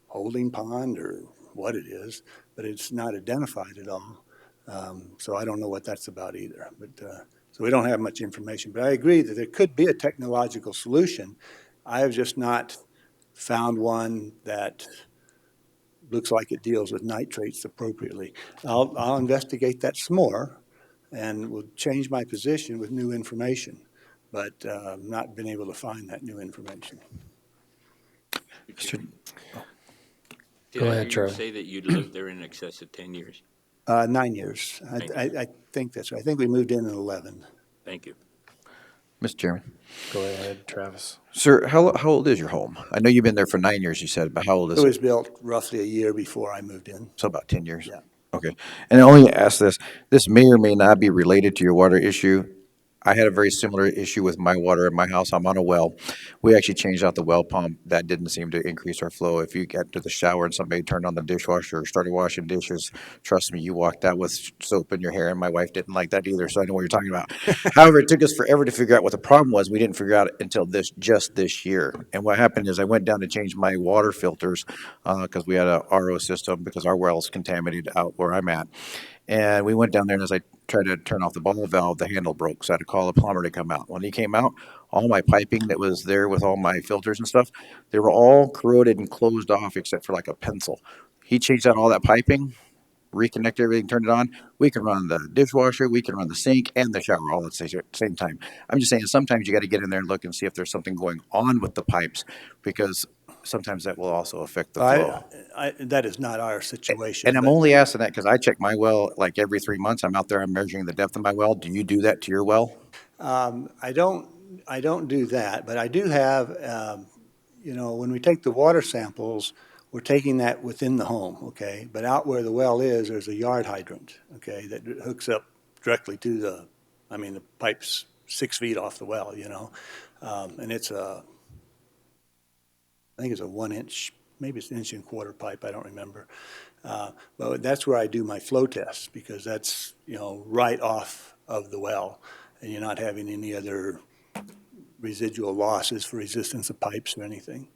holding pond or what it is, but it's not identified at all. So I don't know what that's about either. But so we don't have much information. But I agree that there could be a technological solution. I have just not found one that looks like it deals with nitrates appropriately. I'll investigate that some more and will change my position with new information, but not been able to find that new information. Did I hear you say that you'd lived there in excess of 10 years? 9 years. I think that's right. I think we moved in 11. Thank you. Mr. Chairman. Go ahead, Travis. Sir, how old is your home? I know you've been there for 9 years, you said, but how old is it? It was built roughly a year before I moved in. So about 10 years? Yeah. Okay. And I only ask this may or may not be related to your water issue. I had a very similar issue with my water in my house. I'm on a well. We actually changed out the well pump. That didn't seem to increase our flow. If you get to the shower and somebody turned on the dishwasher or started washing dishes, trust me, you walked out with soap in your hair, and my wife didn't like that either, so I know what you're talking about. However, it took us forever to figure out what the problem was. We didn't figure out it until just this year. And what happened is I went down to change my water filters because we had a RO system because our well's contaminated out where I'm at. And we went down there, and as I tried to turn off the ball valve, the handle broke, so I had to call a plumber to come out. When he came out, all my piping that was there with all my filters and stuff, they were all corroded and closed off except for like a pencil. He changed out all that piping, reconnected everything, turned it on. We can run the dishwasher, we can run the sink and the shower all at the same time. I'm just saying sometimes you got to get in there and look and see if there's something going on with the pipes, because sometimes that will also affect the flow. That is not our situation. And I'm only asking that because I check my well like every 3 months. I'm out there, I'm measuring the depth of my well. Do you do that to your well? I don't do that, but I do have, you know, when we take the water samples, we're taking that within the home, okay? But out where the well is, there's a yard hydrant, okay, that hooks up directly to the pipe's 6 feet off the well, you know? And it's I think it's a 1 inch, maybe it's 1.25 inch pipe, I don't remember. But that's where I do my flow tests, because that's, you know, right off of the well, and you're not having any other residual losses for resistance of pipes or anything.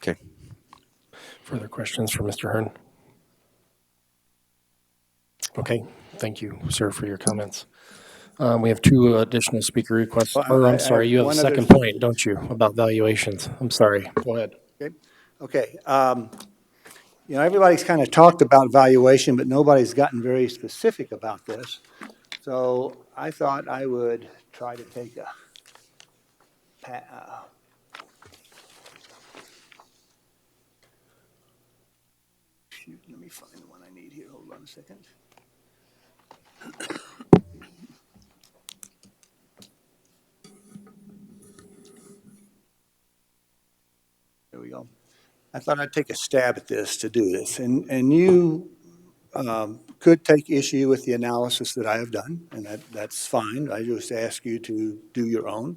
Okay. Further questions for Mr. Hearn? Okay, thank you, sir, for your comments. We have 2 additional speaker requests. Well, I'm sorry, you have a second point, don't you, about valuations? I'm sorry. Go ahead. Okay. You know, everybody's kind of talked about valuation, but nobody's gotten very specific about this. So I thought I would try to take a shoot, let me find the one I need here. Hold on a second. There we go. I thought I'd take a stab at this to do this. And you could take issue with the analysis that I have done, and that's fine. I just ask you to do your own.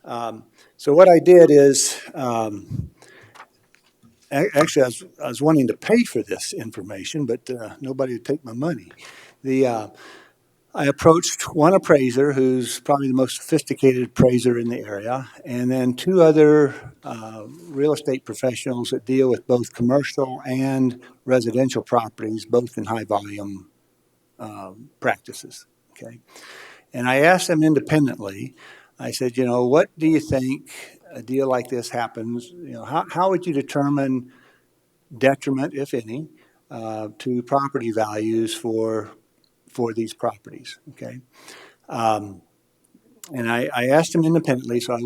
So what I did is, actually, I was wanting to pay for this information, but nobody would take my money. I approached one appraiser, who's probably the most sophisticated appraiser in the area, and then 2 other real estate professionals that deal with both commercial and residential properties, both in high volume practices. Okay, and I asked them independently. I said, you know, what do you think a deal like this happens? You know, how would you determine detriment, if any, to property values for these properties? Okay, and I asked them independently, so they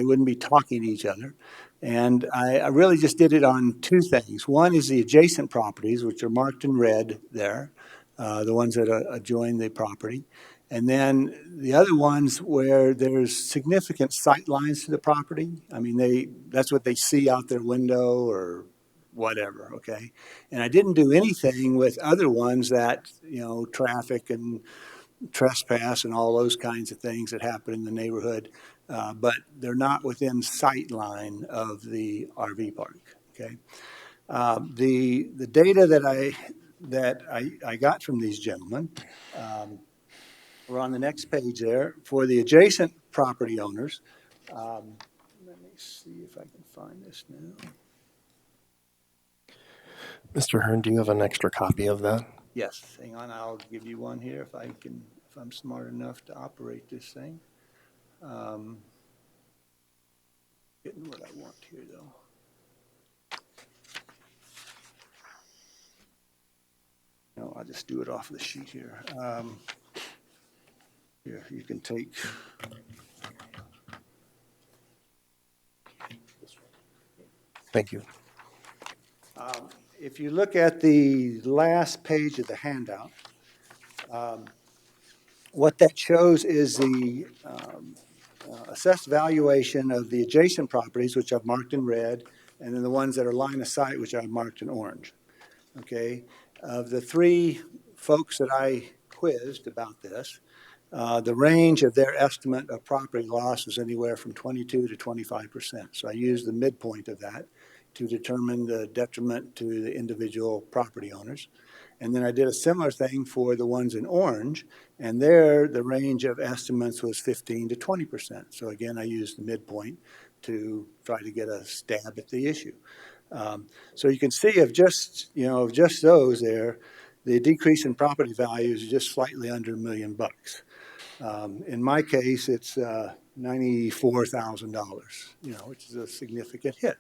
wouldn't be talking to each other. And I really just did it on 2 things. One is the adjacent properties, which are marked in red there, the ones that adjoin the property. And then the other ones where there's significant sight lines to the property. I mean, that's what they see out their window or whatever, okay? And I didn't do anything with other ones that, you know, traffic and trespass and all those kinds of things that happen in the neighborhood, but they're not within sight line of the RV park, okay? The data that I got from these gentlemen, we're on the next page there, for the adjacent property owners. Let me see if I can find this now. Mr. Hearn, do you have an extra copy of that? Yes, hang on, I'll give you one here if I'm smart enough to operate this thing. Getting what I want here, though. No, I'll just do it off the sheet here. Here, you can take. Thank you. If you look at the last page of the handout, what that shows is the assessed valuation of the adjacent properties, which I've marked in red, and then the ones that are line of sight, which I've marked in orange. Okay, of the three folks that I quizzed about this, the range of their estimate of property loss is anywhere from 22 to 25%. So I used the midpoint of that to determine the detriment to the individual property owners. And then I did a similar thing for the ones in orange, and there the range of estimates was 15 to 20%. So again, I used the midpoint to try to get a stab at the issue. So you can see of just those there, the decrease in property values is just slightly under $1 million. In my case, it's $94,000, which is a significant hit.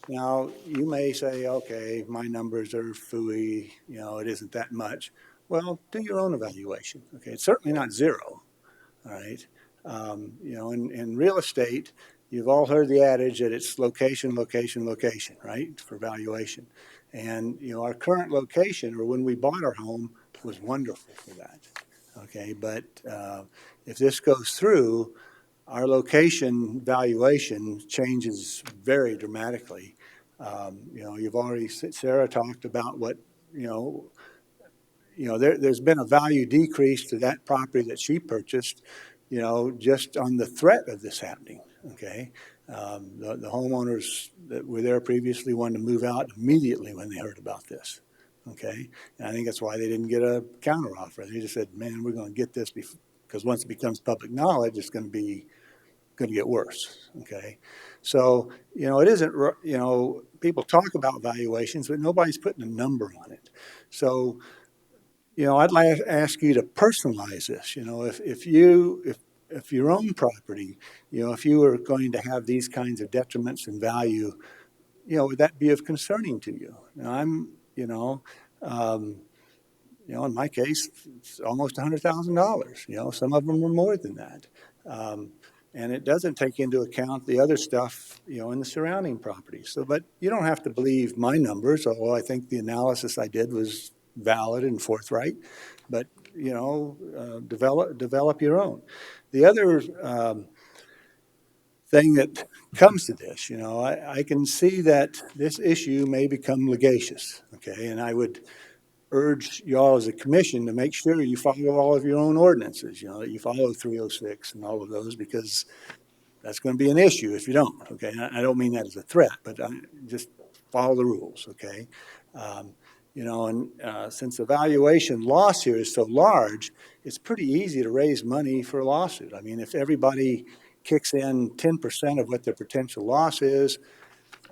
Now, you may say, okay, my numbers are phooey, it isn't that much. Well, do your own evaluation. Okay, it's certainly not zero. All right. In real estate, you've all heard the adage that it's location, location, location, right, for valuation. And, our current location, or when we bought our home, was wonderful for that. Okay, but if this goes through, our location valuation changes very dramatically. You've already, Sarah talked about what, there's been a value decrease to that property that she purchased, just on the threat of this happening, okay? The homeowners that were there previously wanted to move out immediately when they heard about this, okay? And I think that's why they didn't get a counteroffer. They just said, man, we're going to get this because once it becomes public knowledge, it's going to get worse, okay? So, it isn't, people talk about valuations, but nobody's putting a number on it. So, I'd like to ask you to personalize this. If your own property, if you were going to have these kinds of detriments in value, would that be of concerning to you? Now, in my case, it's almost $100,000. Some of them were more than that. And it doesn't take into account the other stuff, in the surrounding properties. So, but you don't have to believe my numbers, although I think the analysis I did was valid and forthright. But, develop your own. The other thing that comes to this, I can see that this issue may become litigious, okay? And I would urge y'all as a commission to make sure you follow all of your own ordinances, that you follow 306 and all of those, because that's going to be an issue if you don't, okay? I don't mean that as a threat, but just follow the rules, okay? Since the valuation loss here is so large, it's pretty easy to raise money for a lawsuit. I mean, if everybody kicks in 10% of what their potential loss is,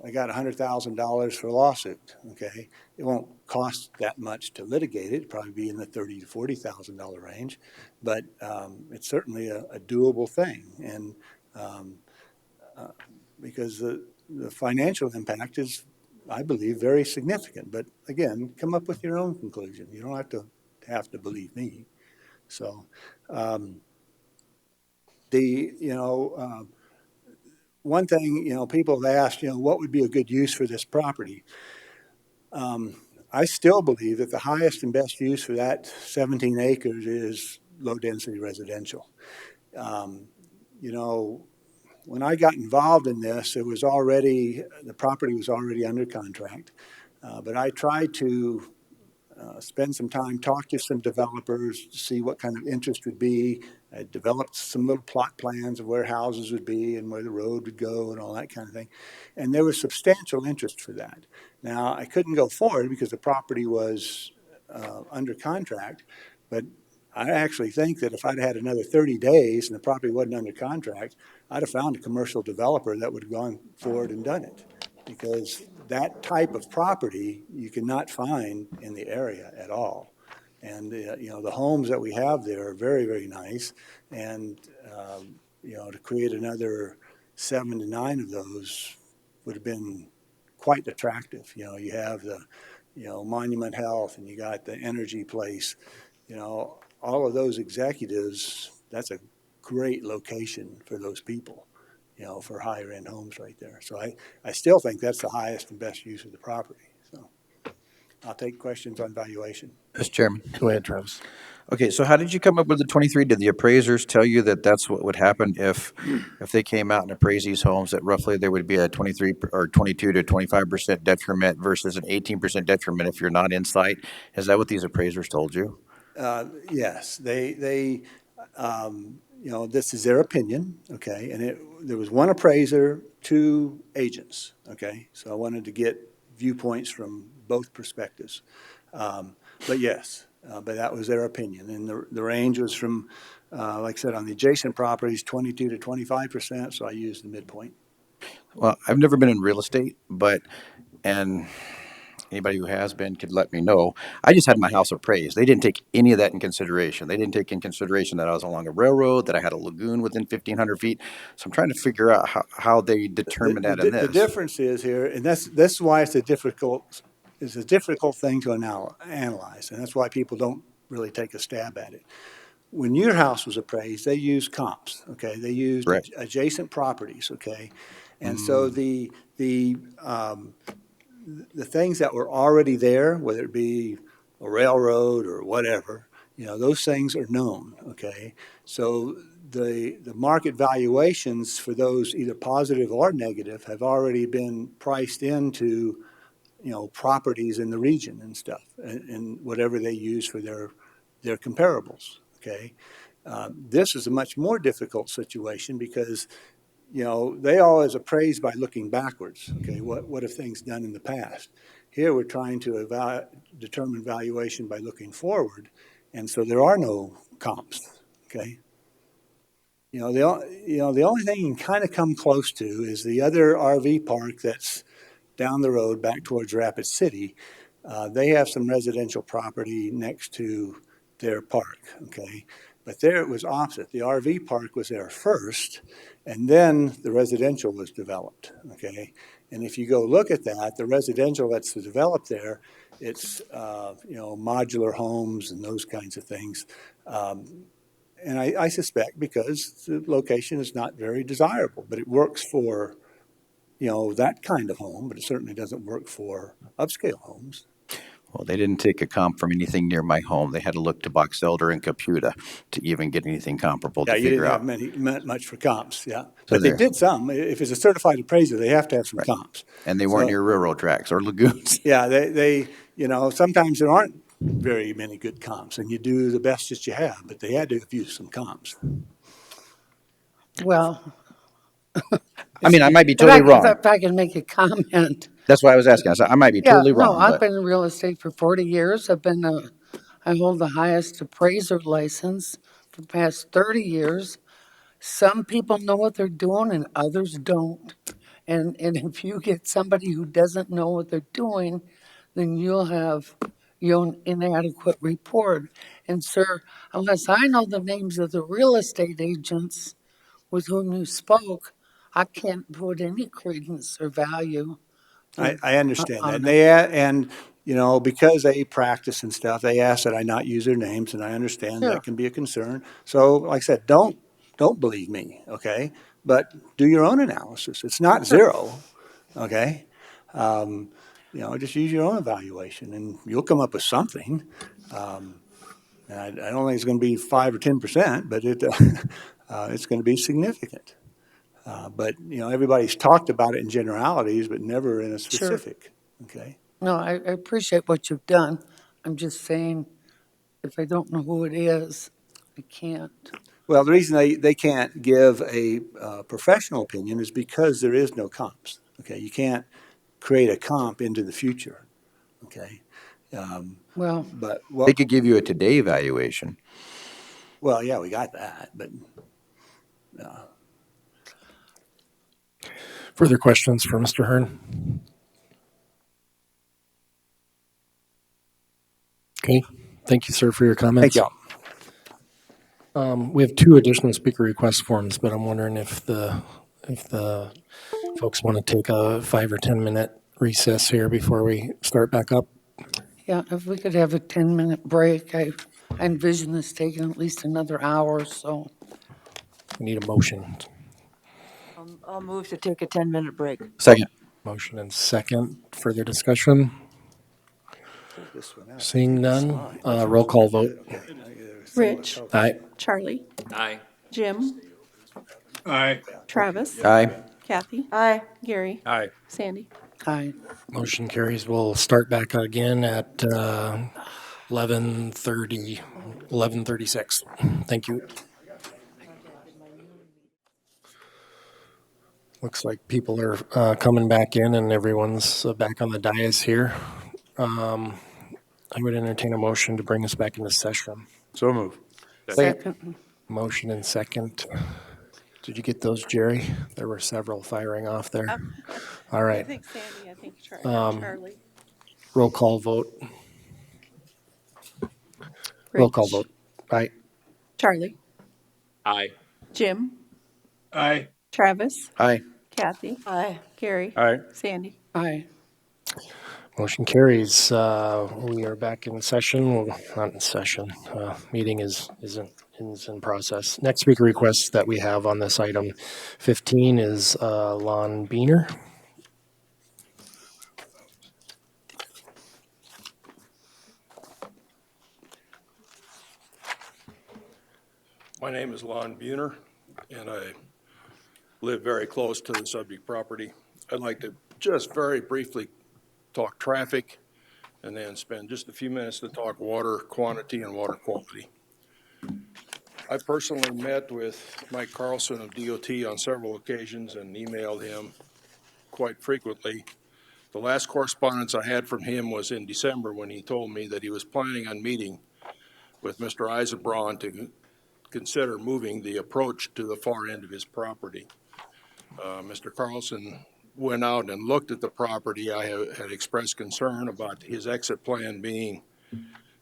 I got $100,000 for a lawsuit, okay? It won't cost that much to litigate it. It'd probably be in the $30,000 to $40,000 range, but it's certainly a doable thing. And because the financial impact is, I believe, very significant. But again, come up with your own conclusion. You don't have to believe me. So one thing, people have asked, what would be a good use for this property? I still believe that the highest and best use for that 17 acres is low-density residential. When I got involved in this, the property was already under contract, but I tried to spend some time, talk to some developers, see what kind of interest would be. I developed some little plot plans of where houses would be and where the road would go and all that kind of thing. And there was substantial interest for that. Now, I couldn't go forward because the property was under contract, but I actually think that if I'd had another 30 days and the property wasn't under contract, I'd have found a commercial developer that would have gone forward and done it. Because that type of property you cannot find in the area at all. And, the homes that we have there are very, very nice. And, to create another 7 to 9 of those would have been quite attractive. You have the, Monument Health and you got the Energy Place, all of those executives, that's a great location for those people, for higher end homes right there. So I still think that's the highest and best use of the property. So I'll take questions on valuation. Mr. Chairman. Go ahead, Travis. Okay, so how did you come up with the 23? Did the appraisers tell you that that's what would happen if they came out and appraised these homes, that roughly there would be a 23 or 22 to 25% detriment versus an 18% detriment if you're not in sight? Is that what these appraisers told you? Yes, they this is their opinion, okay? And there was one appraiser, 2 agents, okay? So I wanted to get viewpoints from both perspectives. But yes, but that was their opinion. And the range was from, like I said, on the adjacent properties, 22 to 25%, so I used the midpoint. Well, I've never been in real estate, and anybody who has been could let me know. I just had my house appraised. They didn't take any of that in consideration. They didn't take in consideration that I was along a railroad, that I had a lagoon within 1,500 feet. So I'm trying to figure out how they determined that in this. The difference is here, and that's why it's a difficult thing to analyze, and that's why people don't really take a stab at it. When your house was appraised, they used comps, okay? They used adjacent properties, okay? And so the things that were already there, whether it be a railroad or whatever, those things are known, okay? So the market valuations for those, either positive or negative, have already been priced into, properties in the region and stuff, and whatever they use for their comparables, okay? This is a much more difficult situation because they always appraise by looking backwards. Okay, what have things done in the past? Here we're trying to determine valuation by looking forward, and so there are no comps. Okay, the only thing you can kind of come close to is the other RV park that's down the road back towards Rapid City. They have some residential property next to their park. Okay. But there it was opposite. The RV park was there first, and then the residential was developed, okay? And if you go look at that, the residential that's developed there, it's, modular homes and those kinds of things. And I suspect because the location is not very desirable, but it works for, that kind of home, but it certainly doesn't work for upscale homes. Well, they didn't take a comp from anything near my home. They had to look to Box Elder and Caputa to even get anything comparable to figure out. Yeah, you didn't have much for comps, yeah. But they did some. If it's a certified appraiser, they have to have some comps. And they weren't near railroad tracks or lagoons. Yeah, they sometimes there aren't very many good comps, and you do the best that you have, but they had to have used some comps. Well, I mean, I might be totally wrong. If I can make a comment. That's why I was asking. I said, I might be totally wrong. No, I've been in real estate for 40 years. I hold the highest appraiser license for the past 30 years. Some people know what they're doing and others don't. And if you get somebody who doesn't know what they're doing, then you'll have your own inadequate report. And sir, unless I know the names of the real estate agents with whom you spoke, I can't put any credence or value. I understand that. And because they practice and stuff, they ask that I not use their names, and I understand that can be a concern. So, like I said, don't believe me, okay? But do your own analysis. It's not zero, okay? Just use your own evaluation, and you'll come up with something. I don't think it's going to be 5 or 10%, but it's going to be significant. But everybody's talked about it in generalities, but never in a specific. Okay. No, I appreciate what you've done. I'm just saying, if I don't know who it is, I can't. Well, the reason they can't give a professional opinion is because there is no comps. Okay, you can't create a comp into the future. Okay, Well, but They could give you a today valuation. well, yeah, we got that, but Further questions for Mr. Hearn? Okay, thank you, sir, for your comments. thank y'all. We have 2 additional speaker request forms, but I'm wondering if the folks want to take a 5 or 10 minute recess here before we start back up. yeah, if we could have a 10-minute break, I envision this taking at least another hour or so. We need a motion. I'll move to take a 10-minute break. Second. Motion and second. Further discussion? This one out. Seeing none, roll call vote. Rich, Aye. Charlie, Aye. Jim, Aye. Travis, Aye. Kathy, Aye. Gary, Aye. Sandy. Aye. Motion carries. We'll start back again at 11:30, 11:36. Thank you. Looks like people are coming back in and everyone's back on the dais here. I would entertain a motion to bring us back into session. So move. Second. Motion and second. Did you get those, Jerry? There were several firing off there. All I right. think Sandy, I think Um, Charlie. Roll call vote. Roll call Rich, vote. Aye. Charlie, Aye. Jim, Aye. Travis, Aye. Kathy, Aye. Gary, Aye. Sandy. Aye. Motion carries. We are back in session. Well, not in session. Meeting is in process. Next speaker request that we have on this item 15 is Lon Beener. My name is Lon Buhner, and I live very close to the subject property. I'd like to just very briefly talk traffic and then spend just a few minutes to talk water quantity and water quality. I personally met with Mike Carlson of DOT on several occasions and emailed him quite frequently. The last correspondence I had from him was in December when he told me that he was planning on meeting with Mr. Eisenbraun to consider moving the approach to the far end of his property. Mr. Carlson went out and looked at the property. I had expressed concern about his exit plan being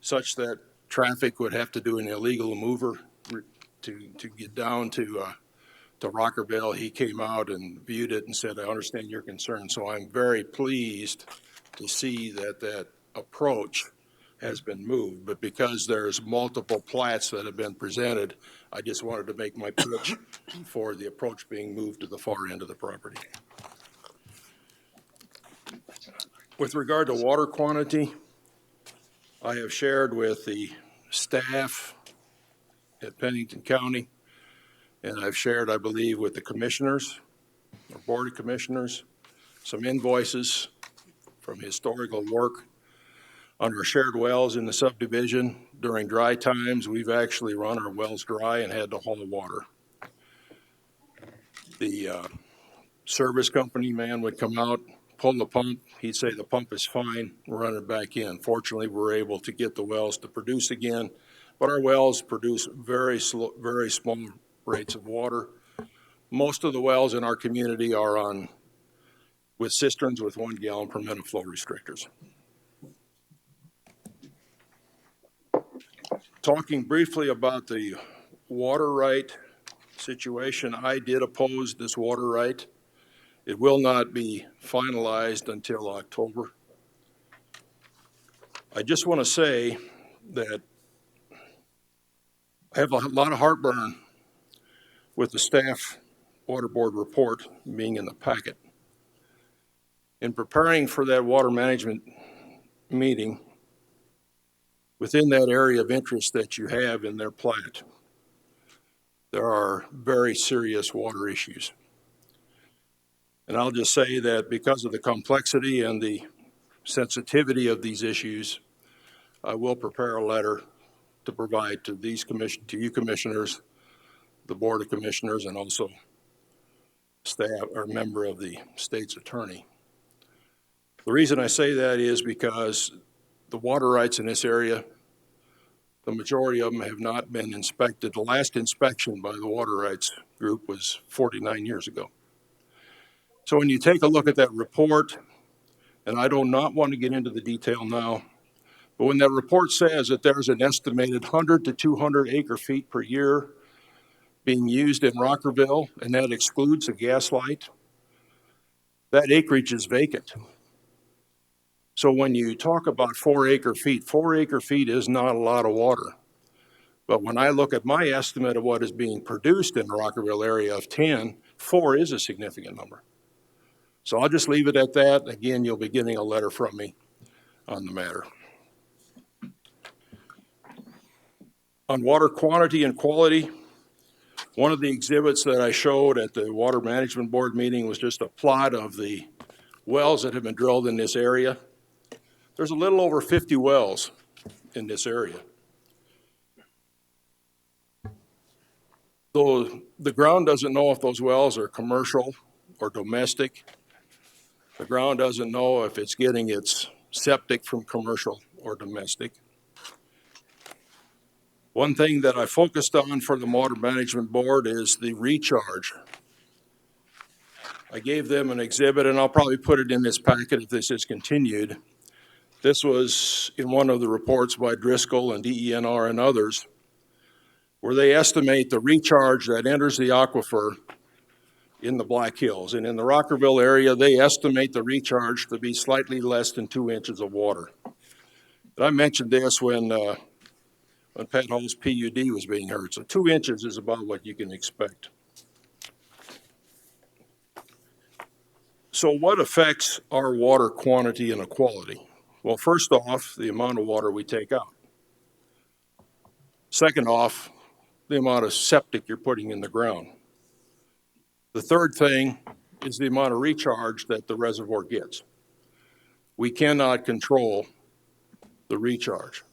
such that traffic would have to do an illegal maneuver to get down to Rockerville. He came out and viewed it and said, I understand your concern. So I'm very pleased to see that that approach has been moved, but because there's multiple plats that have been presented, I just wanted to make my pitch for the approach being moved to the far end of the property. With regard to water quantity, I have shared with the staff at Pennington County, and I've shared, I believe, with the commissioners, or board of commissioners, some invoices from historical work on our shared wells in the subdivision. During dry times, we've actually run our wells dry and had to haul water. The service company man would come out, pull the pump. He'd say the pump is fine, run it back in. Fortunately, we're able to get the wells to produce again, but our wells produce very slow, very small rates of water. Most of the wells in our community are on with cisterns with 1 gallon per minute flow restrictors. Talking briefly about the water right situation, I did oppose this water right. It will not be finalized until October. I just want to say that I have a lot of heartburn with the staff water board report being in the packet. In preparing for that water management meeting, within that area of interest that you have in their plat, there are very serious water issues. And I'll just say that because of the complexity and the sensitivity of these issues, I will prepare a letter to provide to to you commissioners, the Board of Commissioners, and also staff or member of the state's attorney. The reason I say that is because the water rights in this area, the majority of them have not been inspected. The last inspection by the water rights group was 49 years ago. So when you take a look at that report, and I do not want to get into the detail now, but when that report says that there's an estimated 100 to 200 acre feet per year being used in Rockerville, and that excludes a gas light, that acreage is vacant. So when you talk about 4 acre feet is not a lot of water. But when I look at my estimate of what is being produced in the Rockerville area of 10, 4 is a significant number. So I'll just leave it at that. Again, you'll be getting a letter from me on the matter. On water quantity and quality, one of the exhibits that I showed at the Water Management Board meeting was just a plot of the wells that have been drilled in this area. There's a little over 50 wells in this area. Though the ground doesn't know if those wells are commercial or domestic. The ground doesn't know if it's getting its septic from commercial or domestic. One thing that I focused on for the Water Management Board is the recharge. I gave them an exhibit, and I'll probably put it in this packet if this is continued. This was in one of the reports by Driscoll and DENR and others, where they estimate the recharge that enters the aquifer in the Black Hills. And in the Rockerville area, they estimate the recharge to be slightly less than 2 inches of water. And I mentioned this when Pat Hall's PUD was being heard. So 2 inches is about what you can expect. So what affects our water quantity and quality? Well, first off, the amount of water we take out. Second off, the amount of septic you're putting in the ground. The third thing is the amount of recharge that the reservoir gets. We cannot control the recharge.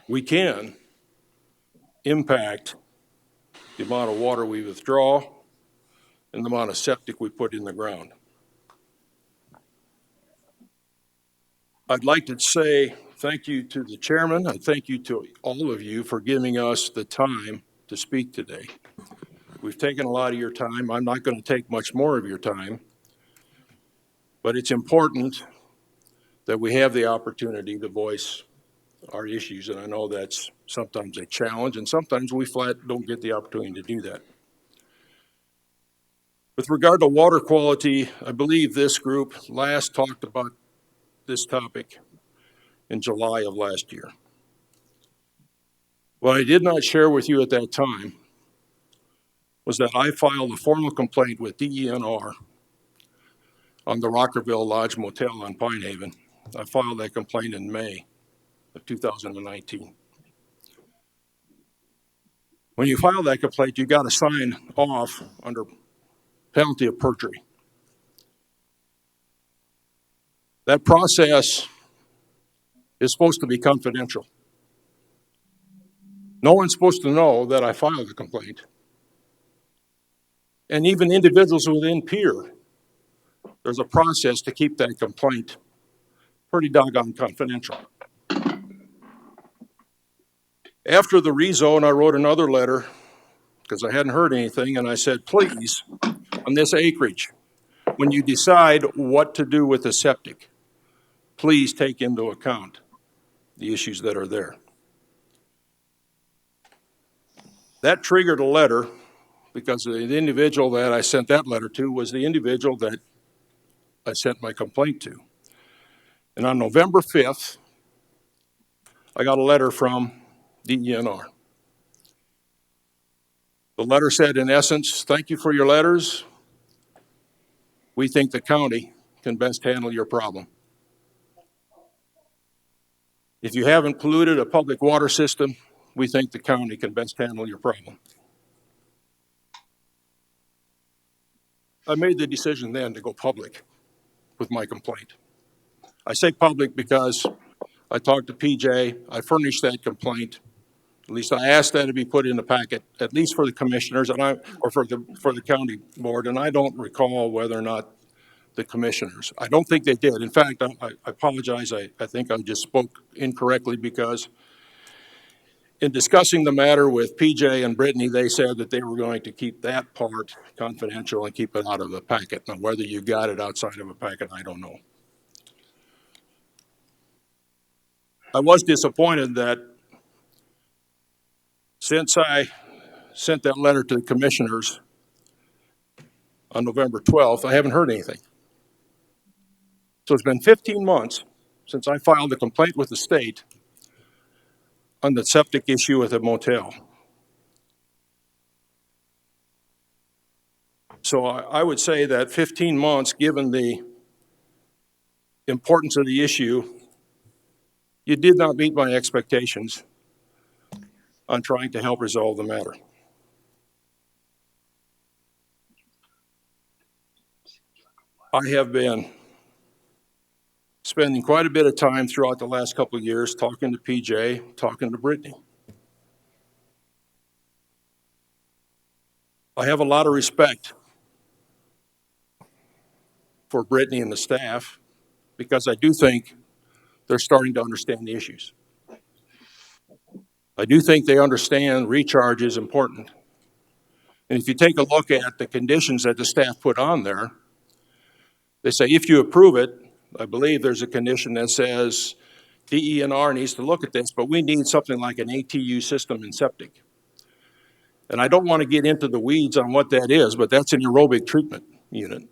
We can impact the amount of water we withdraw and the amount of septic we put in the ground. I'd like to say thank you to the chairman. I thank you to all of you for giving us the time to speak today. We've taken a lot of your time. I'm not going to take much more of your time, but it's important that we have the opportunity to voice our issues, and I know that's sometimes a challenge, and sometimes we flat don't get the opportunity to do that. With regard to water quality, I believe this group last talked about this topic in July of last year. What I did not share with you at that time was that I filed a formal complaint with DENR on the Rockerville Lodge Motel on Pine Haven. I filed that complaint in May of 2019. When you file that complaint, you got to sign off under penalty of perjury. That process is supposed to be confidential. No one's supposed to know that I filed a complaint. And even individuals within peer, there's a process to keep that complaint pretty doggone confidential. After the rezone, I wrote another letter because I hadn't heard anything, and I said, please, on this acreage, when you decide what to do with the septic, please take into account the issues that are there. That triggered a letter because the individual that I sent that letter to was the individual that I sent my complaint to. And on November 5th, I got a letter from DENR. The letter said, in essence, thank you for your letters. We think the county can best handle your problem. If you haven't polluted a public water system, we think the county can best handle your problem. I made the decision then to go public with my complaint. I say public because I talked to PJ, I furnished that complaint. At least I asked that to be put in the packet, at least for the commissioners or for the county board, and I don't recall whether or not the commissioners. I don't think they did. In fact, I apologize. I think I just spoke incorrectly because in discussing the matter with PJ and Brittany, they said that they were going to keep that part confidential and keep it out of the packet. Now, whether you got it outside of a packet, I don't know. I was disappointed that since I sent that letter to the commissioners on November 12th, I haven't heard anything. So it's been 15 months since I filed a complaint with the state on the septic issue with a motel. So I would say that 15 months, given the importance of the issue, you did not meet my expectations on trying to help resolve the matter. I have been spending quite a bit of time throughout the last couple of years talking to PJ, talking to Brittany. I have a lot of respect for Brittany and the staff because I do think they're starting to understand the issues. I do think they understand recharge is important. And if you take a look at the conditions that the staff put on there, they say if you approve it, I believe there's a condition that says DENR needs to look at this, but we need something like an ATU system in septic. And I don't want to get into the weeds on what that is, but that's an aerobic treatment unit.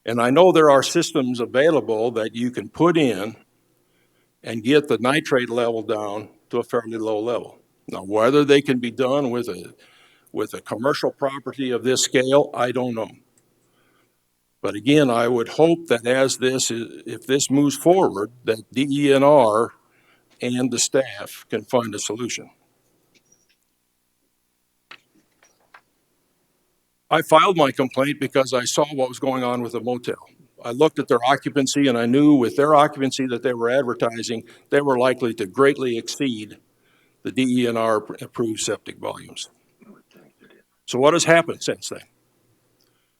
And I know there are systems available that you can put in and get the nitrate level down to a fairly low level. Now, whether they can be done with a commercial property of this scale, I don't know. But again, I would hope that if this moves forward, that DENR and the staff can find a solution. I filed my complaint because I saw what was going on with the motel. I looked at their occupancy and I knew with their occupancy that they were advertising, they were likely to greatly exceed the DENR approved septic volumes. So what has happened since then?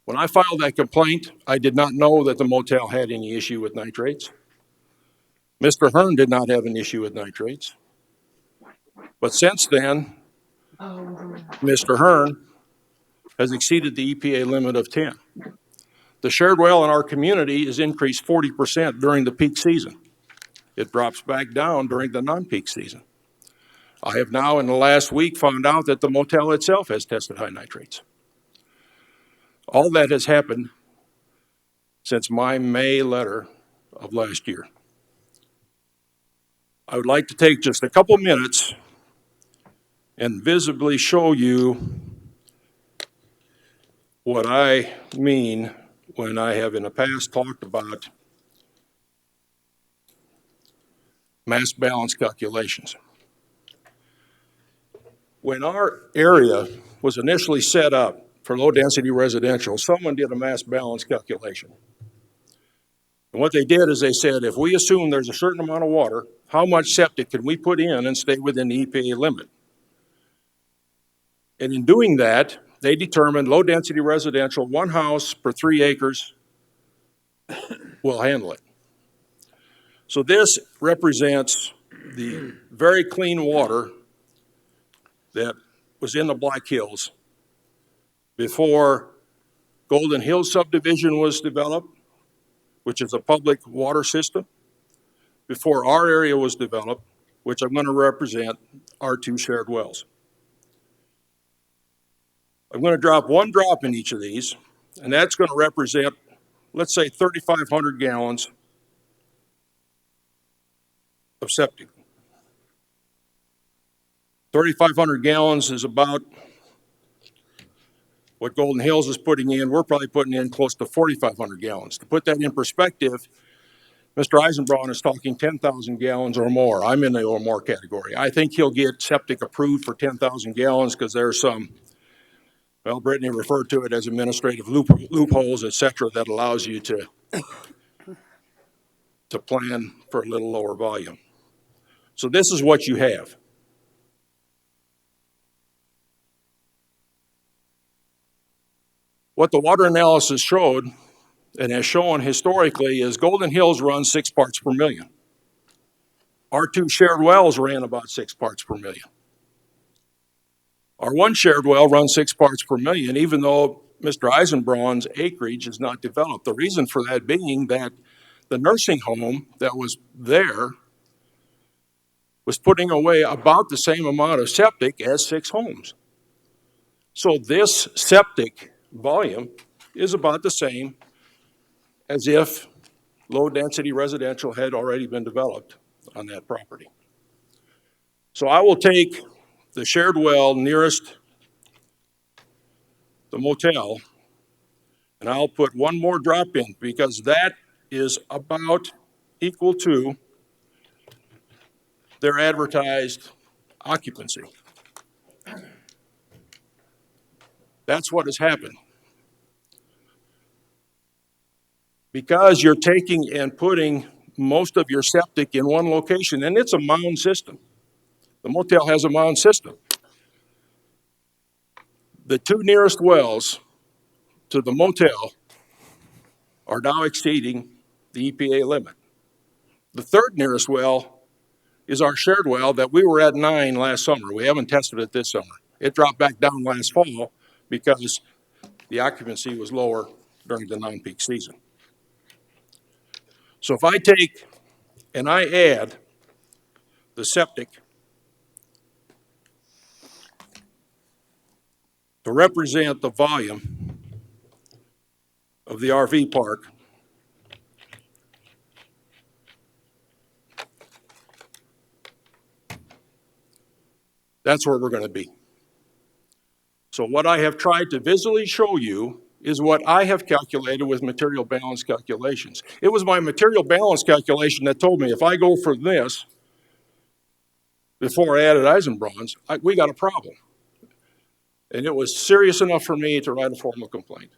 When I filed that complaint, I did not know that the motel had any issue with nitrates. Mr. Hearn did not have an issue with nitrates. But since then, Mr. Hearn has exceeded the EPA limit of 10. The shared well in our community is increased 40% during the peak season. It drops back down during the non-peak season. I have now in the last week found out that the motel itself has tested high nitrates. All that has happened since my May letter of last year. I would like to take just a couple minutes and visibly show you what I mean when I have in the past talked about mass balance calculations. When our area was initially set up for low-density residential, someone did a mass balance calculation. And what they did is they said, if we assume there's a certain amount of water, how much septic can we put in and stay within the EPA limit? And in doing that, they determined low-density residential, 1 house per 3 acres will handle it. So this represents the very clean water that was in the Black Hills before Golden Hills subdivision was developed, which is a public water system, before our area was developed, which I'm going to represent, our 2 shared wells. I'm going to drop 1 drop in each of these, and that's going to represent, let's say, 3,500 gallons of septic. 3,500 gallons is about what Golden Hills is putting in. We're probably putting in close to 4,500 gallons. To put that in perspective, Mr. Eisenbraun is talking 10,000 gallons or more. I'm in the or more category. I think he'll get septic approved for 10,000 gallons because there's some, well, Brittany referred to it as administrative loopholes, et cetera, that allows you to plan for a little lower volume. So this is what you have. What the water analysis showed, and has shown historically, is Golden Hills runs 6 parts per million. Our 2 shared wells ran about 6 parts per million. Our 1 shared well runs 6 parts per million, even though Mr. Eisenbraun's acreage is not developed. The reason for that being that the nursing home that was there was putting away about the same amount of septic as 6 homes. So this septic volume is about the same as if low-density residential had already been developed on that property. So I will take the shared well nearest the motel, and I'll put 1 more drop in because that is about equal to their advertised occupancy. That's what has happened. Because you're taking and putting most of your septic in one location, and it's a mound system. The motel has a mound system. The 2 nearest wells to the motel are now exceeding the EPA limit. The 3rd nearest well is our shared well that we were at 9 last summer. We haven't tested it this summer. It dropped back down last fall because the occupancy was lower during the non-peak season. So if I take and I add the septic to represent the volume of the RV park, that's where we're going to be. So what I have tried to visually show you is what I have calculated with material balance calculations. It was my material balance calculation that told me if I go for this before I added Eisenbraun's, we got a problem. And it was serious enough for me to write a formal complaint.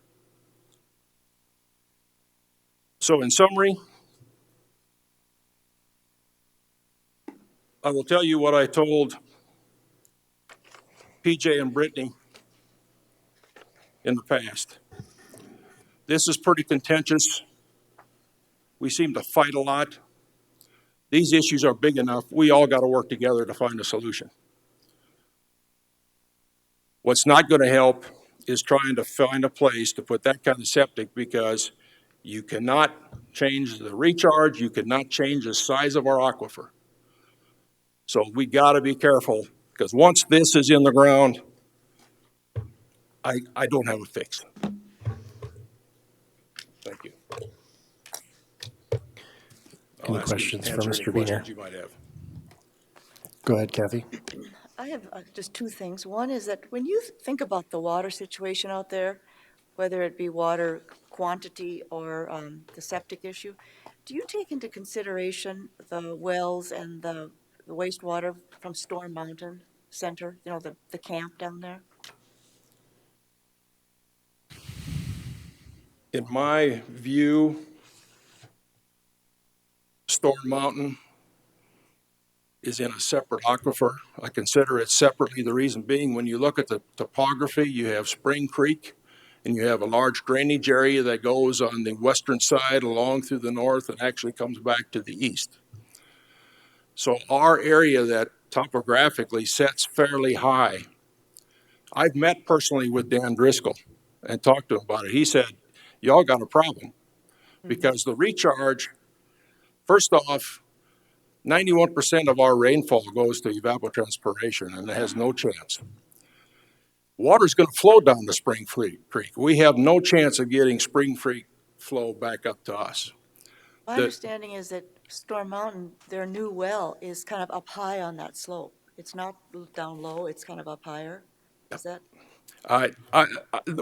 So in summary, I will tell you what I told PJ and Brittany in the past. This is pretty contentious. We seem to fight a lot. These issues are big enough. We all got to work together to find a solution. What's not going to help is trying to find a place to put that kind of septic because you cannot change the recharge. You cannot change the size of our aquifer. So we got to be careful because once this is in the ground, I don't have it fixed. Thank you. Any questions for Mr. Beener? You might have. Go ahead, Kathy. I have just 2 things. One is that when you think about the water situation out there, whether it be water quantity or the septic issue, do you take into consideration the wells and the wastewater from Storm Mountain Center, you know, the camp down there? In my view, Storm Mountain is in a separate aquifer. I consider it separately. The reason being, when you look at the topography, you have Spring Creek, and you have a large drainage area that goes on the western side along through the north and actually comes back to the east. So our area that topographically sets fairly high. I've met personally with Dan Driscoll and talked to him about it. He said, y'all got a problem because the recharge, first off, 91% of our rainfall goes to evapotranspiration, and it has no chance. Water's going to flow down to Spring Creek. We have no chance of getting Spring Creek flow back up to us. My understanding is that Storm Mountain, their new well is kind of up high on that slope. It's not down low, it's kind of up higher. Is that?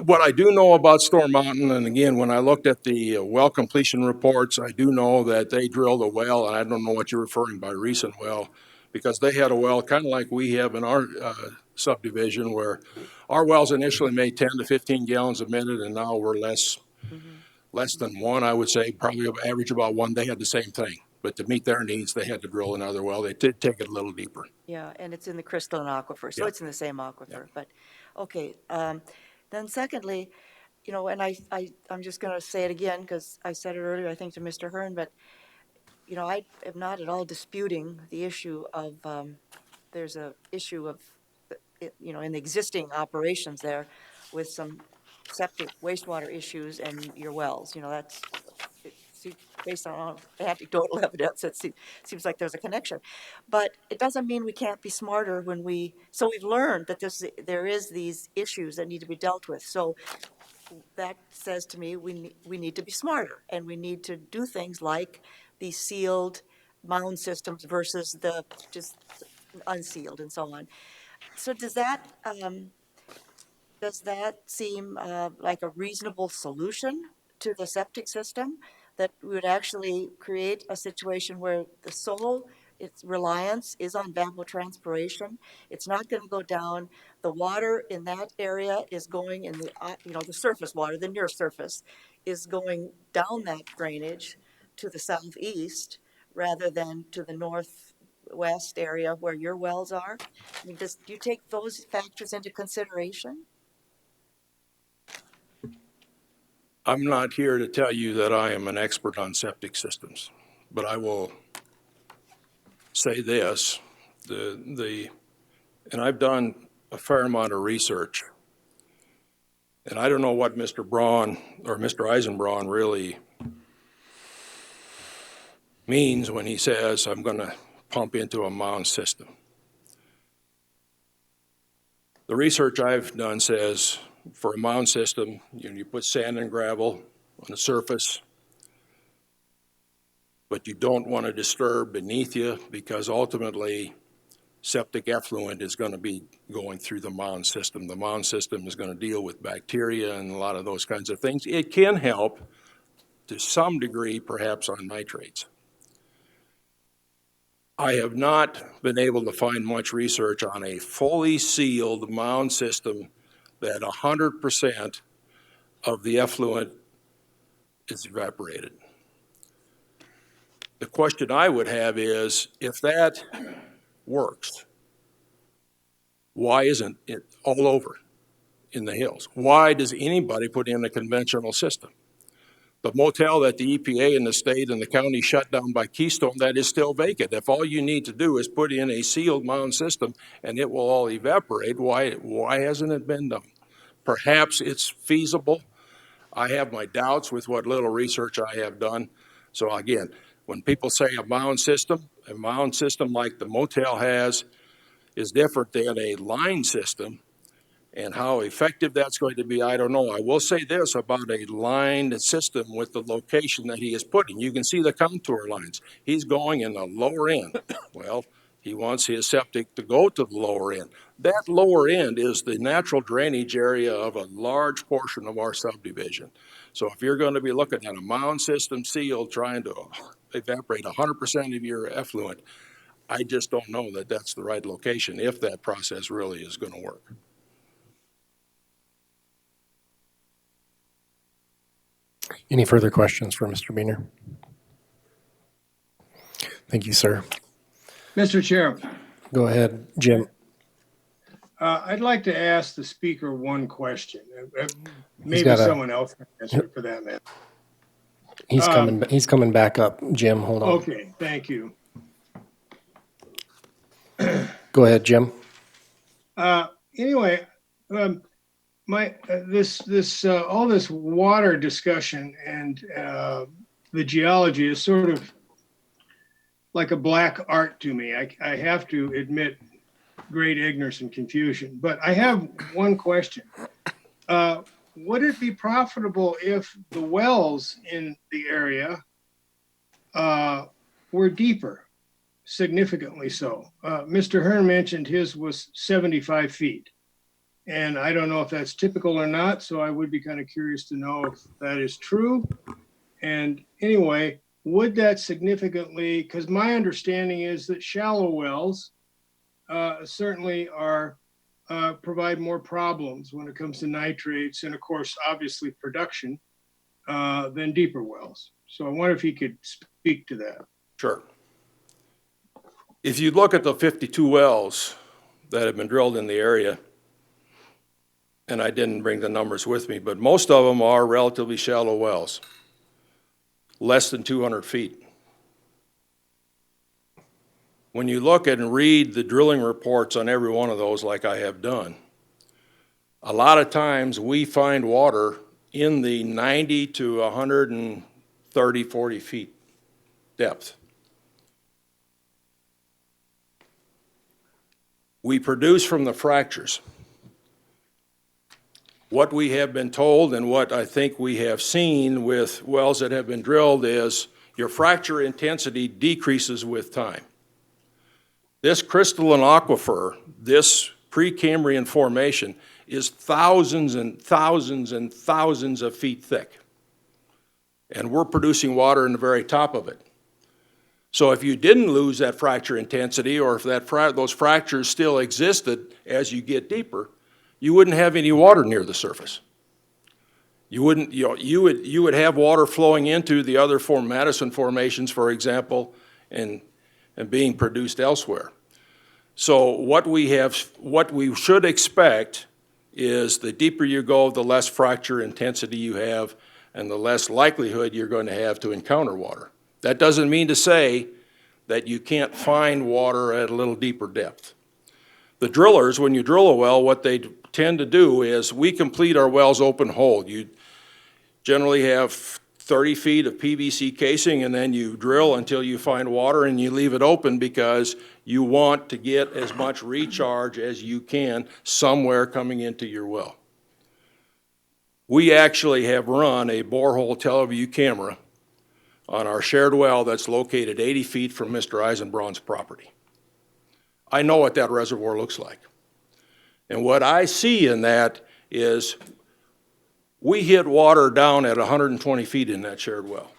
What I do know about Storm Mountain, and again, when I looked at the well completion reports, I do know that they drilled a well, and I don't know what you're referring by recent well, because they had a well kind of like we have in our subdivision, where our wells initially made 10 to 15 gallons a minute, and now we're less than 1, I would say, probably average about 1. They had the same thing. but to meet their needs, they had to drill another well. They did take it a little deeper. Yeah, and it's in the crystalline aquifer, so Yeah. it's in the same aquifer, but, okay. Then secondly, you know, and I'm just gonna say it again, because I said it earlier, I think to Mr. Hearn, but, you know, I am not at all disputing the issue of, there's a issue of, you know, in the existing operations there with some septic wastewater issues and your wells, you know, that's, based on anecdotal evidence, seems like there's a connection. But it doesn't mean we can't be smarter when so we've learned that there is these issues that need to be dealt with. So that says to me, we need to be smarter, and we need to do things like these sealed mound systems versus the just unsealed and so on. So does that seem like a reasonable solution to the septic system? That would actually create a situation where the sole its reliance is on evapotranspiration. It's not going to go down. The water in that area is going in the, you know, the surface water, the near surface, is going down that drainage to the southeast rather than to the northwest area where your wells are. I mean, do you take those factors into consideration? I'm not here to tell you that I am an expert on septic systems, but I will say this, and I've done a fair amount of research, and I don't know what Mr. Braun or Mr. Eisenbraun really means when he says, I'm going to pump into a mound system. The research I've done says for a mound system, you put sand and gravel on the surface, but you don't want to disturb beneath you because ultimately septic effluent is going to be going through the mound system. The mound system is going to deal with bacteria and a lot of those kinds of things. It can help to some degree, perhaps on nitrates. I have not been able to find much research on a fully sealed mound system that 100% of the effluent is evaporated. The question I would have is, if that works, why isn't it all over in the hills? Why does anybody put in a conventional system? The motel that the EPA and the state and the county shut down by Keystone, that is still vacant. If all you need to do is put in a sealed mound system and it will all evaporate, why hasn't it been done? Perhaps it's feasible. I have my doubts with what little research I have done. So again, when people say a mound system like the motel has is different than a line system. And how effective that's going to be, I don't know. I will say this about a lined system with the location that he is putting. You can see the contour lines. He's going in the lower end. Well, he wants his septic to go to the lower end. That lower end is the natural drainage area of a large portion of our subdivision. So if you're going to be looking at a mound system sealed trying to evaporate 100% of your effluent, I just don't know that that's the right location if that process really is going to work. Any further questions for Mr. Beener? Thank you, sir. Mr. Chair, Go ahead, Jim. I'd like to ask the speaker one question. Maybe got someone else can answer for that matter. He's coming back up. Jim, hold on. Okay, thank you. Go ahead, Jim. Anyway, all this water discussion and the geology is sort of like a black art to me. I have to admit great ignorance and confusion. But I have one question. Would it be profitable if the wells in the area were deeper, significantly so? Mr. Hearn mentioned his was 75 feet. And I don't know if that's typical or not, so I would be kind of curious to know if that is true. And anyway, would that significantly, because my understanding is that shallow wells certainly provide more problems when it comes to nitrates and, of course, obviously production than deeper wells. So I wonder if he could speak to that. Sure. If you look at the 52 wells that have been drilled in the area, and I didn't bring the numbers with me, but most of them are relatively shallow wells, less than 200 feet. When you look at and read the drilling reports on every one of those, like I have done, a lot of times we find water in the 90 to 130, 40 feet depth. We produce from the fractures. What we have been told and what I think we have seen with wells that have been drilled is your fracture intensity decreases with time. This crystalline aquifer, this Precambrian formation, is thousands and thousands and thousands of feet thick. And we're producing water in the very top of it. So if you didn't lose that fracture intensity, or if those fractures still existed as you get deeper, you wouldn't have any water near the surface. You would have water flowing into the other Madison formations, for example, and being produced elsewhere. So what we should expect is the deeper you go, the less fracture intensity you have, and the less likelihood you're going to have to encounter water. That doesn't mean to say that you can't find water at a little deeper depth. The drillers, when you drill a well, what they tend to do is we complete our wells open hole. You generally have 30 feet of PVC casing, and then you drill until you find water, and you leave it open because you want to get as much recharge as you can somewhere coming into your well. We actually have run a borehole teleview camera on our shared well that's located 80 feet from Mr. Eisenbraun's property. I know what that reservoir looks like. And what I see in that is we hit water down at 120 feet in that shared well.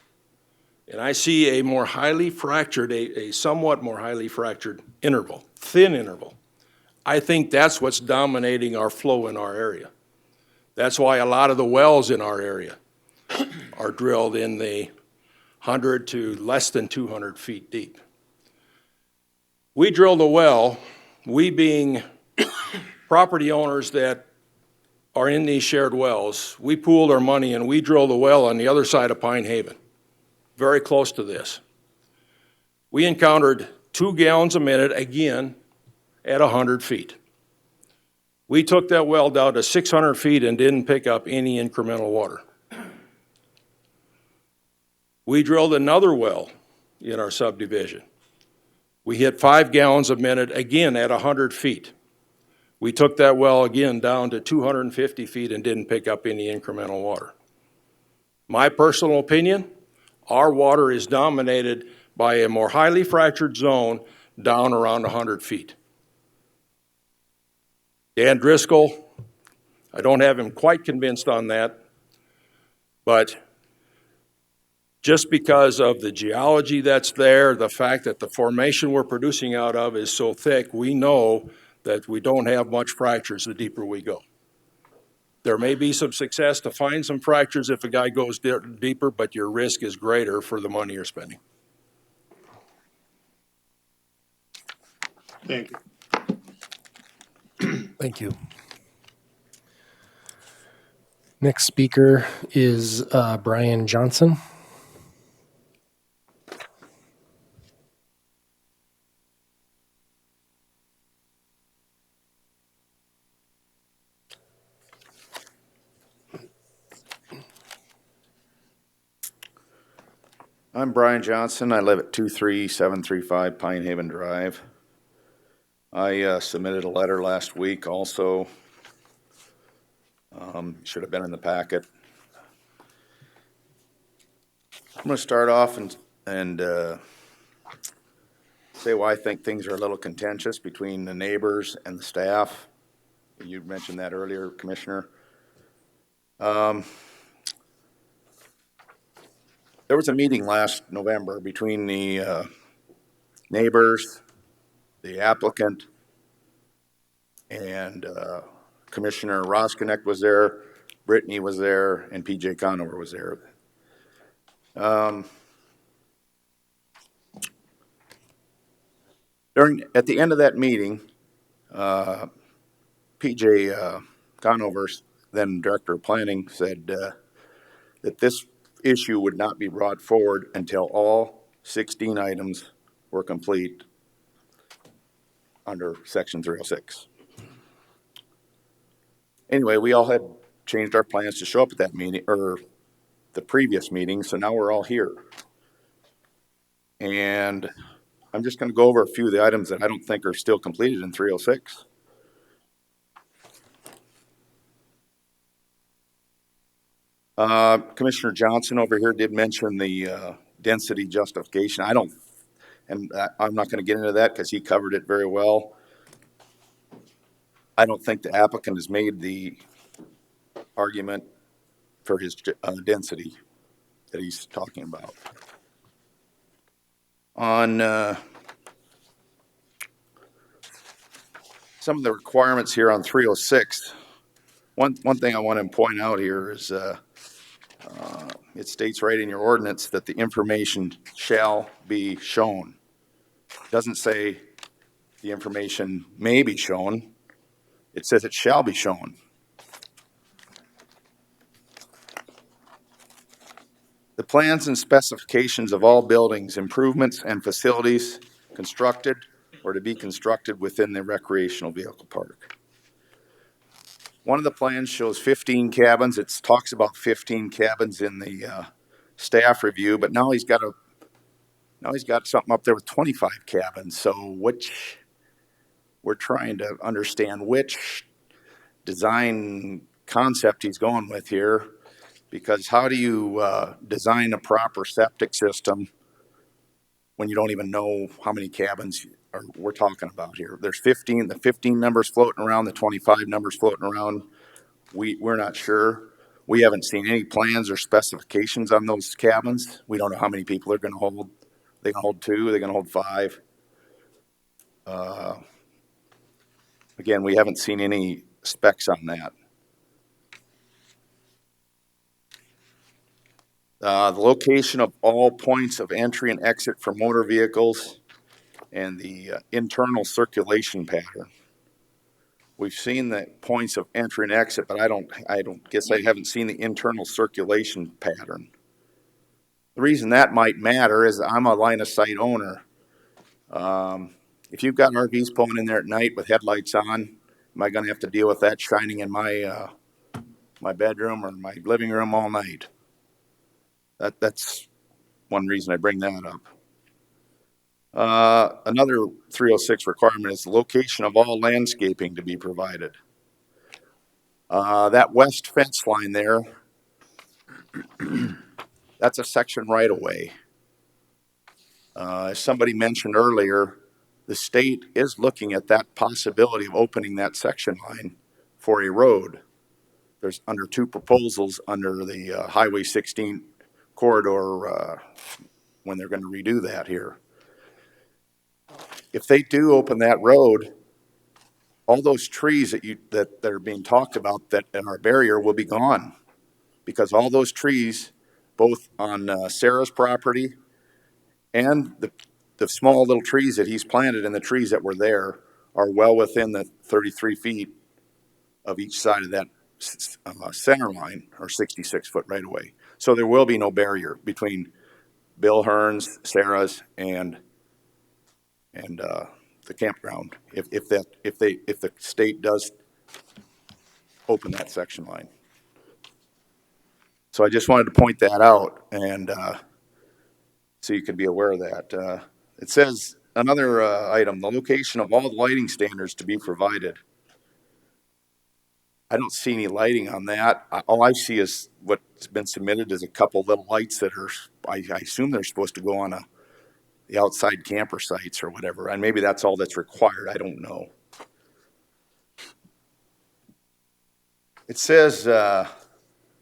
And I see a more highly fractured, a somewhat more highly fractured interval, thin interval. I think that's what's dominating our flow in our area. That's why a lot of the wells in our area are drilled in the 100 to less than 200 feet deep. We drilled a well, we being property owners that are in these shared wells, we pooled our money and we drilled a well on the other side of Pine Haven, very close to this. We encountered 2 gallons a minute, again, at 100 feet. We took that well down to 600 feet and didn't pick up any incremental water. We drilled another well in our subdivision. We hit 5 gallons a minute, again, at 100 feet. We took that well again down to 250 feet and didn't pick up any incremental water. My personal opinion, our water is dominated by a more highly fractured zone down around 100 feet. Dan Driscoll, I don't have him quite convinced on that, but just because of the geology that's there, the fact that the formation we're producing out of is so thick, we know that we don't have much fractures the deeper we go. There may be some success to find some fractures if a guy goes deeper, but your risk is greater for the money you're spending. Thank you. Thank you. Next speaker is Brian Johnson. I'm Brian Johnson. I live at 23735 Pine Haven Drive. I submitted a letter last week also. Should have been in the packet. I'm going to start off and say why I think things are a little contentious between the neighbors and the staff. You mentioned that earlier, Commissioner. There was a meeting last November between the neighbors, the applicant, and Commissioner Roskinek was there, Brittany was there, and PJ Conover was there. At the end of that meeting, PJ Conover, then Director of Planning, said that this issue would not be brought forward until all 16 items were complete under Section 306. Anyway, we all had changed our plans to show up at that meeting, or the previous meeting, so now we're all here. And I'm just going to go over a few of the items that I don't think are still completed in 306. Commissioner Johnson over here did mention the density justification. I'm not going to get into that because he covered it very well. I don't think the applicant has made the argument for his density that he's talking about. On some of the requirements here on 306, one thing I want to point out here is it states right in your ordinance that the information shall be shown. It doesn't say the information may be shown. It says it shall be shown. The plans and specifications of all buildings, improvements, and facilities constructed or to be constructed within the recreational vehicle park. One of the plans shows 15 cabins. It talks about 15 cabins in the staff review, but now he's got something up there with 25 cabins. So we're trying to understand which design concept he's going with here, because how do you design a proper septic system when you don't even know how many cabins we're talking about here? There's 15, the 15 numbers floating around, the 25 numbers floating around. We're not sure. We haven't seen any plans or specifications on those cabins. We don't know how many people they're going to hold. They can hold 2, they're going to hold 5. Again, we haven't seen any specs on that. The location of all points of entry and exit for motor vehicles and the internal circulation pattern. We've seen the points of entry and exit, but I haven't seen the internal circulation pattern. The reason that might matter is I'm a line of sight owner. If you've got RVs pulling in there at night with headlights on, am I going to have to deal with that shining in my my bedroom or my living room all night? That's one reason I bring that up. Another 306 requirement is the location of all landscaping to be provided. That west fence line there, that's a section right away. As somebody mentioned earlier, the state is looking at that possibility of opening that section line for a road. There's under 2 proposals under the Highway 16 corridor when they're going to redo that here. If they do open that road, all those trees that are being talked about that are a barrier will be gone, because all those trees, both on Sarah's property and the small little trees that he's planted and the trees that were there, are well within the 33 feet of each side of that center line, or 66-foot right away. So there will be no barrier between Bill Hearn's, Sarah's, and the campground if the state does open that section line. So I just wanted to point that out, and so you can be aware of that. It says another item: the location of all the lighting standards to be provided. I don't see any lighting on that. All I see is what's been submitted is a couple little lights that are, I assume they're supposed to go on the outside camper sites or whatever, and maybe that's all that's required. I don't know. It says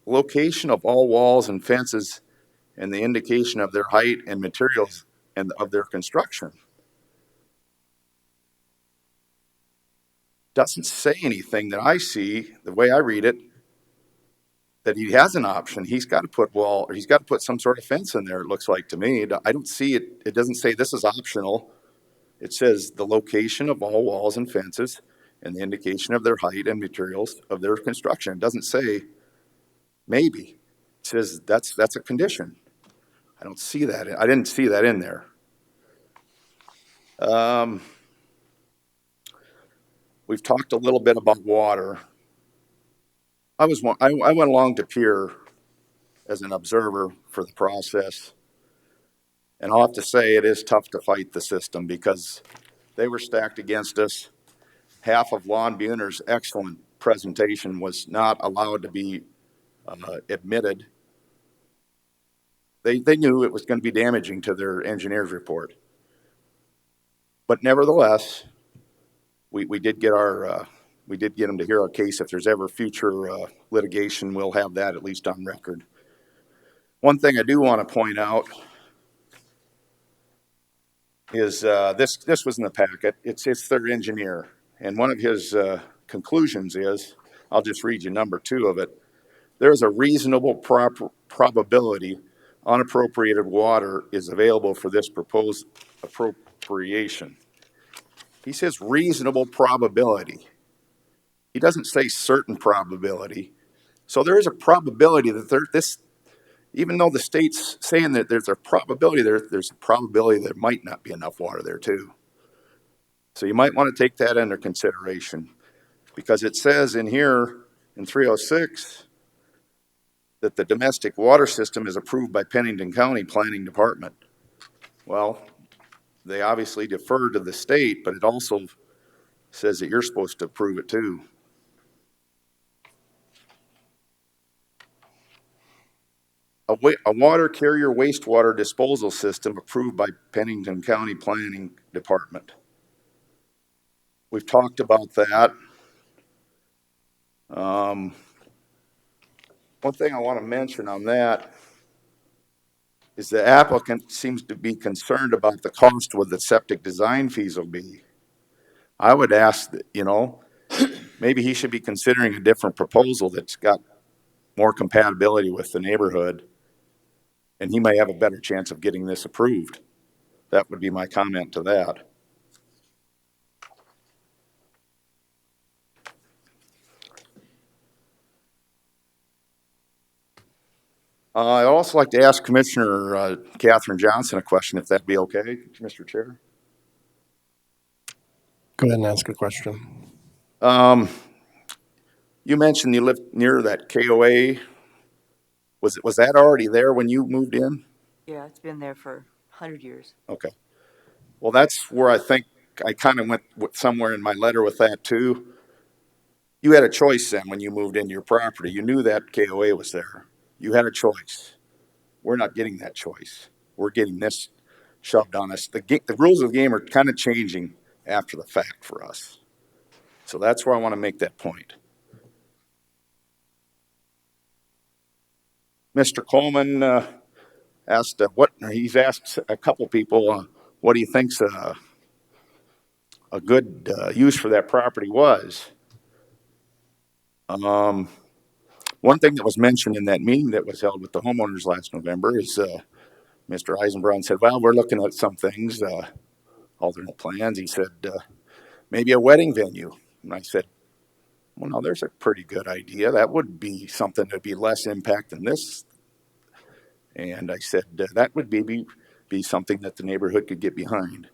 location of all walls and fences and the indication of their height and materials and of their construction. Doesn't say anything that I see, the way I read it, that he has an option. He's got to put some sort of fence in there, it looks like to me. I don't see it. It doesn't say this is optional. It says the location of all walls and fences and the indication of their height and materials of their construction. It doesn't say maybe. It says that's a condition. I don't see that. I didn't see that in there. We've talked a little bit about water. I went along to Pier as an observer for the process. And I'll have to say it is tough to fight the system because they were stacked against us. Half of Lon Buhner's excellent presentation was not allowed to be admitted. They knew it was going to be damaging to their engineer's report. But nevertheless, we did get them to hear our case. If there's ever future litigation, we'll have that at least on record. One thing I do want to point out is this was in the packet. It's their engineer, and one of his conclusions is, I'll just read you number 2 of it. There is a reasonable probability unappropriated water is available for this proposed appropriation. He says reasonable probability. He doesn't say certain probability. So there is a probability that even though the state's saying that there's a probability there's a probability there might not be enough water there too. So you might want to take that under consideration, because it says in here in 306 that the domestic water system is approved by Pennington County Planning Department. Well, they obviously defer to the state, but it also says that you're supposed to approve it too. A water carrier wastewater disposal system approved by Pennington County Planning Department. We've talked about that. One thing I want to mention on that is the applicant seems to be concerned about the cost what the septic design fees will be. I would ask that, maybe he should be considering a different proposal that's got more compatibility with the neighborhood, and he may have a better chance of getting this approved. That would be my comment to that. I'd also like to ask Commissioner Catherine Johnson a question, if that'd be okay, Mr. Chair. Go ahead and ask a question. You mentioned you lived near that KOA. Was that already there when you moved in? Yeah, it's been there for 100 years. Okay. Well, that's where I think I kind of went somewhere in my letter with that too. You had a choice then when you moved into your property. You knew that KOA was there. You had a choice. We're not getting that choice. We're getting this shoved on us. The rules of the game are kind of changing after the fact for us. So that's where I want to make that point. Mr. Coleman asked he's asked a couple people what he thinks a good use for that property was. One thing that was mentioned in that meeting that was held with the homeowners last November is Mr. Eisenbraun said, well, we're looking at some things, alternate plans. He said, maybe a wedding venue. And I said, well, no, there's a pretty good idea. That would be something that'd be less impact than this. And I said, that would be something that the neighborhood could get behind.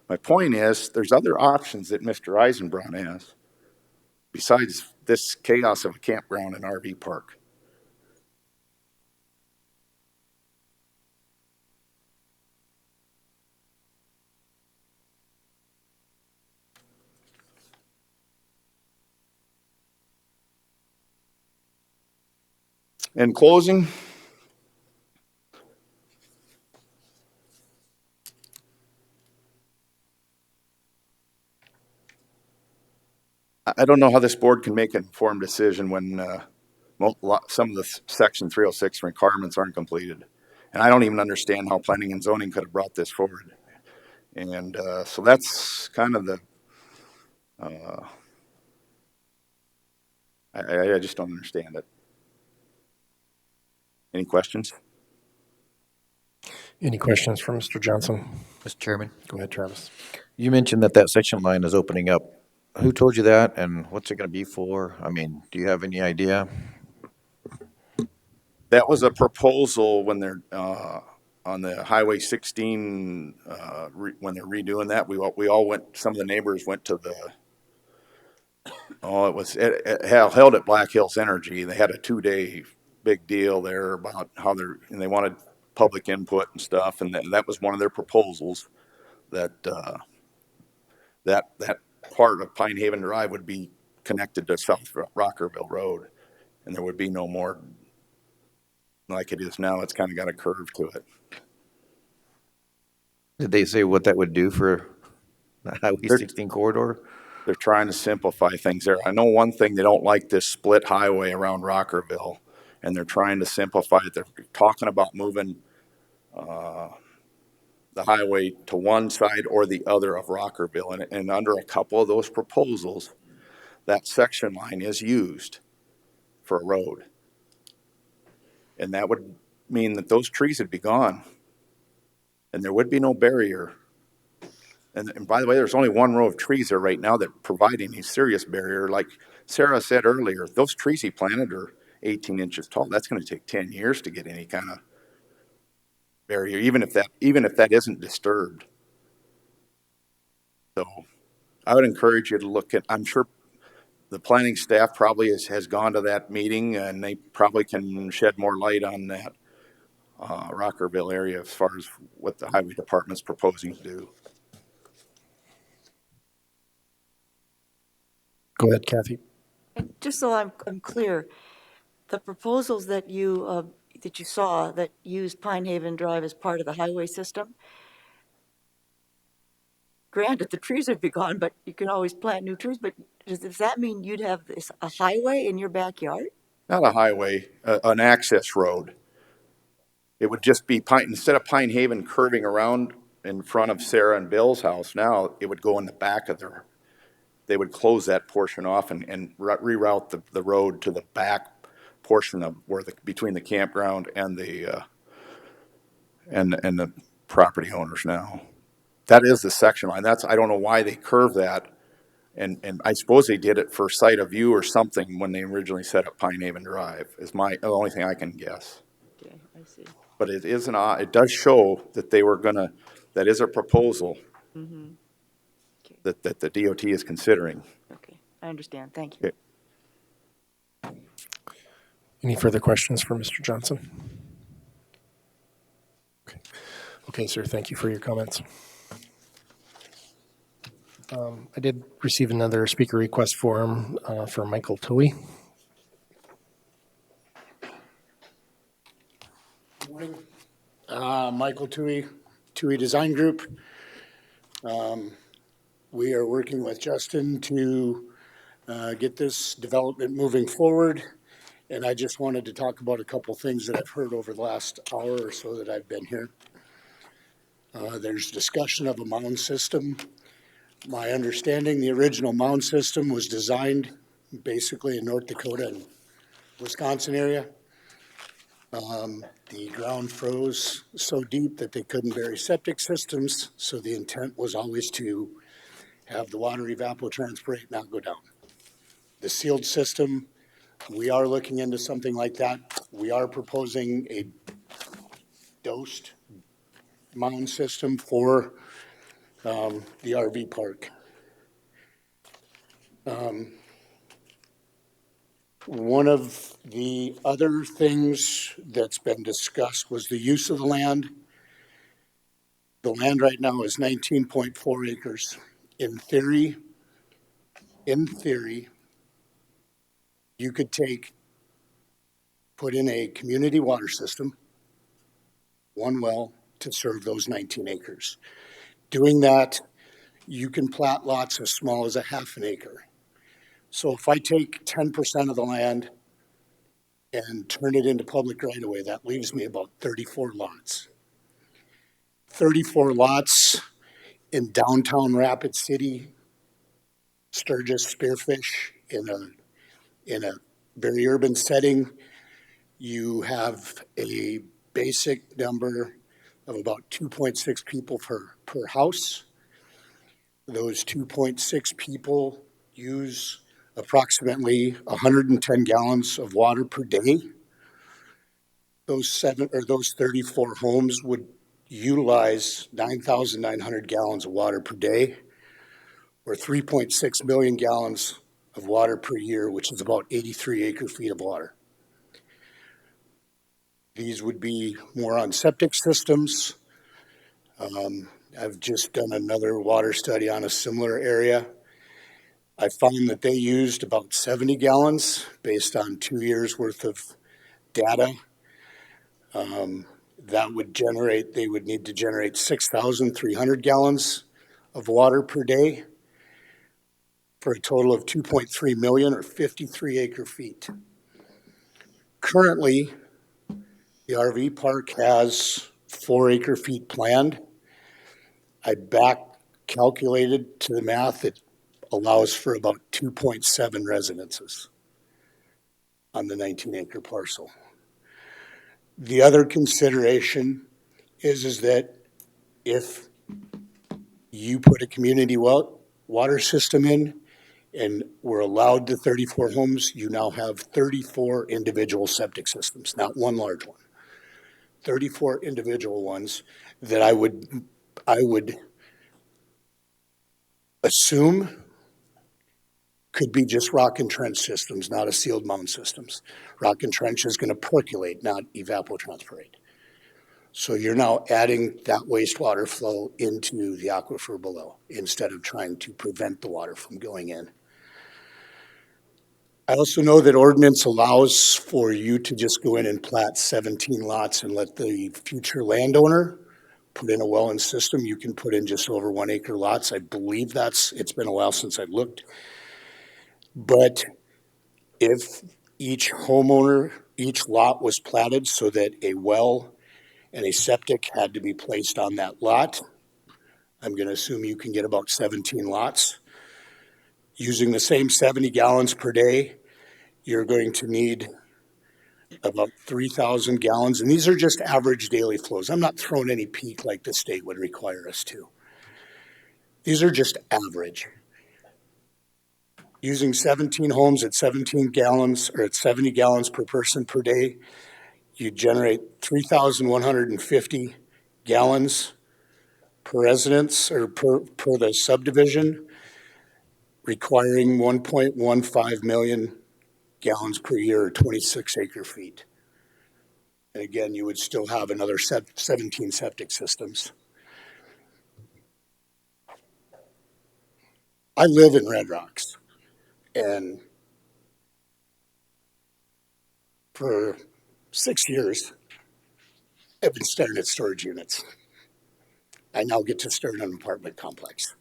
My point is, there's other options that Mr. Eisenbraun has besides this chaos of a campground and RV park. In closing, I don't know how this board can make an informed decision when some of the Section 306 requirements aren't completed. And I don't even understand how planning and zoning could have brought this forward. And so that's kind of the, I just don't understand it. Any questions? Any questions for Mr. Johnson? Mr. Chairman, Go ahead, Travis. you mentioned that that section line is opening up. Who told you that, and what's it gonna be for? I mean, do you have any idea? That was a proposal when they're, on the Highway 16, when they're redoing that, we all went, some of the neighbors went to the, it held at Black Hills Energy. They had a 2-day big deal there about how and they wanted public input and stuff, and that was one of their proposals, that, that part of Pine Haven Drive would be connected to South Rockerville Road, and there would be no more like it is now. It's kind of got a curve to it. Did they say what that would do for the Highway 16 corridor? They're trying to simplify things there. I know one thing, they don't like this split highway around Rockerville, and they're trying to simplify it. They're talking about moving the highway to one side or the other of Rockerville, and under a couple of those proposals, that section line is used for a road. And that would mean that those trees would be gone, and there would be no barrier. And by the way, there's only one row of trees there right now that provide any serious barrier. Like Sarah said earlier, those trees he planted are 18 inches tall. That's going to take 10 years to get any kind of barrier, even if that isn't disturbed. So I would encourage you to look at, I'm sure the planning staff probably has gone to that meeting, and they probably can shed more light on that Rockerville area as far as what the highway department's proposing to do. Go ahead, Kathy. And just so I'm clear, the proposals that you saw that used Pine Haven Drive as part of the highway system, granted, the trees would be gone, but you can always plant new trees, but does that mean you'd have a highway in your backyard? Not a highway, an access road. It would just be instead of Pine Haven curving around in front of Sarah and Bill's house now, it would go in the back of they would close that portion off and reroute the road to the back portion of between the campground and the property owners now. That is the section line. I don't know why they curved that. And I suppose they did it for sight of view or something when they originally set up Pine Haven Drive, is the only thing I can guess. Okay, I see. But it it does show that that is a proposal that the DOT is considering. Okay, I understand. Thank you. Okay. Any further questions for Mr. Johnson? Okay, sir, thank you for your comments. I did receive another speaker request form for Michael Tui. Good morning. Michael Tui, Tui Design Group. We are working with Justin to get this development moving forward. And I just wanted to talk about a couple things that I've heard over the last hour or so that I've been here. There's discussion of a mound system. My understanding, the original mound system was designed basically in North Dakota and Wisconsin area. The ground froze so deep that they couldn't bury septic systems, so the intent was always to have the water evapotranspirate, not go down. The sealed system, we are looking into something like that. We are proposing a dosed mound system for the RV park. One of the other things that's been discussed was the use of the land. The land right now is 19.4 acres. In theory, you could put in a community water system, one well, to serve those 19 acres. Doing that, you can plat lots as small as a half an acre. So if I take 10% of the land and turn it into public right-of-way, that leaves me about 34 lots. 34 lots in downtown Rapid City, Sturgis, Spearfish, in a very urban setting. You have a basic number of about 2.6 people per house. Those 2.6 people use approximately 110 gallons of water per day. Those 34 homes would utilize 9,900 gallons of water per day, or 3.6 million gallons of water per year, which is about 83 acre feet of water. These would be more on septic systems. I've just done another water study on a similar area. I found that they used about 70 gallons based on 2 years worth of data. That would generate, they would need to generate 6,300 gallons of water per day for a total of 2.3 million or 53 acre feet. Currently, the RV park has 4 acre feet planned. I back calculated to the math, it allows for about 2.7 residences on the 19 acre parcel. The other consideration is that if you put a community water system in and we're allowed the 34 homes, you now have 34 individual septic systems, not one large one. 34 individual ones that I would assume could be just rock and trench systems, not a sealed mound systems. Rock and trench is going to percolate, not evapotranspirate. So you're now adding that wastewater flow into the aquifer below instead of trying to prevent the water from going in. I also know that ordinance allows for you to just go in and plat 17 lots and let the future landowner put in a well and system. You can put in just over 1 acre lots. I believe it's been a while since I looked. But if each homeowner, each lot was platted so that a well and a septic had to be placed on that lot, I'm going to assume you can get about 17 lots. Using the same 70 gallons per day, you're going to need about 3,000 gallons. And these are just average daily flows. I'm not throwing any peak like the state would require us to. These are just average. Using 17 homes at 17 gallons or at 70 gallons per person per day, you generate 3,150 gallons per residence or per the subdivision, requiring 1.15 million gallons per year or 26 acre feet. And again, you would still have another 17 septic systems. I live in Red Rocks, and for 6 years, I've been staring at storage units. I now get to stare at an apartment complex.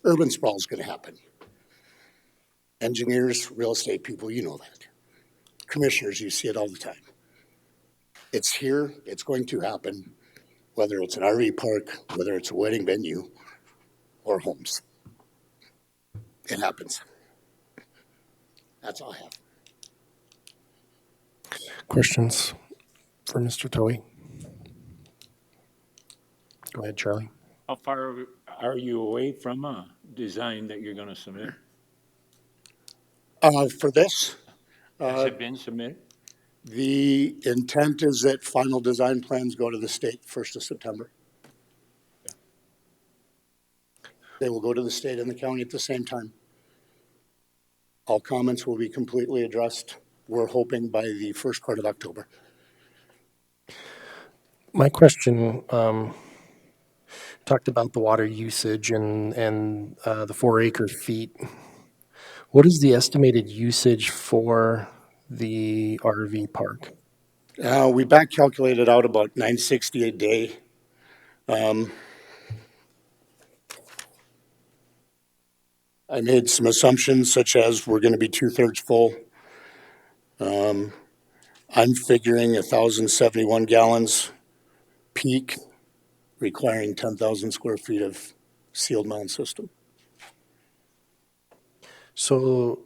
Urban sprawl is going to happen. Engineers, real estate people, you know that. Commissioners, you see it all the time. It's here, it's going to happen, whether it's an RV park, whether it's a wedding venue, or homes. It happens. That's all I have. Questions for Mr. Toey? Go ahead, Charlie. How far are you away from a design that you're going to submit? For this, Has it been submitted? the intent is that final design plans go to the state 1st of September. They will go to the state and the county at the same time. All comments will be completely addressed, we're hoping, by the first part of October. My question talked about the water usage and the 4 acre feet. What is the estimated usage for the RV park? We back calculated out about 960 a day. I made some assumptions such as we're going to be 2/3 full. I'm figuring 1,071 gallons peak, requiring 10,000 square feet of sealed mound system. So,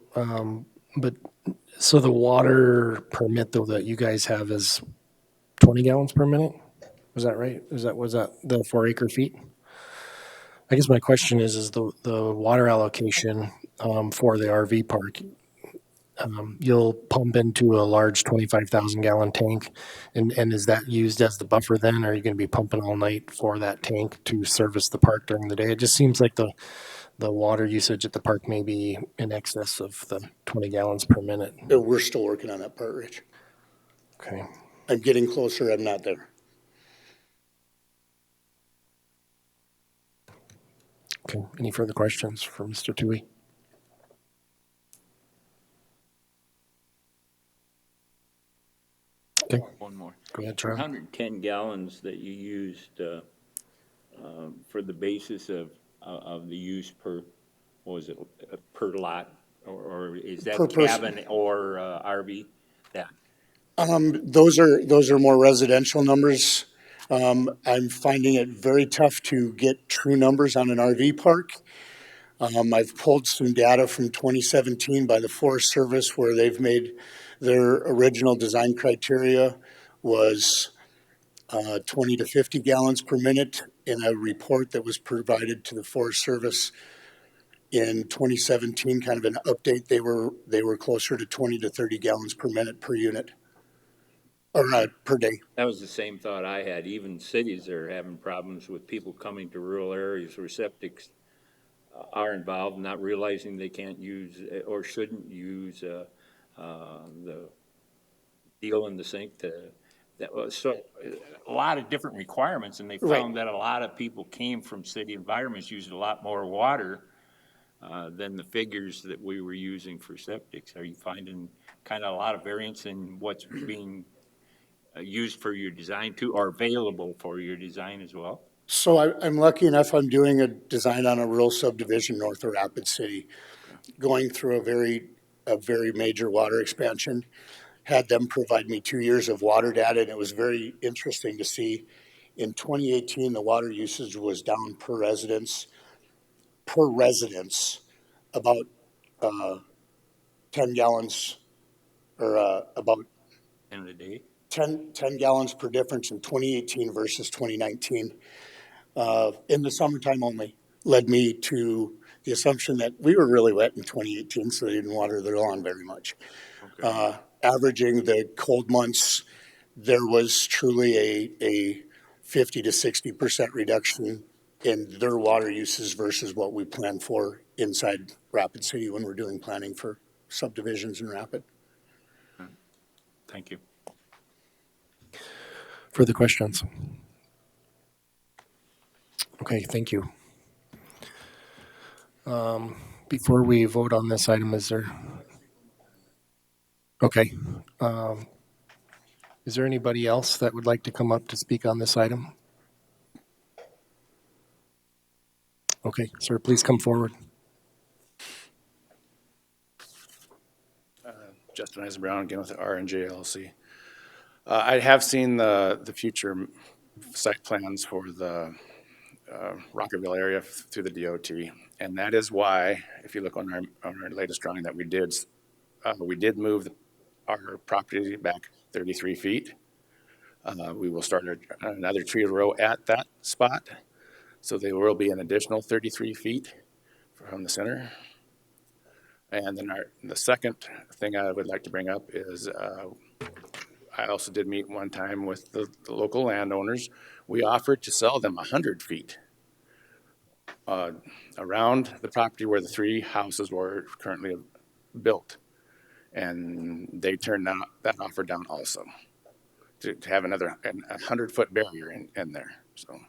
so the water permit though that you guys have is 20 gallons per minute? Was that right? Was that the 4 acre feet? I guess my question is the water allocation for the RV park, you'll pump into a large 25,000 gallon tank, and is that used as the buffer then? Or are you going to be pumping all night for that tank to service the park during the day? It just seems like the water usage at the park may be in excess of the 20 gallons per minute. We're still working on that part, Rich. Okay. I'm getting closer. I'm not there. Okay. Any further questions for Mr. Tui? Okay. One more. Go ahead, For Charlie. 110 gallons that you used for the basis of the use per, what was it, per lot? Or is that Per person. cabin or RV? Yeah. Those are more residential numbers. I'm finding it very tough to get true numbers on an RV park. I've pulled some data from 2017 by the Forest Service where they've made their original design criteria was 20 to 50 gallons per minute in a report that was provided to the Forest Service in 2017, kind of an update. They were closer to 20 to 30 gallons per minute per unit, or per day. That was the same thought I had. Even cities are having problems with people coming to rural areas where septics are involved, not realizing they can't use or shouldn't use the deal in the sink. That was so a lot of different requirements, and they found that a lot of people came from city environments, used a lot more water than the figures that we were using for septics. Are you finding kind of a lot of variance in what's being used for your design too, or available for your design as well? So I'm lucky enough, I'm doing a design on a rural subdivision north of Rapid City, going through a very major water expansion. Had them provide me 2 years of water data, and it was very interesting to see. In 2018, the water usage was down per residence, about 10 gallons, or about 10 a day? 10 gallons per difference in 2018 versus 2019. In the summertime only, led me to the assumption that we were really wet in 2018, so they didn't water their lawn very much. Averaging the cold months, there was truly a 50 to 60% reduction in their water uses versus what we plan for inside Rapid City when we're doing planning for subdivisions in Rapid. Thank you. Further questions? Okay, thank you. Before we vote on this item, is there? Okay. Is there anybody else that would like to come up to speak on this item? Okay, sir, please come forward. Justin Eisenbrown, again with the R&J LLC. I have seen the future site plans for the Rockerville area through the DOT, and that is why, if you look on our latest drawing that we did move our property back 33 feet. We will start another tree row at that spot, so there will be an additional 33 feet from the center. And then the second thing I would like to bring up is I also did meet one time with the local landowners. We offered to sell them 100 feet around the property where the 3 houses were currently built. And they turned that offer down also, to have another 100-foot barrier in there. So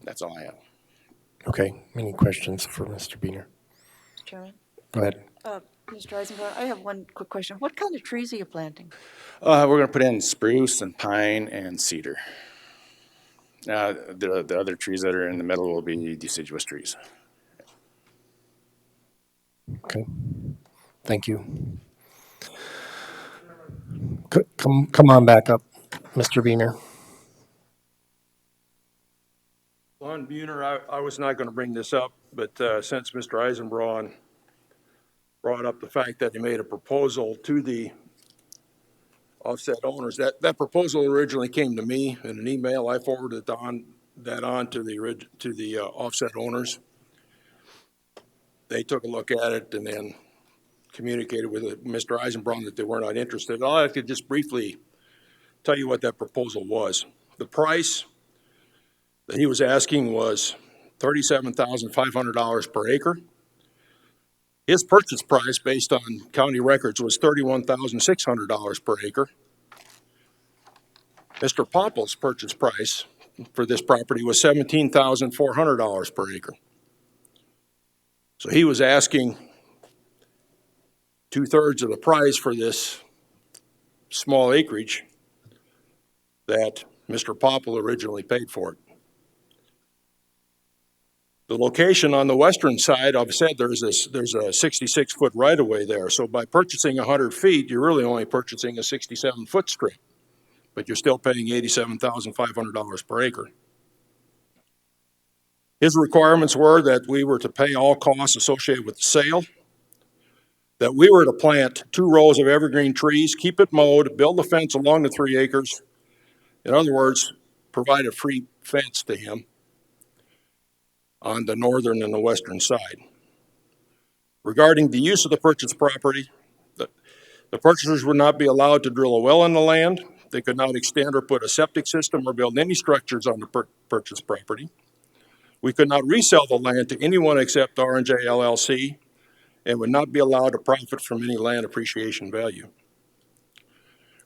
that's all I have. Okay, any questions for Mr. Beener? Mr. Chairman? Go ahead. Mr. Eisenberg, I have one quick question. What kind of trees are you planting? We're going to put in spruce and pine and cedar. The other trees that are in the middle will be deciduous trees. Okay, thank you. Come on back up, Mr. Beener. Lon Buhner, I was not going to bring this up, but since Mr. Eisenbraun brought up the fact that he made a proposal to the offset owners. That proposal originally came to me in an email. I forwarded that on to the offset owners. They took a look at it and then communicated with Mr. Eisenbraun that they were not interested. I'd like to just briefly tell you what that proposal was. The price that he was asking was $37,500 per acre. His purchase price, based on county records, was $31,600 per acre. Mr. Popple's purchase price for this property was $17,400 per acre. So he was asking 2/3 of the price for this small acreage that Mr. Popple originally paid for it. The location on the western side, I've said there's a 66-foot right-of-way there. So by purchasing 100 feet, you're really only purchasing a 67-foot strip, but you're still paying $87,500 per acre. His requirements were that we were to pay all costs associated with the sale, that we were to plant 2 rows of evergreen trees, keep it mowed, build a fence along the 3 acres. In other words, provide a free fence to him on the northern and the western side. Regarding the use of the purchased property, the purchasers would not be allowed to drill a well on the land. They could not extend or put a septic system or build any structures on the purchased property. We could not resell the land to anyone except R&J LLC and would not be allowed to profit from any land appreciation value.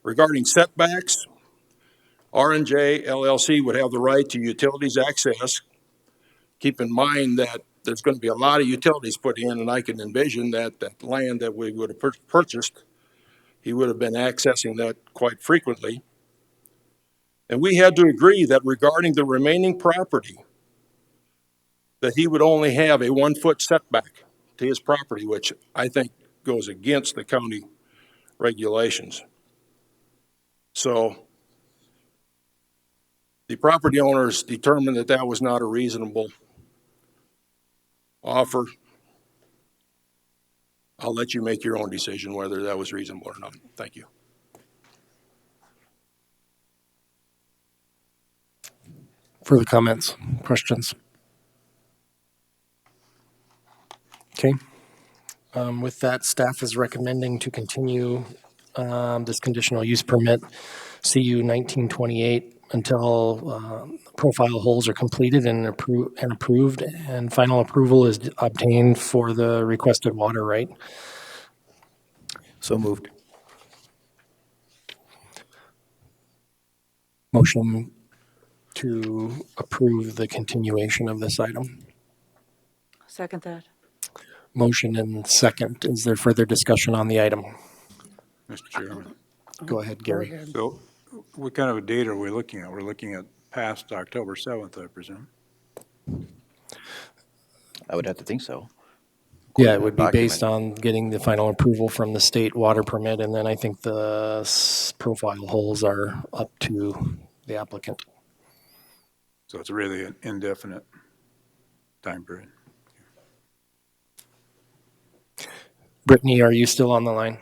Regarding setbacks, R&J LLC would have the right to utilities access. Keep in mind that there's going to be a lot of utilities put in, and I can envision that that land that we would have purchased, he would have been accessing that quite frequently. And we had to agree that regarding the remaining property, that he would only have a 1-foot setback to his property, which I think goes against the county regulations. So the property owners determined that that was not a reasonable offer. I'll let you make your own decision whether that was reasonable or not. Thank you. Further comments, questions? Okay. With that, staff is recommending to continue this conditional use permit, CU 1928, until profile holes are completed and approved, and final approval is obtained for the requested water right. So moved. Motion to approve the continuation of this item. Second that. Motion and second. Is there further discussion on the item? Mr. Chairman. Go ahead, Gary. So what kind of a date are we looking at? We're looking at past October 7th, I presume. I would have to think so. Yeah, it would be based on getting the final approval from the state water permit, and then I think the profile holes are up to the applicant. So it's really an indefinite time period. Brittany, are you still on the line?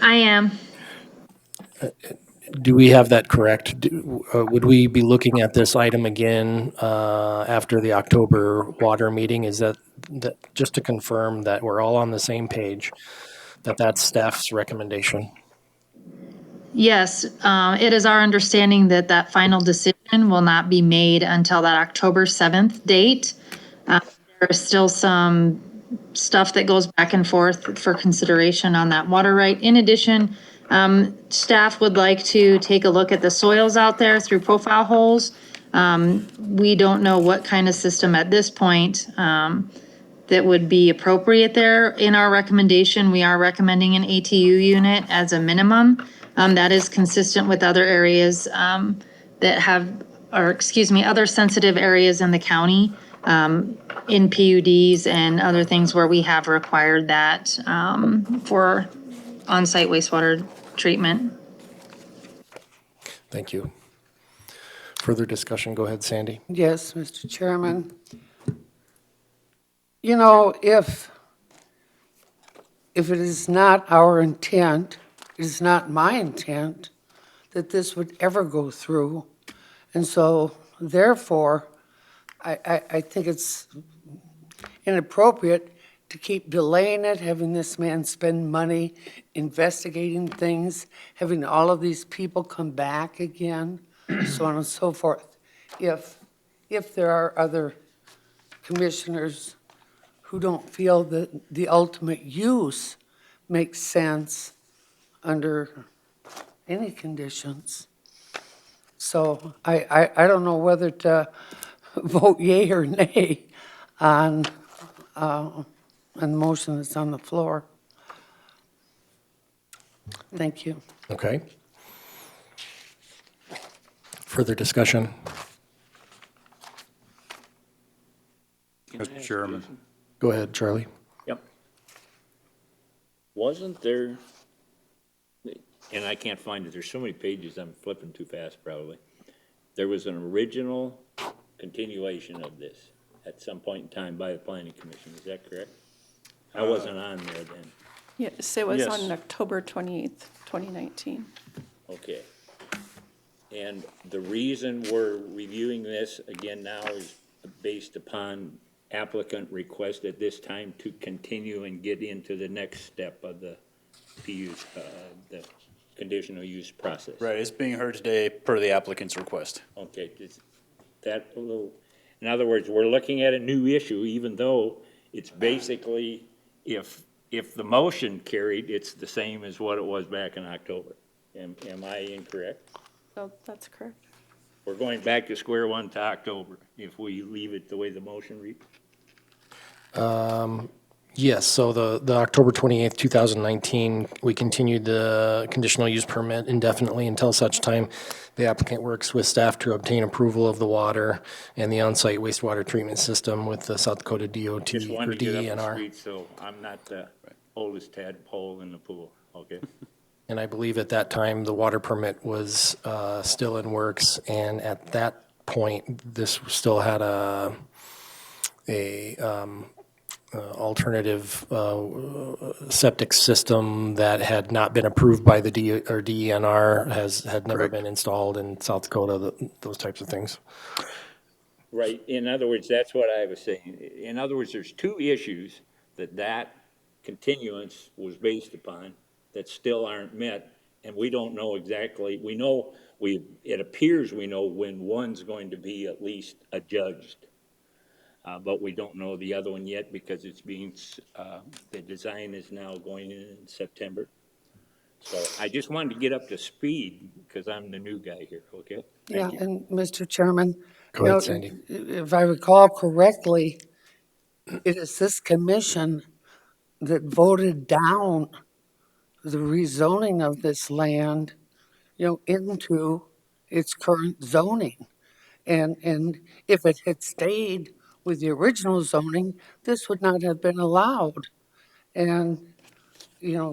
I am. Do we have that correct? Would we be looking at this item again after the October water meeting? Is that just to confirm that we're all on the same page, that's staff's recommendation? Yes, it is our understanding that that final decision will not be made until that October 7th date. There is still some stuff that goes back and forth for consideration on that water right. In addition, staff would like to take a look at the soils out there through profile holes. We don't know what kind of system at this point that would be appropriate there. In our recommendation, we are recommending an ATU unit as a minimum. That is consistent with other areas that have, or excuse me, other sensitive areas in the county, in PUDs and other things where we have required that for on-site wastewater treatment. Thank you. Further discussion, go ahead, Sandy. Yes, Mr. Chairman. You know, if if it is not our intent, it is not my intent that this would ever go through. And so therefore, I think it's inappropriate to keep delaying it, having this man spend money investigating things, having all of these people come back again, so on and so forth. If there are other commissioners who don't feel that the ultimate use makes sense under any conditions. So I don't know whether to vote yea or nay on the motion that's on the floor. Thank you. Okay. Further discussion? Mr. Chairman. Go ahead, Charlie. Yep. Wasn't there, and I can't find it, there's so many pages, I'm flipping too fast probably. There was an original continuation of this at some point in time by the planning commission, is that correct? I wasn't on there then. Yes, it was Yes. on October 28th, 2019. Okay. And the reason we're reviewing this again now is based upon applicant request at this time to continue and get into the next step of the PU's, the conditional use process. Right, it's being heard today per the applicant's request. Okay, is that a little, in other words, we're looking at a new issue, even though it's basically, if the motion carried, it's the same as what it was back in October. Am I incorrect? So that's correct. We're going back to square one to October, if we leave it the way the motion reads? Yes, so the October 28th, 2019, we continued the conditional use permit indefinitely until such time the applicant works with staff to obtain approval of the water and the on-site wastewater treatment system with the South Dakota DOT Just or wanted to get up to DENR. speed, so I'm not the oldest tadpole in the pool, okay? And I believe at that time, the water permit was still in works, and at that point, this still had a alternative septic system that had not been approved by the DENR, had never been installed in South Dakota, those types of things. Right, in other words, that's what I was saying. In other words, there's two issues that continuance was based upon that still aren't met, and we don't know exactly, we know, it appears we know when one's going to be at least adjudged. But we don't know the other one yet because it's being, the design is now going in September. So I just wanted to get up to speed because I'm the new guy here, okay? Yeah, Thank you. and Mr. Chairman, Go ahead, Sandy. if I recall correctly, it is this commission that voted down the rezoning of this land, into its current zoning. And if it had stayed with the original zoning, this would not have been allowed. And,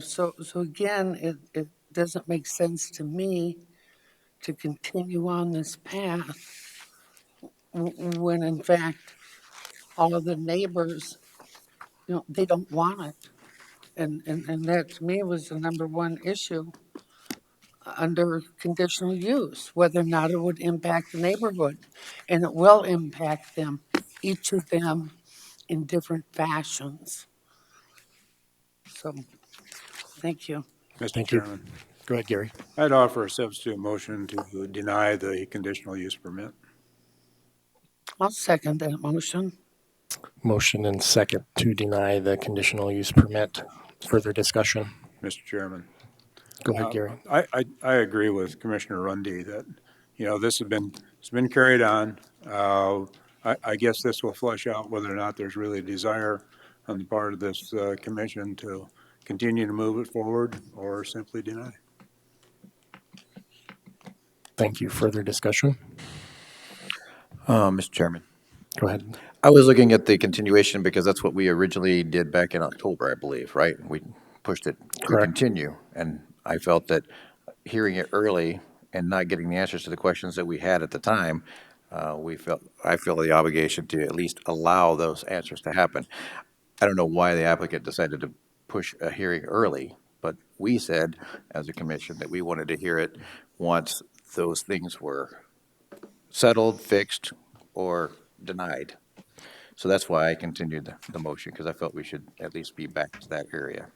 so again, it doesn't make sense to me to continue on this path when in fact, all of the neighbors, they don't want it. And that to me was the number one issue under conditional use, whether or not it would impact the neighborhood. And it will impact them, each of them in different fashions. So, thank you. Mr. Thank you. Chairman, Go ahead, Gary. I'd offer a substitute motion to deny the conditional use permit. I'll second that motion. Motion and second to deny the conditional use permit. Further discussion? Mr. Chairman. Go ahead, Gary. I agree with Commissioner Rundy that, this it's been carried on. I guess this will flush out whether or not there's really a desire on the part of this commission to continue to move it forward or simply deny. Thank you. Further discussion? Mr. Chairman. Go ahead. I was looking at the continuation because that's what we originally did back in October, I believe, right? We pushed it to Correct. continue, and I felt that hearing it early and not getting the answers to the questions that we had at the time, I feel the obligation to at least allow those answers to happen. I don't know why the applicant decided to push a hearing early, but we said, as a commission, that we wanted to hear it once those things were settled, fixed, or denied. So that's why I continued the motion, because I felt we should at least be back to that area.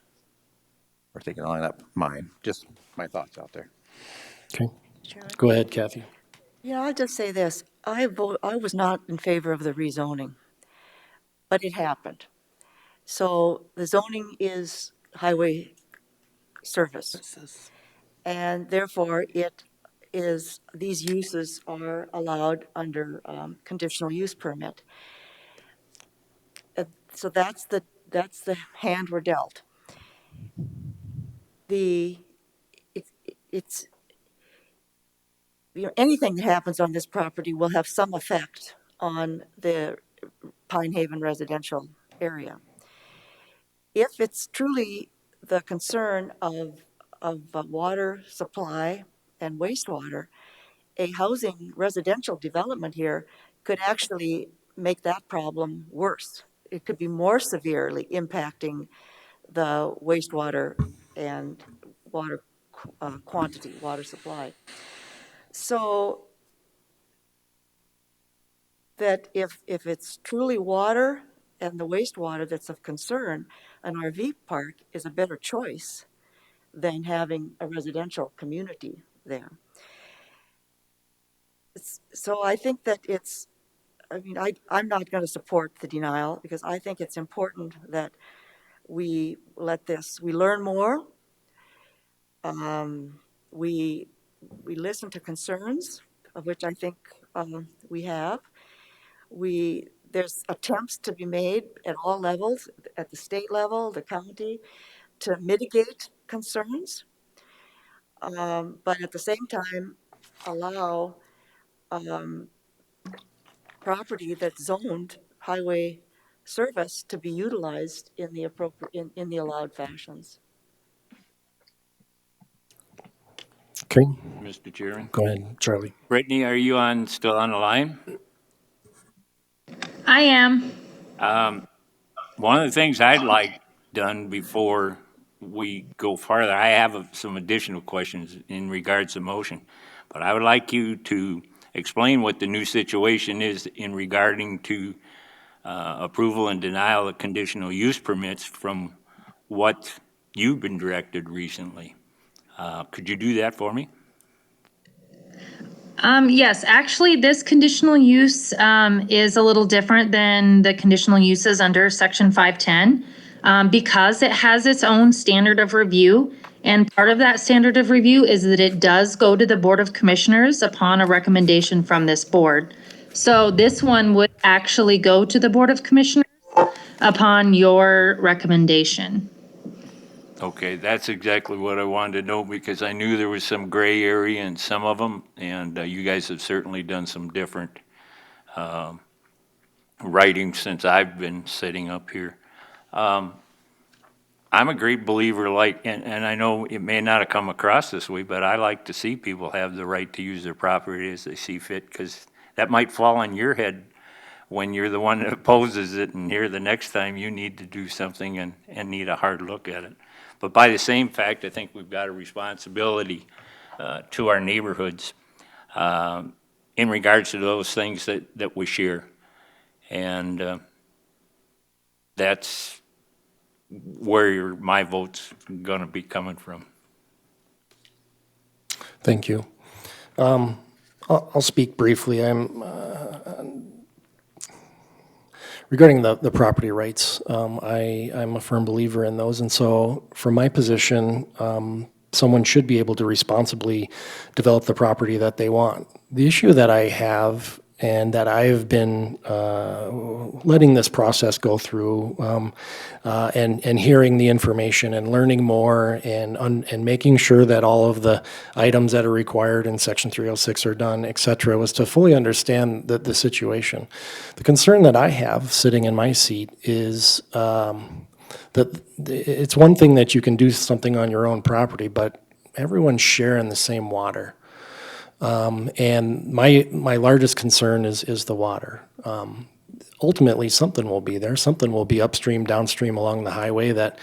Or taking on that mine, just my thoughts out there. Okay, Chairman? go ahead, Kathy. Yeah, I'll just say this. I was not in favor of the rezoning, but it happened. So the zoning is highway service. And therefore, it is, these uses are allowed under conditional use permit. So that's the hand we're dealt. It's anything that happens on this property will have some effect on the Pine Haven residential area. If it's truly the concern of water supply and wastewater, a housing residential development here could actually make that problem worse. It could be more severely impacting the wastewater and water quantity, water supply. So that if it's truly water and the wastewater that's of concern, an RV park is a better choice than having a residential community there. So I think that I'm not going to support the denial because I think it's important that we learn more. We listen to concerns, of which I think we have. There's attempts to be made at all levels, at the state level, the county, to mitigate concerns, but at the same time, allow property that's zoned highway service to be utilized in the appropriate, in the allowed fashions. Okay, Mr. Chairman. go ahead, Charlie. Brittany, are you still on the line? I am. One of the things I'd like done before we go farther, I have some additional questions in regards to motion, but I would like you to explain what the new situation is in regarding to approval and denial of conditional use permits from what you've been directed recently. Could you do that for me? Yes, actually, this conditional use is a little different than the conditional uses under Section 510 because it has its own standard of review. And part of that standard of review is that it does go to the Board of Commissioners upon a recommendation from this board. So this one would actually go to the Board of Commissioners upon your recommendation. Okay, that's exactly what I wanted to know because I knew there was some gray area in some of them, and you guys have certainly done some different writing since I've been sitting up here. I'm a great believer, and I know it may not have come across this way, but I like to see people have the right to use their property as they see fit because that might fall on your head when you're the one that opposes it, and here the next time you need to do something and need a hard look at it. But by the same fact, I think we've got a responsibility to our neighborhoods in regards to those things that we share. And that's where my vote's going to be coming from. Thank you. I'll speak briefly. Regarding the property rights, I'm a firm believer in those, and so from my position, someone should be able to responsibly develop the property that they want. The issue that I have and that I've been letting this process go through and hearing the information and learning more and making sure that all of the items that are required in Section 306 are done, et cetera, was to fully understand the situation. The concern that I have sitting in my seat is that it's one thing that you can do something on your own property, but everyone's sharing the same water. And my largest concern is the water. Ultimately, something will be there. Something will be upstream, downstream along the highway that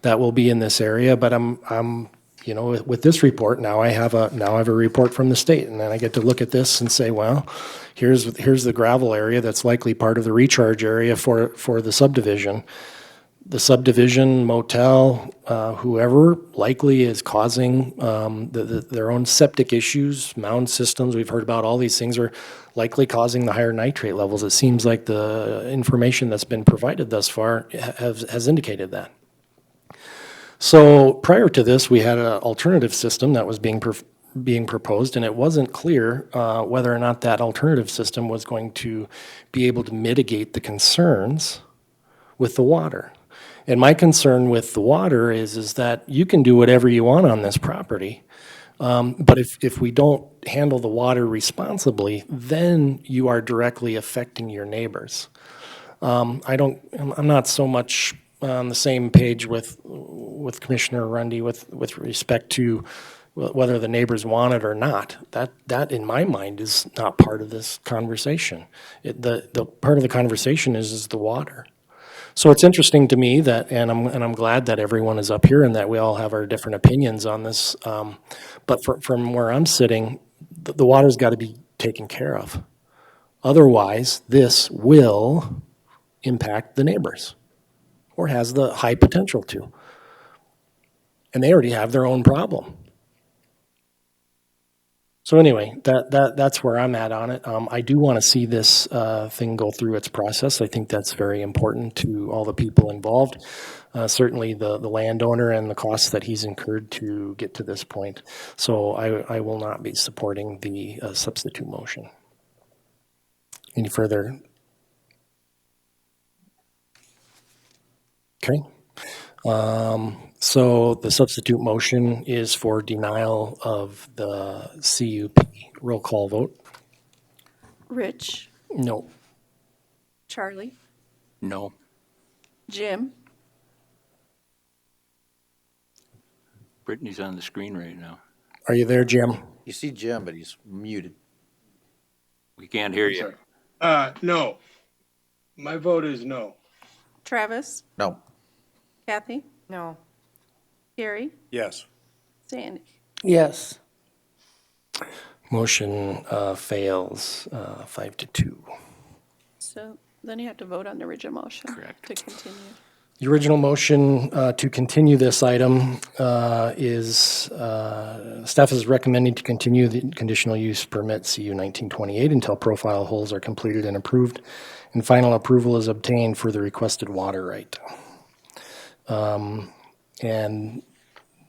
that will be in this area, but I'm, you know, with this report, now I have a report from the state, and then I get to look at this and say, well, here's the gravel area that's likely part of the recharge area for the subdivision. The subdivision, motel, whoever likely is causing their own septic issues, mound systems. We've heard about all these things are likely causing the higher nitrate levels. It seems like the information that's been provided thus far has indicated that. So prior to this, we had an alternative system that was being proposed, and it wasn't clear whether or not that alternative system was going to be able to mitigate the concerns with the water. And my concern with the water is that you can do whatever you want on this property, but if we don't handle the water responsibly, then you are directly affecting your neighbors. I'm not so much on the same page with Commissioner Rundy with respect to whether the neighbors want it or not. That in my mind is not part of this conversation. The part of the conversation is the water. So it's interesting to me that, and I'm glad that everyone is up here and that we all have our different opinions on this. But from where I'm sitting, the water's got to be taken care of. Otherwise, this will impact the neighbors, or has the high potential to. And they already have their own problem. So anyway, that's where I'm at on it. I do want to see this thing go through its process. I think that's very important to all the people involved. Certainly the landowner and the costs that he's incurred to get to this point. So I will not be supporting the substitute motion. Any further? Okay. So the substitute motion is for denial of the CUP. Roll call vote. Rich, No. Charlie, No. Jim, Brittany's on the screen right now. Are you there, Jim? You see Jim, but he's muted. We can't hear you. No. My vote is no. Travis, No. Kathy, No. Gary, Yes. Sandy. Yes. Motion fails 5-2. So then you have to vote on the original motion. Correct. To continue. The original motion to continue this item is, staff is recommending to continue the conditional use permit CU 1928 until profile holes are completed and approved, and final approval is obtained for the requested water right. And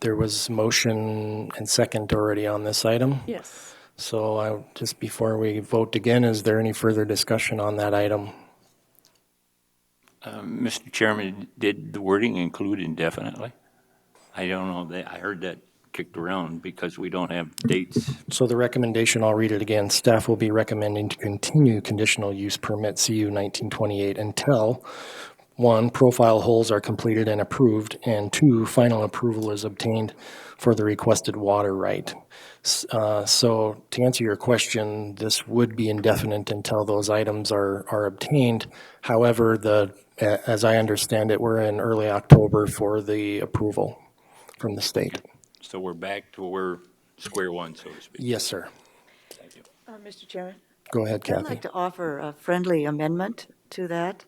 there was motion and second already on this item. Yes. So just before we vote again, is there any further discussion on that item? Mr. Chairman, did the wording include indefinitely? I don't know. I heard that kicked around because we don't have dates. So the recommendation, I'll read it again. Staff will be recommending to continue conditional use permit CU 1928 until 1, profile holes are completed and approved, and 2, final approval is obtained for the requested water right. So to answer your question, this would be indefinite until those items are obtained. However, as I understand it, we're in early October for the approval from the state. So we're back to square one, so to speak. Yes, sir. Thank you. Mr. Chairman? Go ahead, I'd Kathy. like to offer a friendly amendment to that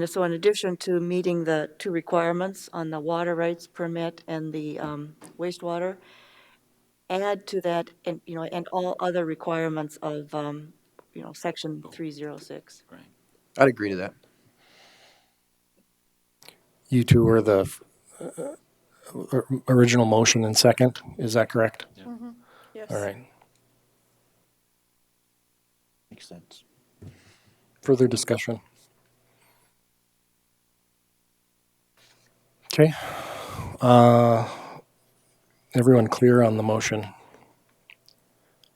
so in addition to meeting the 2 requirements on the water rights permit and the wastewater, add to that and all other requirements of section 306. Right. I'd agree to that. You two were the original motion and second, is that correct? Yeah. Mm-hmm. Yes. All right. Makes sense. Further discussion? Okay. Everyone clear on the motion?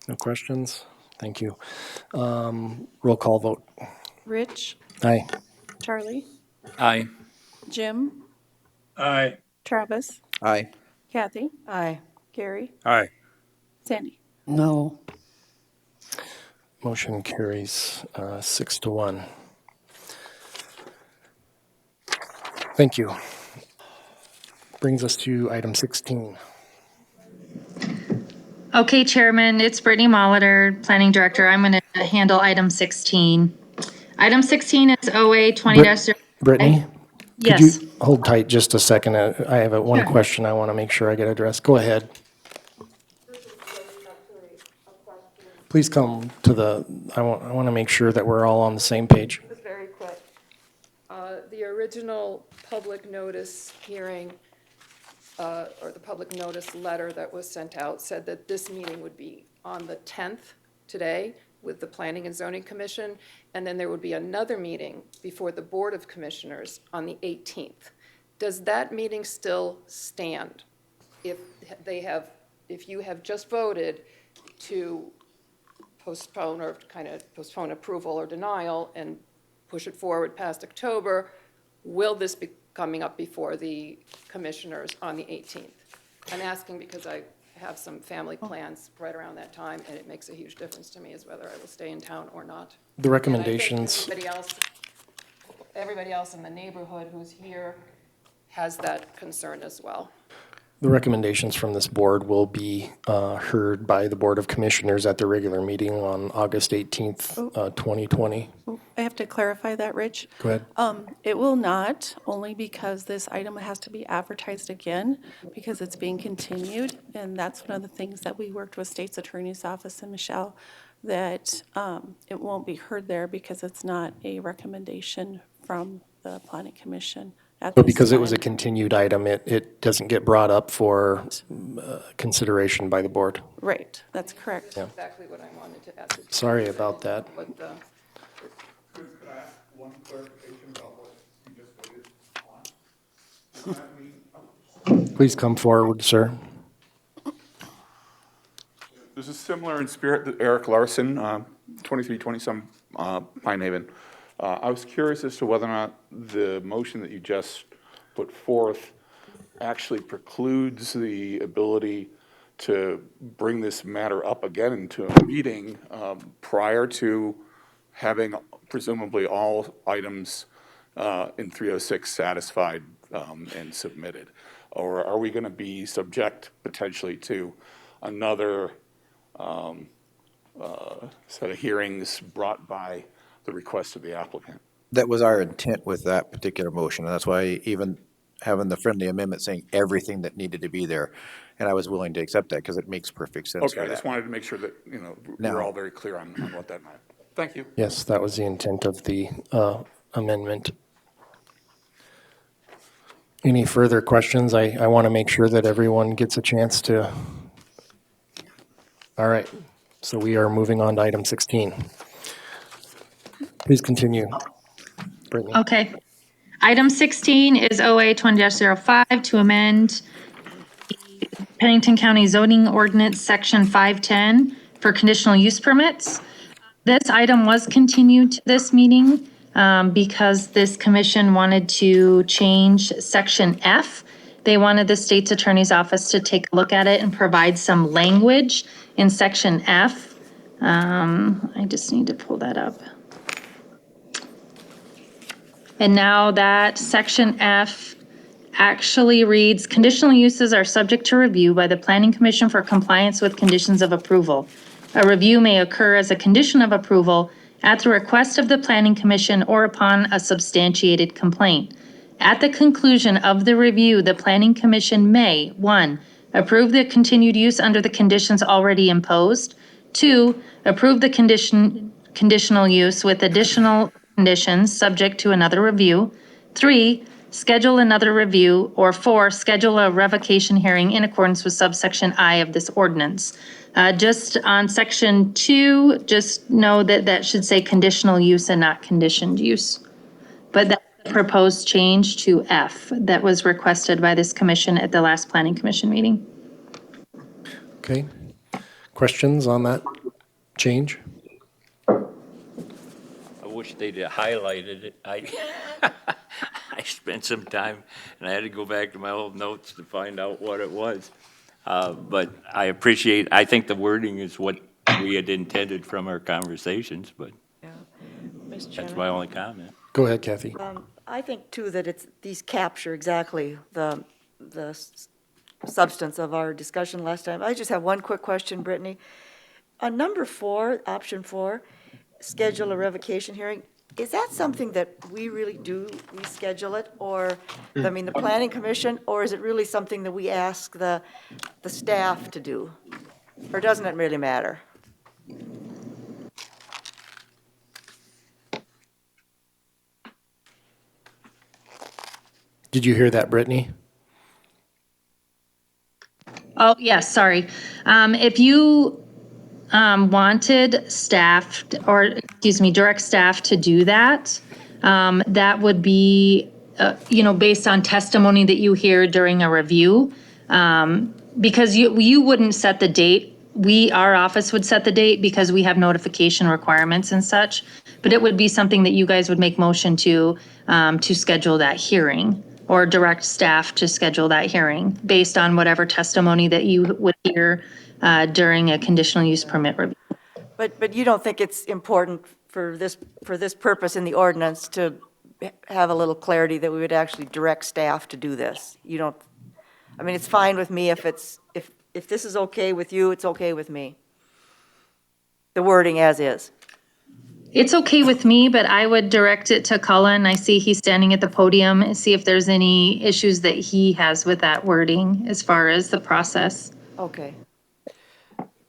No questions? Thank you. Roll call vote. Rich, Aye. Charlie, Aye. Jim, Aye. Travis, Aye. Kathy, Aye. Gary, Aye. Sandy. No. Motion carries 6-1. Thank you. Brings us to item 16. Okay, Chairman, it's Brittany Molitor, Planning Director. I'm going to handle item 16. Item 16 is OA 20-0. Brittany, could Yes. you hold tight just a second? I have one Sure. question I want to make sure I get addressed. Go ahead. Please come to the, I want to make sure that we're all on the same page. Just very quick. The original public notice hearing, or the public notice letter that was sent out said that this meeting would be on the 10th today with the Planning and Zoning Commission, and then there would be another meeting before the Board of Commissioners on the 18th. Does that meeting still stand? If you have just voted to postpone or kind of postpone approval or denial and push it forward past October, will this be coming up before the commissioners on the 18th? I'm asking because I have some family plans right around that time, and it makes a huge difference to me as whether I will stay in town or not. The recommendations. And I think everybody else in the neighborhood who's here has that concern as well. The recommendations from this board will be heard by the Board of Commissioners at the regular meeting on August 18th, 2020. I have to clarify that, Rich. Go ahead. It will not, only because this item has to be advertised again because it's being continued. And that's one of the things that we worked with State's Attorney's Office and Michelle, that it won't be heard there because it's not a recommendation from the Planning Commission at But this because it was a time. continued item, it doesn't get brought up for consideration by the board. Right, that's correct. Yeah. Exactly what I wanted to ask. Sorry about that. But, Could I ask one clarification about what you just voted on? Please come forward, sir. This is similar in spirit to Eric Larson, 2320-some Pine Haven. I was curious as to whether or not the motion that you just put forth actually precludes the ability to bring this matter up again into a meeting prior to having presumably all items in 306 satisfied and submitted? Or are we going to be subject potentially to another set of hearings brought by the request of the applicant? That was our intent with that particular motion, and that's why even having the friendly amendment saying everything that needed to be there, and I was willing to accept that because it makes perfect sense for Okay, I that. just wanted to make sure that, we're all very clear on what that meant. Thank you. Yes, that was the intent of the amendment. Any further questions? I want to make sure that everyone gets a chance to. All right, so we are moving on to item 16. Please continue, Brittany. Okay. Item 16 is OA 20-05 to amend the Pennington County zoning ordinance, section 510 for conditional use permits. This item was continued to this meeting because this commission wanted to change section F. They wanted the state's attorney's office to take a look at it and provide some language in section F. I just need to pull that up. And now that section F actually reads, conditional uses are subject to review by the Planning Commission for compliance with conditions of approval. A review may occur as a condition of approval at the request of the Planning Commission or upon a substantiated complaint. At the conclusion of the review, the Planning Commission may, 1, approve the continued use under the conditions already imposed, 2, approve the conditional use with additional conditions subject to another review, 3, schedule another review, or 4, schedule a revocation hearing in accordance with subsection I of this ordinance. Just on section 2, just know that that should say conditional use and not conditioned use. But that's the proposed change to F that was requested by this commission at the last Planning Commission meeting. Okay. Questions on that change? I wish they'd have highlighted it. I spent some time, and I had to go back to my old notes to find out what it was. But I think the wording is what we had intended from our conversations, but that's my only comment. Go ahead, Kathy. I think too that these capture exactly the substance of our discussion last time. I just have one quick question, Brittany. On number 4, option 4, schedule a revocation hearing, is that something that we really do, we schedule it? Or, I mean, the planning commission, or is it really something that we ask the staff to do? Or doesn't it really matter? Did you hear that, Brittany? Oh, yes, sorry. If you wanted staff, or excuse me, direct staff to do that, that would be, based on testimony that you hear during a review. Because you wouldn't set the date. Our office would set the date because we have notification requirements and such. But it would be something that you guys would make motion to schedule that hearing, or direct staff to schedule that hearing based on whatever testimony that you would hear during a conditional use permit review. But you don't think it's important for this purpose in the ordinance to have a little clarity that we would actually direct staff to do this? You don't, I mean, it's fine with me if this is okay with you, it's okay with me. The wording as is. It's okay with me, but I would direct it to Cullen. I see he's standing at the podium and see if there's any issues that he has with that wording as far as the process. Okay.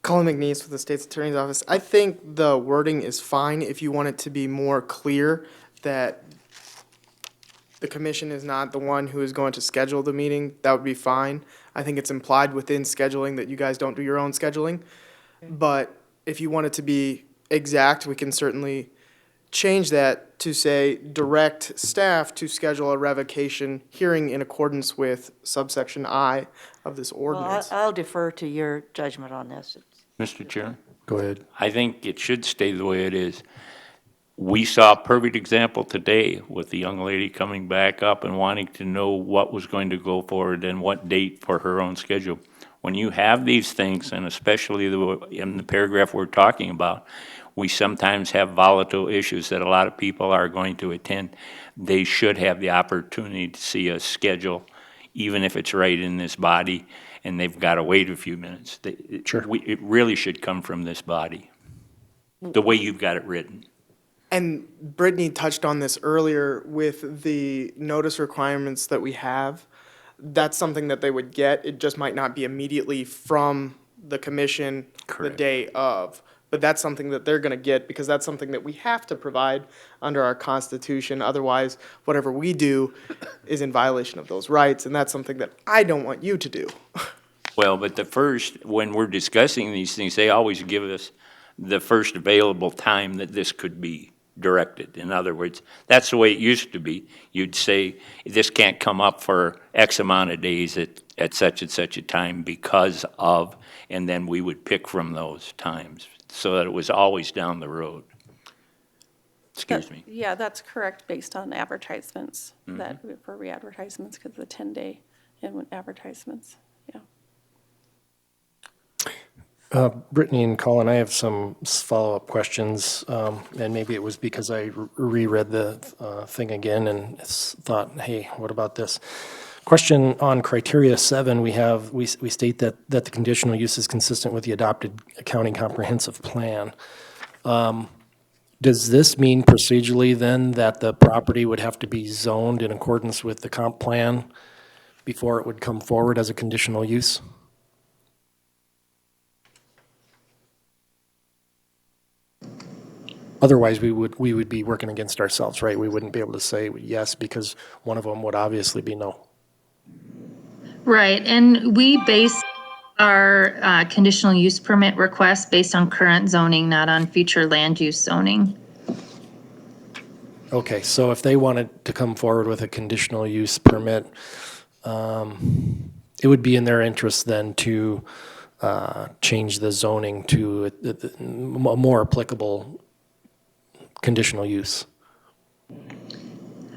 Colin McNeese with the State's Attorney's Office. I think the wording is fine if you want it to be more clear that the commission is not the one who is going to schedule the meeting. That would be fine. I think it's implied within scheduling that you guys don't do your own scheduling. But if you want it to be exact, we can certainly change that to say direct staff to schedule a revocation hearing in accordance with subsection I of this ordinance. Well, I'll defer to your judgment on this. Mr. Chair? Go ahead. I think it should stay the way it is. We saw a perfect example today with the young lady coming back up and wanting to know what was going to go forward and what date for her own schedule. When you have these things, and especially in the paragraph we're talking about, we sometimes have volatile issues that a lot of people are going to attend. They should have the opportunity to see a schedule, even if it's right in this body, and they've got to wait a few minutes. Sure. It really should come from this body, the way you've got it written. And Brittany touched on this earlier with the notice requirements that we have. That's something that they would get. It just might not be immediately from the commission the day of. But that's something that they're going to get because that's something that we have to provide under our Constitution. Otherwise, whatever we do is in violation of those rights, and that's something that I don't want you to do. Well, but when we're discussing these things, they always give us the first available time that this could be directed. In other words, that's the way it used to be. You'd say, this can't come up for X amount of days at such and such a time because of, and then we would pick from those times so that it was always down the road. Excuse me. Yeah, that's correct, based on advertisements, that for re-advertisements, because the 10-day advertisements, yeah. Brittany and Colin, I have some follow-up questions, and maybe it was because I reread the thing again and thought, hey, what about this? Question on criteria 7, we state that the conditional use is consistent with the adopted county comprehensive plan. Does this mean procedurally then that the property would have to be zoned in accordance with the comp plan before it would come forward as a conditional use? Otherwise, we would be working against ourselves, right? We wouldn't be able to say yes because one of them would obviously be no. Right, and we base our conditional use permit request based on current zoning, not on future land use zoning. Okay, so if they wanted to come forward with a conditional use permit, it would be in their interest then to change the zoning to a more applicable conditional use.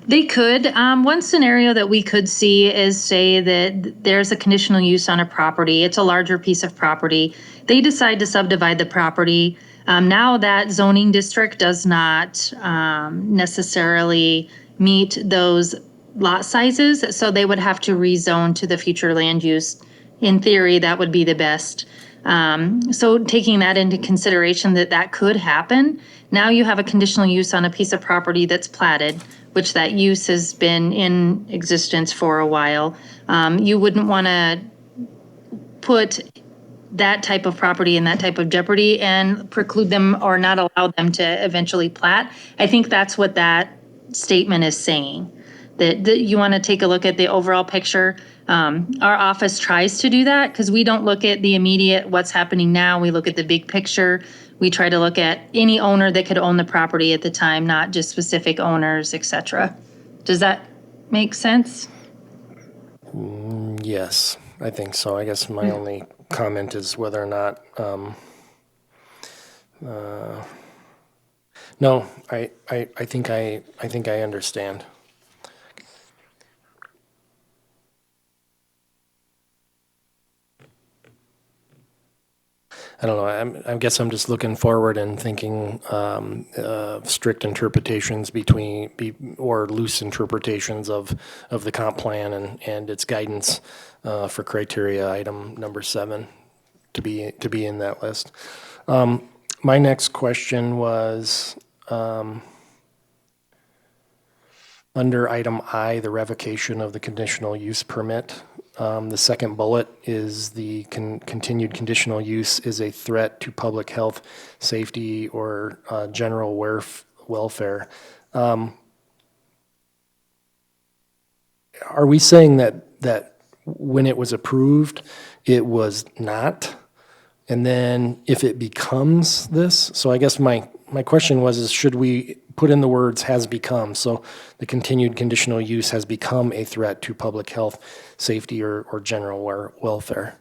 They could. One scenario that we could see is, say that there's a conditional use on a property. It's a larger piece of property. They decide to subdivide the property. Now that zoning district does not necessarily meet those lot sizes, so they would have to rezone to the future land use. In theory, that would be the best. So taking that into consideration that that could happen, now you have a conditional use on a piece of property that's platted, which that use has been in existence for a while. You wouldn't want to put that type of property in that type of jeopardy and preclude them or not allow them to eventually plat. I think that's what that statement is saying, that you want to take a look at the overall picture. Our office tries to do that because we don't look at the immediate, what's happening now. We look at the big picture. We try to look at any owner that could own the property at the time, not just specific owners, et cetera. Does that make sense? Yes, I think so. I guess my only comment is whether or not, no, I think I understand. I don't know. I guess I'm just looking forward and thinking strict interpretations or loose interpretations of the comp plan and its guidance for criteria item number 7 to be in that list. My next question was under item I, the revocation of the conditional use permit. The second bullet is the continued conditional use is a threat to public health, safety, or general welfare. Are we saying that when it was approved, it was not? And then if it becomes this, so I guess my question is should we put in the words has become? So the continued conditional use has become a threat to public health, safety, or general welfare.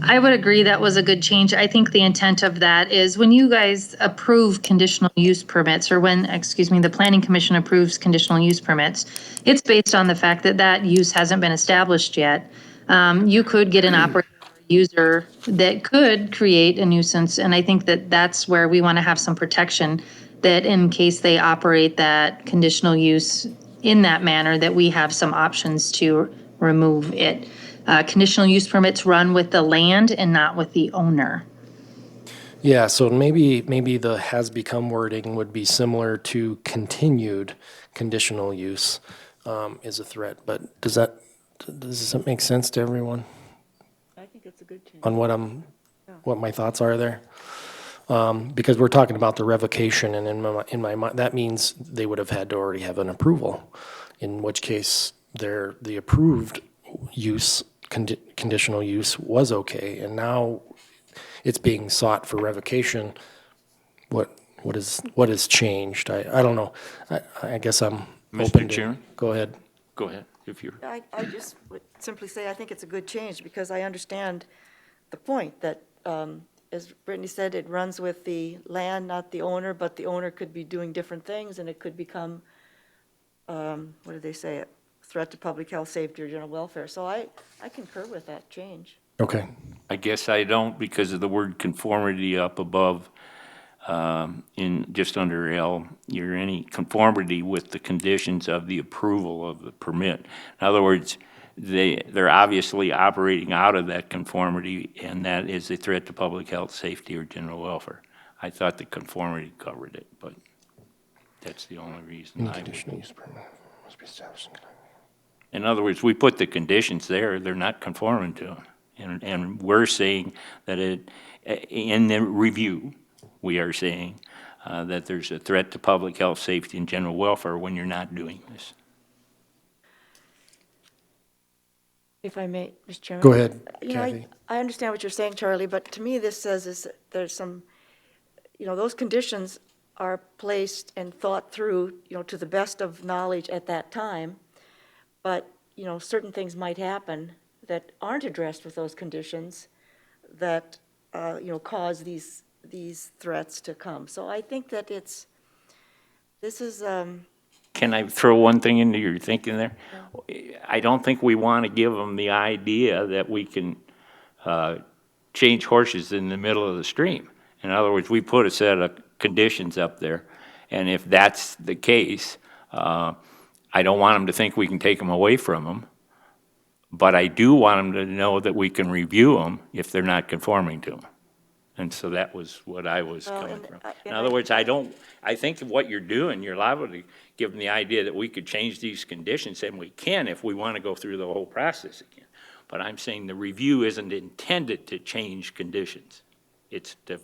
I would agree that was a good change. I think the intent of that is when you guys approve conditional use permits, or when, the Planning Commission approves conditional use permits, it's based on the fact that that use hasn't been established yet. You could get an operator user that could create a nuisance, and I think that that's where we want to have some protection, that in case they operate that conditional use in that manner, that we have some options to remove it. Conditional use permits run with the land and not with the owner. Yeah, so maybe the has become wording would be similar to continued conditional use is a threat. But does that make sense to everyone? I think it's a good change. On what my thoughts are there? Because we're talking about the revocation, and in my mind, that means they would have had to already have an approval, in which case the approved use, conditional use was okay, and now it's being sought for revocation. What has changed? I don't know. I guess I'm open Mr. to. Chairman? Go ahead. Go ahead, if you're. I just would simply say I think it's a good change because I understand the point that, as Brittany said, it runs with the land, not the owner, but the owner could be doing different things and it could become, what did they say, a threat to public health, safety, or general welfare. So I concur with that change. Okay. I guess I don't because of the word conformity up above in just under L. You're any conformity with the conditions of the approval of the permit. In other words, they're obviously operating out of that conformity, and that is a threat to public health, safety, or general welfare. I thought the conformity covered it, but that's the only reason I Conditional use permit must be established. In other words, we put the conditions there, they're not conforming to them. And we're saying that in the review, we are saying that there's a threat to public health, safety, and general welfare when you're not doing this. If I may, Mr. Chairman? Go ahead, You know, Kathy. I understand what you're saying, Charlie, but to me, this says is that there's some, those conditions are placed and thought through, to the best of knowledge at that time. But, certain things might happen that aren't addressed with those conditions that, cause these threats to come. So I think that this is, Can I throw one thing into your thinking there? I don't think we want to give them the idea that we can change horses in the middle of the stream. In other words, we put a set of conditions up there, and if that's the case, I don't want them to think we can take them away from them, but I do want them to know that we can review them if they're not conforming to them. And so that was what I was Well, coming and from. I- In and other I- words, I think what you're doing, you're liable to give them the idea that we could change these conditions, and we can if we want to go through the whole process again. But I'm saying the review isn't intended to change conditions. It's to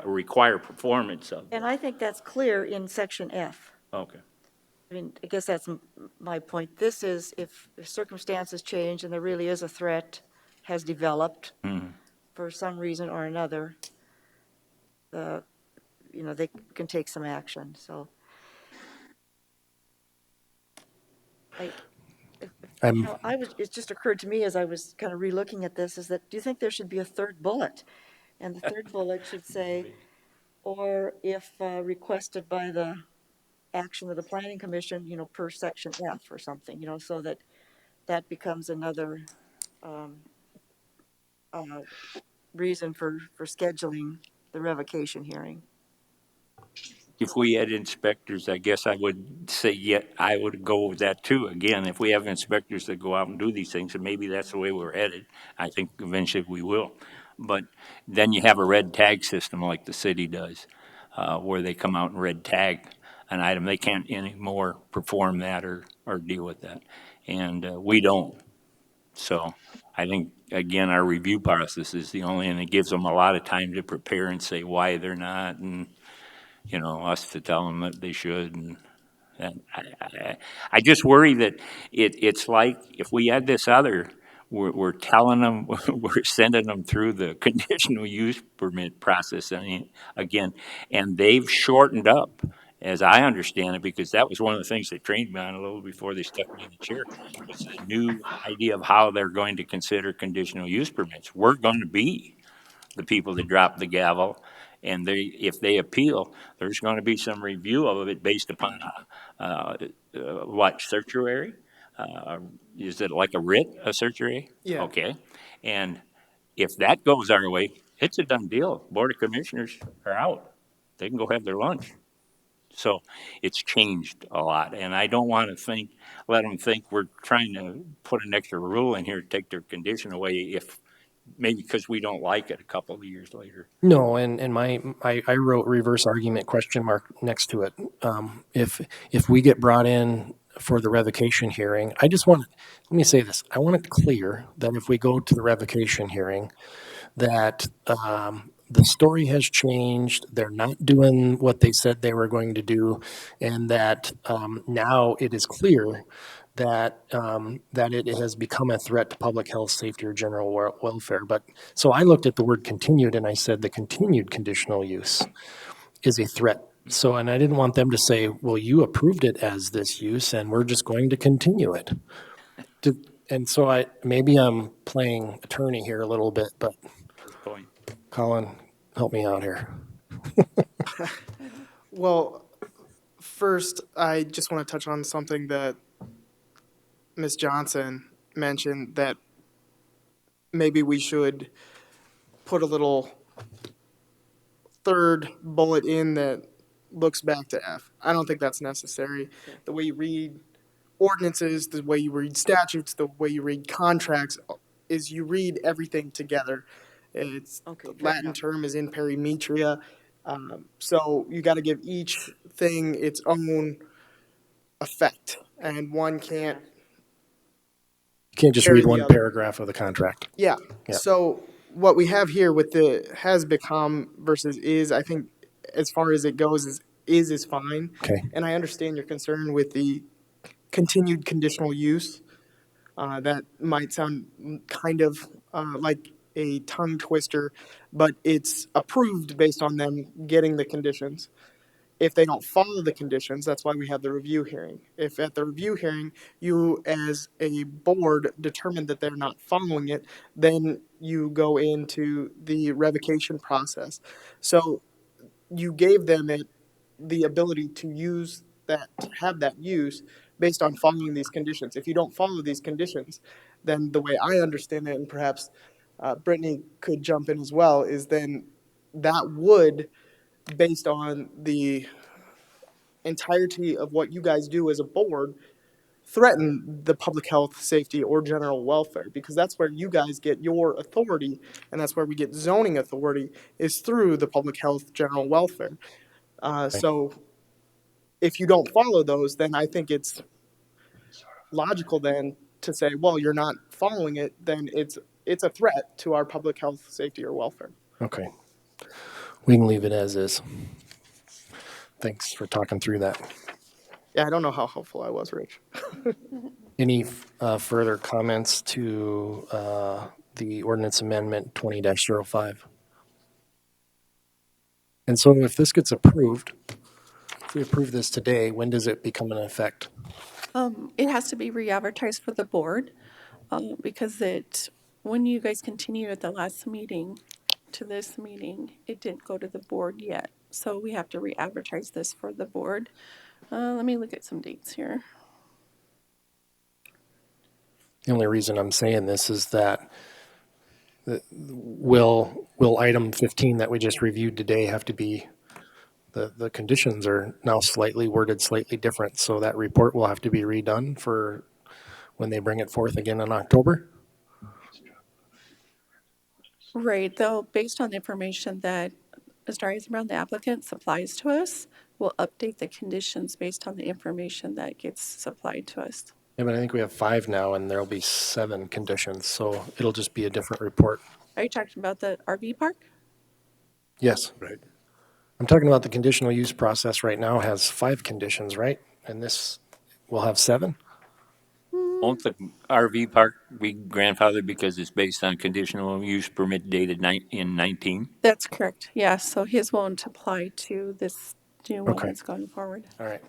require performance of them. And I think that's clear in section F. Okay. I mean, I guess that's my point. This is if circumstances change and there really is a threat has developed Mhm. for some reason or another, they can take some action, so. It just occurred to me as I was kind of relooking at this, is that, do you think there should be a third bullet? And the third bullet should say, or if requested by the action of the planning commission, per section F or something, so that becomes another reason for scheduling the revocation hearing. If we had inspectors, I guess I would say, yeah, I would go with that too. Again, if we have inspectors that go out and do these things, and maybe that's the way we're headed, I think eventually we will. But then you have a red tag system like the city does, where they come out and red tag an item. They can't anymore perform that or deal with that. And we don't. So I think, again, our review process is the only, and it gives them a lot of time to prepare and say why they're not, and us to tell them that they should. And I just worry that it's like if we had this other, we're telling them, we're sending them through the conditional use permit process again, and they've shortened up, as I understand it, because that was one of the things they trained me on a little before they stuck me in the chair, was the new idea of how they're going to consider conditional use permits. We're going to be the people that drop the gavel, and if they appeal, there's going to be some review of it based upon what, certiorari? Is it like a writ, a certiorari? Yeah. Okay, and if that goes our way, it's a done deal. Board of Commissioners are out. They can go have their lunch. So it's changed a lot, and I don't want to let them think we're trying to put an extra rule in here to take their condition away if maybe because we don't like it a couple of years later. No, and I wrote reverse argument question mark next to it. If we get brought in for the revocation hearing, let me say this. I want it clear that if we go to the revocation hearing, that the story has changed. They're not doing what they said they were going to do, and that now it is clear that it has become a threat to public health, safety, or general welfare. But so I looked at the word continued, and I said the continued conditional use is a threat. So, and I didn't want them to say, well, you approved it as this use, and we're just going to continue it. And so maybe I'm playing attorney here a little bit, but Point. Colin, help me out here. Well, first, I just want to touch on something that Ms. Johnson mentioned, that maybe we should put a little third bullet in that looks back to F. I don't think that's necessary. The way you read ordinances, the way you read statutes, the way you read contracts is you read everything together. It's the Latin term is in perimetria. So you got to give each thing its own effect, and one can't. You can't just carry read the one other. paragraph of the contract. Yeah. Yeah. So what we have here with the has become versus is, I think as far as it goes, is fine. Okay. And I understand your concern with the continued conditional use. That might sound kind of like a tongue twister, but it's approved based on them getting the conditions. If they don't follow the conditions, that's why we have the review hearing. If at the review hearing, you as a board determine that they're not following it, then you go into the revocation process. So you gave them the ability to use that, to have that use based on following these conditions. If you don't follow these conditions, then the way I understand it, and perhaps Brittany could jump in as well, is then that would, based on the entirety of what you guys do as a board threaten the public health, safety, or general welfare, because that's where you guys get your authority, and that's where we get zoning authority, is through the public health, general welfare. So if you don't follow those, then I think it's logical then to say, well, you're not following it, then it's a threat to our public health, safety, or welfare. Okay. We can leave it as is. Thanks for talking through that. Yeah, I don't know how helpful I was, Rich. Any further comments to the ordinance amendment 20-05? And so if this gets approved, if we approve this today, when does it become in effect? It has to be re-advertised for the board, because when you guys continued at the last meeting to this meeting, it didn't go to the board yet. So we have to re-advertise this for the board. Let me look at some dates here. The only reason I'm saying this is that will item 15 that we just reviewed today have to be, the conditions are now slightly worded slightly different, so that report will have to be redone for when they bring it forth again in October? Right, though, based on the information that Mr. Eisenbrown, the applicant, supplies to us, we'll update the conditions based on the information that gets supplied to us. Yeah, but I think we have 5 now, and there'll be 7 conditions, so it'll just be a different report. Are you talking about the RV park? Yes. Right. I'm talking about the conditional use process right now has 5 conditions, right? And this will have 7? Won't the RV park be grandfathered because it's based on conditional use permit dated in 19? That's correct, yeah, so his won't apply to this new one Okay. that's going forward. All right.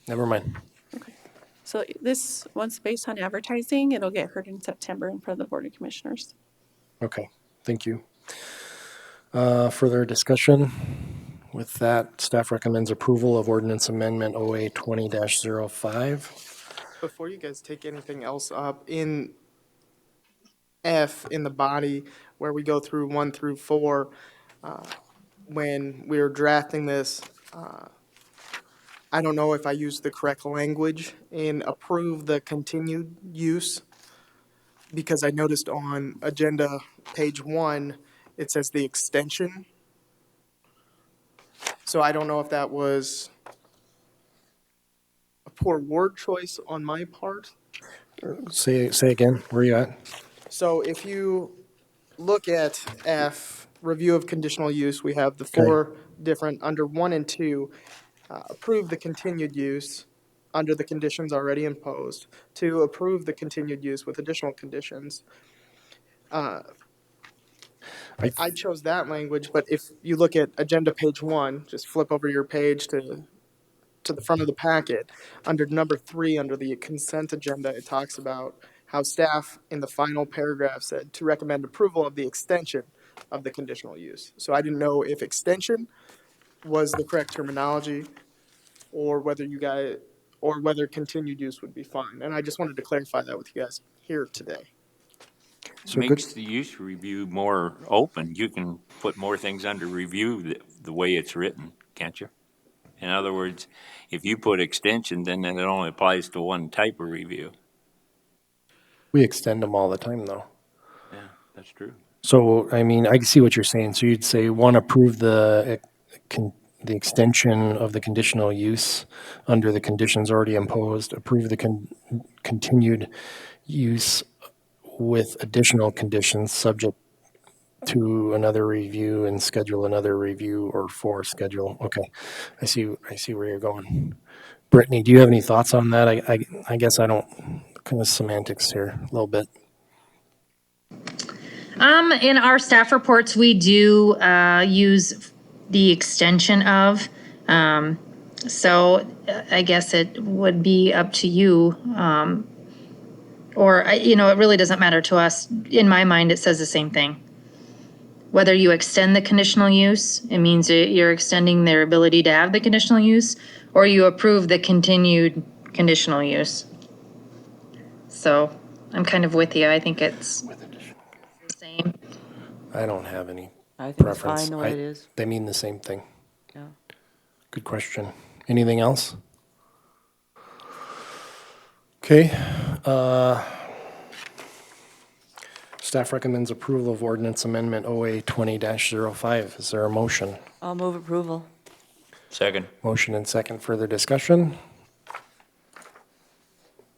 Never mind. Okay. So this one's based on advertising. It'll get heard in September in front of the Board of Commissioners. Okay. Thank you. Further discussion? With that, staff recommends approval of ordinance amendment OA 20-05. Before you guys take anything else up, in F, in the body, where we go through 1 through 4, when we were drafting this, I don't know if I used the correct language in approve the continued use, because I noticed on agenda page 1, it says the extension. So I don't know if that was a poor word choice on my part. Say again, where are you at? So if you look at F, review of conditional use, we have the 4 different, under 1 and 2, approve the continued use under the conditions already imposed, to approve the continued use with additional conditions. I chose that language, but if you look at agenda page 1, just flip over your page to the front of the packet, under number 3, under the consent agenda, it talks about how staff in the final paragraph said to recommend approval of the extension of the conditional use. So I didn't know if extension was the correct terminology, or whether continued use would be fine. And I just wanted to clarify that with you guys here today. So Makes the use review more open. You can put more things under review the way it's written, can't you? In other words, if you put extension, then it only applies to one type of review. We extend them all the time, though. Yeah, that's true. So, I mean, I can see what you're saying. So you'd say, 1, approve the extension of the conditional use under the conditions already imposed, approve the continued use with additional conditions subject to another review, and schedule another review, or for schedule. Okay, I see where you're going. Brittany, do you have any thoughts on that? I guess I don't, kind of semantics here a little bit. In our staff reports, we do use the extension of. So I guess it would be up to you. Or, it really doesn't matter to us. In my mind, it says the same thing. Whether you extend the conditional use, it means you're extending their ability to have the conditional use, or you approve the continued conditional use. So I'm kind of with you. I think it's the same. I don't have any I think preference. it's fine the way it is. They mean the same thing. Yeah. Good question. Anything else? Okay. Staff recommends approval of ordinance amendment OA 20-05. Is there a motion? I'll move approval. Second. Motion and second. Further discussion?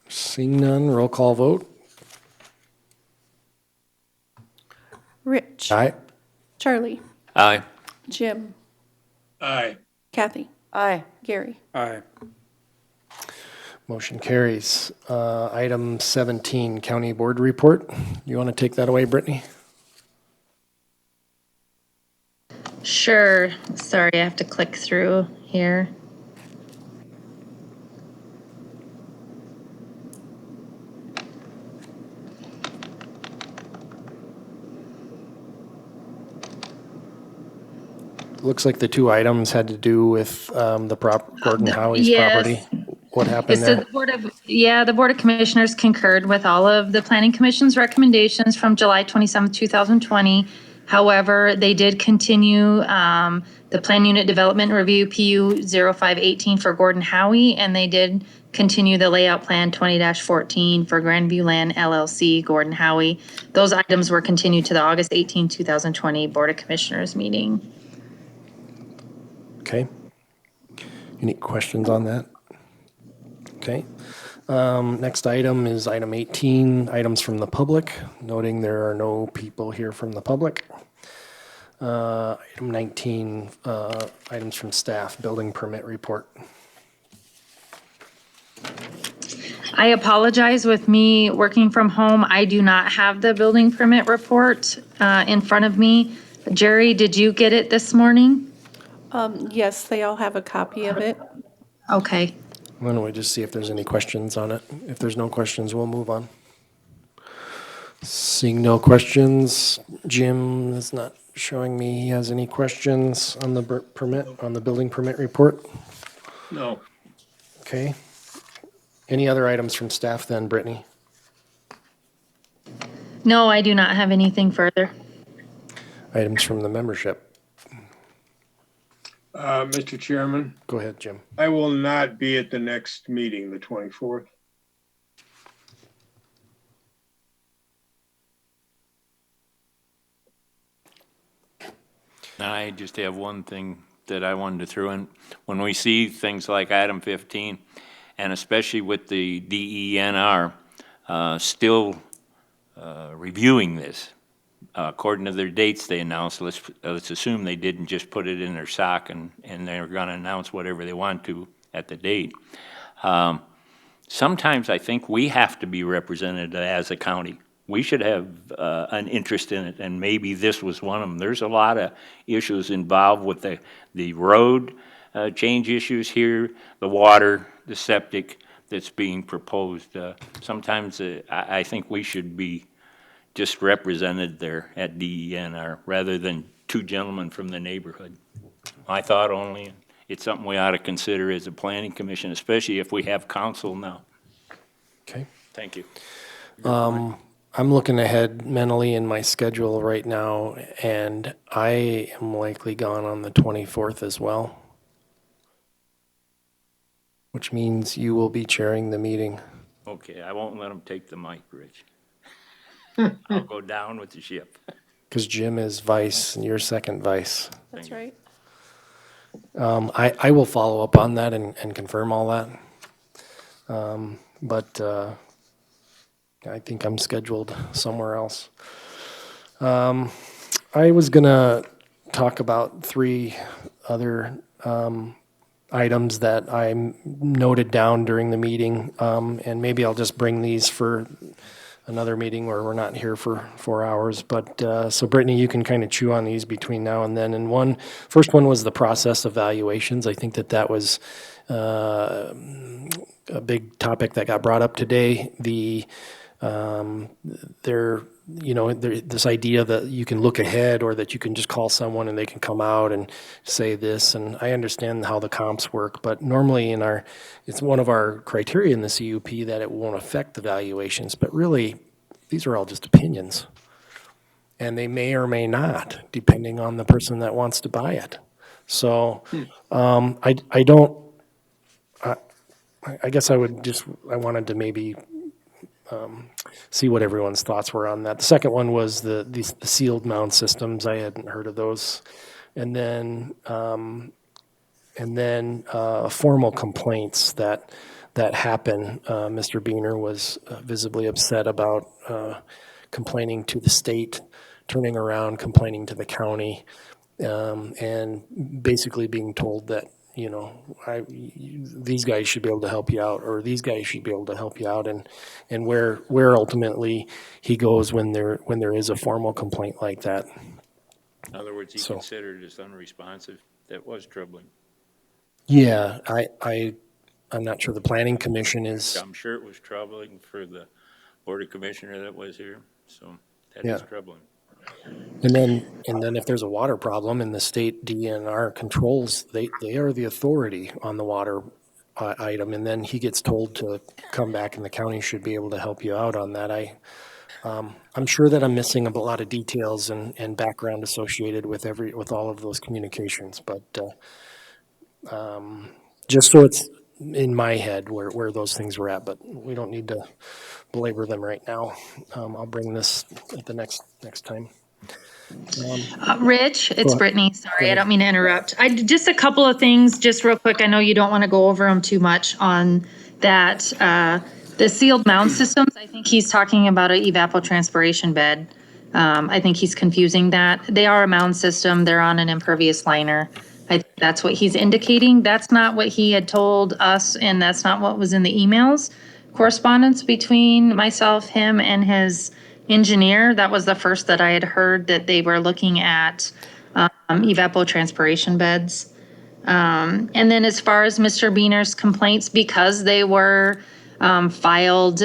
Seeing none, roll call vote. Rich. Aye. Charlie. Aye. Jim. Aye. Kathy. Aye. Gary. Aye. Motion carries. Item 17, County Board Report. You want to take that away, Brittany? Sure. Sorry, I have to click through here. Looks like the two items had to do with Gordon Howie's Yes. property. What happened So there? the Board of Commissioners concurred with all of the Planning Commission's recommendations from July 27, 2020. However, they did continue the Plan Unit Development Review PU 0518 for Gordon Howie, and they did continue the Layout Plan 20-14 for Grandview Land LLC, Gordon Howie. Those items were continued to the August 18, 2020 Board of Commissioners meeting. Okay. Any questions on that? Okay. Next item is item 18, items from the public, noting there are no people here from the public. Item 19, items from staff, building permit report. I apologize, with me working from home, I do not have the building permit report in front of me. Jerry, did you get it this morning? Yes, they all have a copy of it. Okay. Why don't we just see if there's any questions on it? If there's no questions, we'll move on. Seeing no questions, Jim is not showing me he has any questions on the building permit report. No. Okay. Any other items from staff then, Brittany? No, I do not have anything further. Items from the membership. Mr. Chairman, Go ahead, Jim. I will not be at the next meeting, the 24th. I just have one thing that I wanted to throw in. When we see things like item 15, and especially with the DENR still reviewing this, according to their dates they announced, let's assume they didn't just put it in their sock and they're going to announce whatever they want to at the date. Sometimes I think we have to be represented as a county. We should have an interest in it, and maybe this was one of them. There's a lot of issues involved with the road change issues here, the water, the septic that's being proposed. Sometimes I think we should be just represented there at DENR rather than two gentlemen from the neighborhood. My thought only. It's something we ought to consider as a planning commission, especially if we have council now. Okay. Thank you. I'm looking ahead mentally in my schedule right now, and I am likely gone on the 24th as well, which means you will be chairing the meeting. Okay, I won't let them take the mic, Rich. I'll go down with the ship. Because Jim is vice and you're second vice. That's right. I will follow up on that and confirm all that. But I think I'm scheduled somewhere else. I was going to talk about three other items that I noted down during the meeting, and maybe I'll just bring these for another meeting where we're not here for 4 hours. But so Brittany, you can kind of chew on these between now and then. And first one was the process evaluations. I think that was a big topic that got brought up today. This idea that you can look ahead or that you can just call someone and they can come out and say this. And I understand how the comps work, but normally it's one of our criteria in the CUP that it won't affect the valuations, but really these are all just opinions. And they may or may not, depending on the person that wants to buy it. So I don't I guess I wanted to maybe see what everyone's thoughts were on that. The second one was the sealed mound systems. I hadn't heard of those. And then formal complaints that happen. Mr. Beener was visibly upset about complaining to the state, turning around, complaining to the county, and basically being told that, you know, these guys should be able to help you out, or these guys should be able to help you out, and where ultimately he goes when there is a formal complaint like that. In other words, he So- considered us unresponsive. That was troubling. Yeah, I'm not sure the planning commission is. I'm sure it was troubling for the board of commissioner that was here, so that Yeah. is troubling. And then if there's a water problem and the state DNR controls, they are the authority on the water item, and then he gets told to come back and the county should be able to help you out on that. I'm sure that I'm missing a lot of details and background associated with all of those communications, but just so it's in my head where those things were at, but we don't need to belabor them right now. I'll bring this at the next time. Rich, it's ahead. Brittany. Sorry, I don't mean to interrupt. Just a couple of things, just real quick. I know you don't want to go over them too much on that. The sealed mound systems, I think he's talking about an evapotranspiration bed. I think he's confusing that. They are a mound system. They're on an impervious liner. I think that's what he's indicating. That's not what he had told us, and that's not what was in the emails. Correspondence between myself, him, and his engineer. That was the first that I had heard that they were looking at evapotranspiration beds. And then as far as Mr. Beener's complaints, because they were filed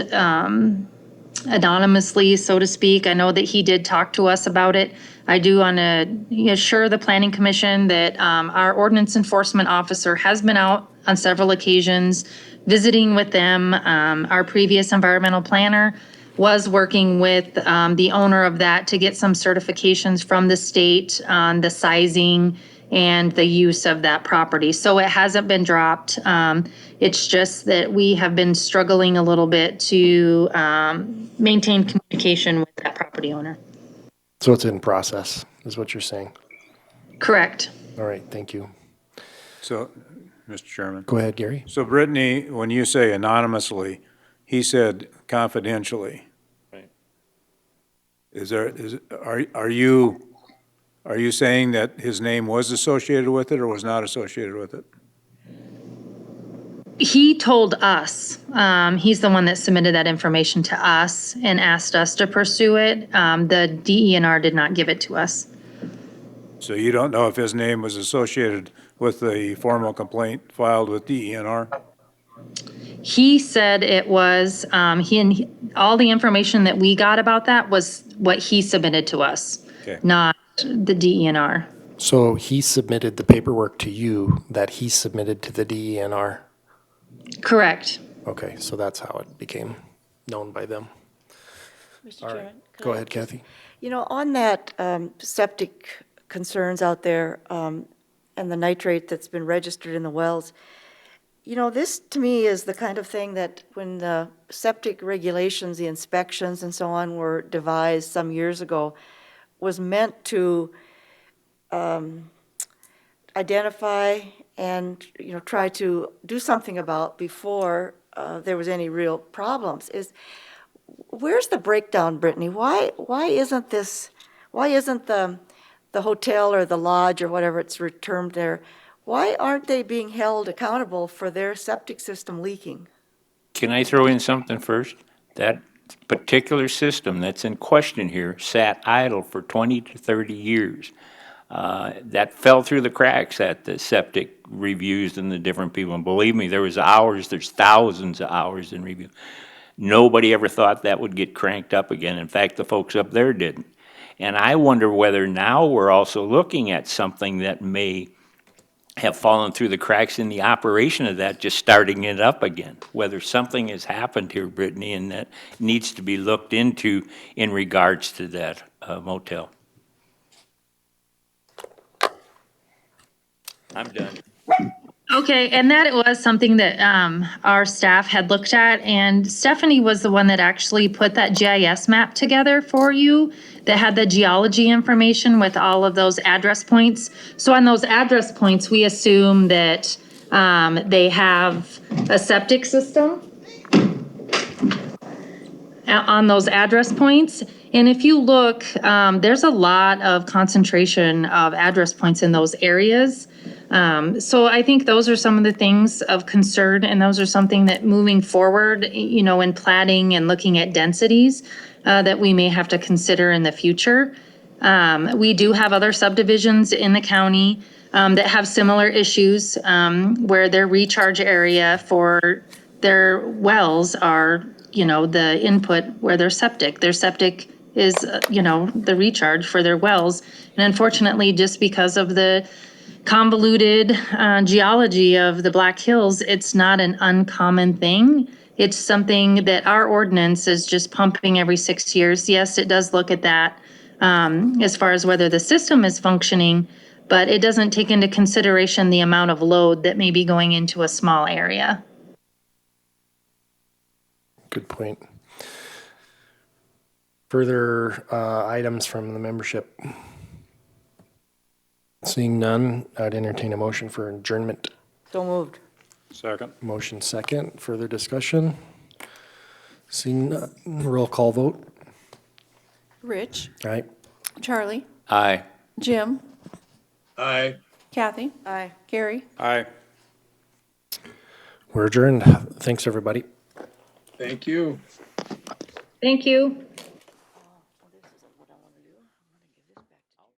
anonymously, so to speak, I know that he did talk to us about it. I do want to assure the planning commission that our ordinance enforcement officer has been out on several occasions visiting with them. Our previous environmental planner was working with the owner of that to get some certifications from the state on the sizing and the use of that property. So it hasn't been dropped. It's just that we have been struggling a little bit to maintain communication with that property owner. So it's in process, is what you're saying. Correct. All right, thank you. So, Mr. Chairman. Go ahead, Gary. So Brittany, when you say anonymously, he said confidentially. Right. Are you saying that his name was associated with it or was not associated with it? He told us, he's the one that submitted that information to us and asked us to pursue it. The DENR did not give it to us. So you don't know if his name was associated with the formal complaint filed with DENR? He said it was, all the information that we got about that was what he submitted to us, Okay. not the DENR. So he submitted the paperwork to you that he submitted to the DENR? Correct. Okay, so that's how it became known by them. Mr. All right. Chairman, could Go I ahead, just- Kathy. You know, on that septic concerns out there and the nitrate that's been registered in the wells, you know, this to me is the kind of thing that when the septic regulations, the inspections and so on were devised some years ago, was meant to identify and, you know, try to do something about before there was any real problems. Where's the breakdown, Brittany? Why isn't the hotel or the lodge or whatever it's termed there, why aren't they being held accountable for their septic system leaking? Can I throw in something first? That particular system that's in question here sat idle for 20 to 30 years. That fell through the cracks at the septic reviews and the different people. And believe me, there's thousands of hours in review. Nobody ever thought that would get cranked up again. In fact, the folks up there didn't. And I wonder whether now we're also looking at something that may have fallen through the cracks in the operation of that, just starting it up again. Whether something has happened here, Brittany, and that needs to be looked into in regards to that motel. I'm done. Okay, and that was something that our staff had looked at, and Stephanie was the one that actually put that GIS map together for you that had the geology information with all of those address points. So on those address points, we assume that they have a septic system on those address points. And if you look, there's a lot of concentration of address points in those areas. So I think those are some of the things of concern, and those are something that moving forward, you know, in platting and looking at densities, that we may have to consider in the future. We do have other subdivisions in the county that have similar issues, where their recharge area for their wells are, you know, the input where their septic is, you know, the recharge for their wells. And unfortunately, just because of the convoluted geology of the Black Hills, it's not an uncommon thing. It's something that our ordinance is just pumping every 6 years. Yes, it does look at that as far as whether the system is functioning, but it doesn't take into consideration the amount of load that may be going into a small area. Good point. Further items from the membership? Seeing none, I'd entertain a motion for adjournment. So moved. Second. Motion second. Further discussion? Seeing none, roll call vote. Rich, Aye. Charlie, Aye. Jim, Aye. Kathy, Aye. Gary. Aye. We're adjourned. Thanks, everybody. Thank you. Thank you.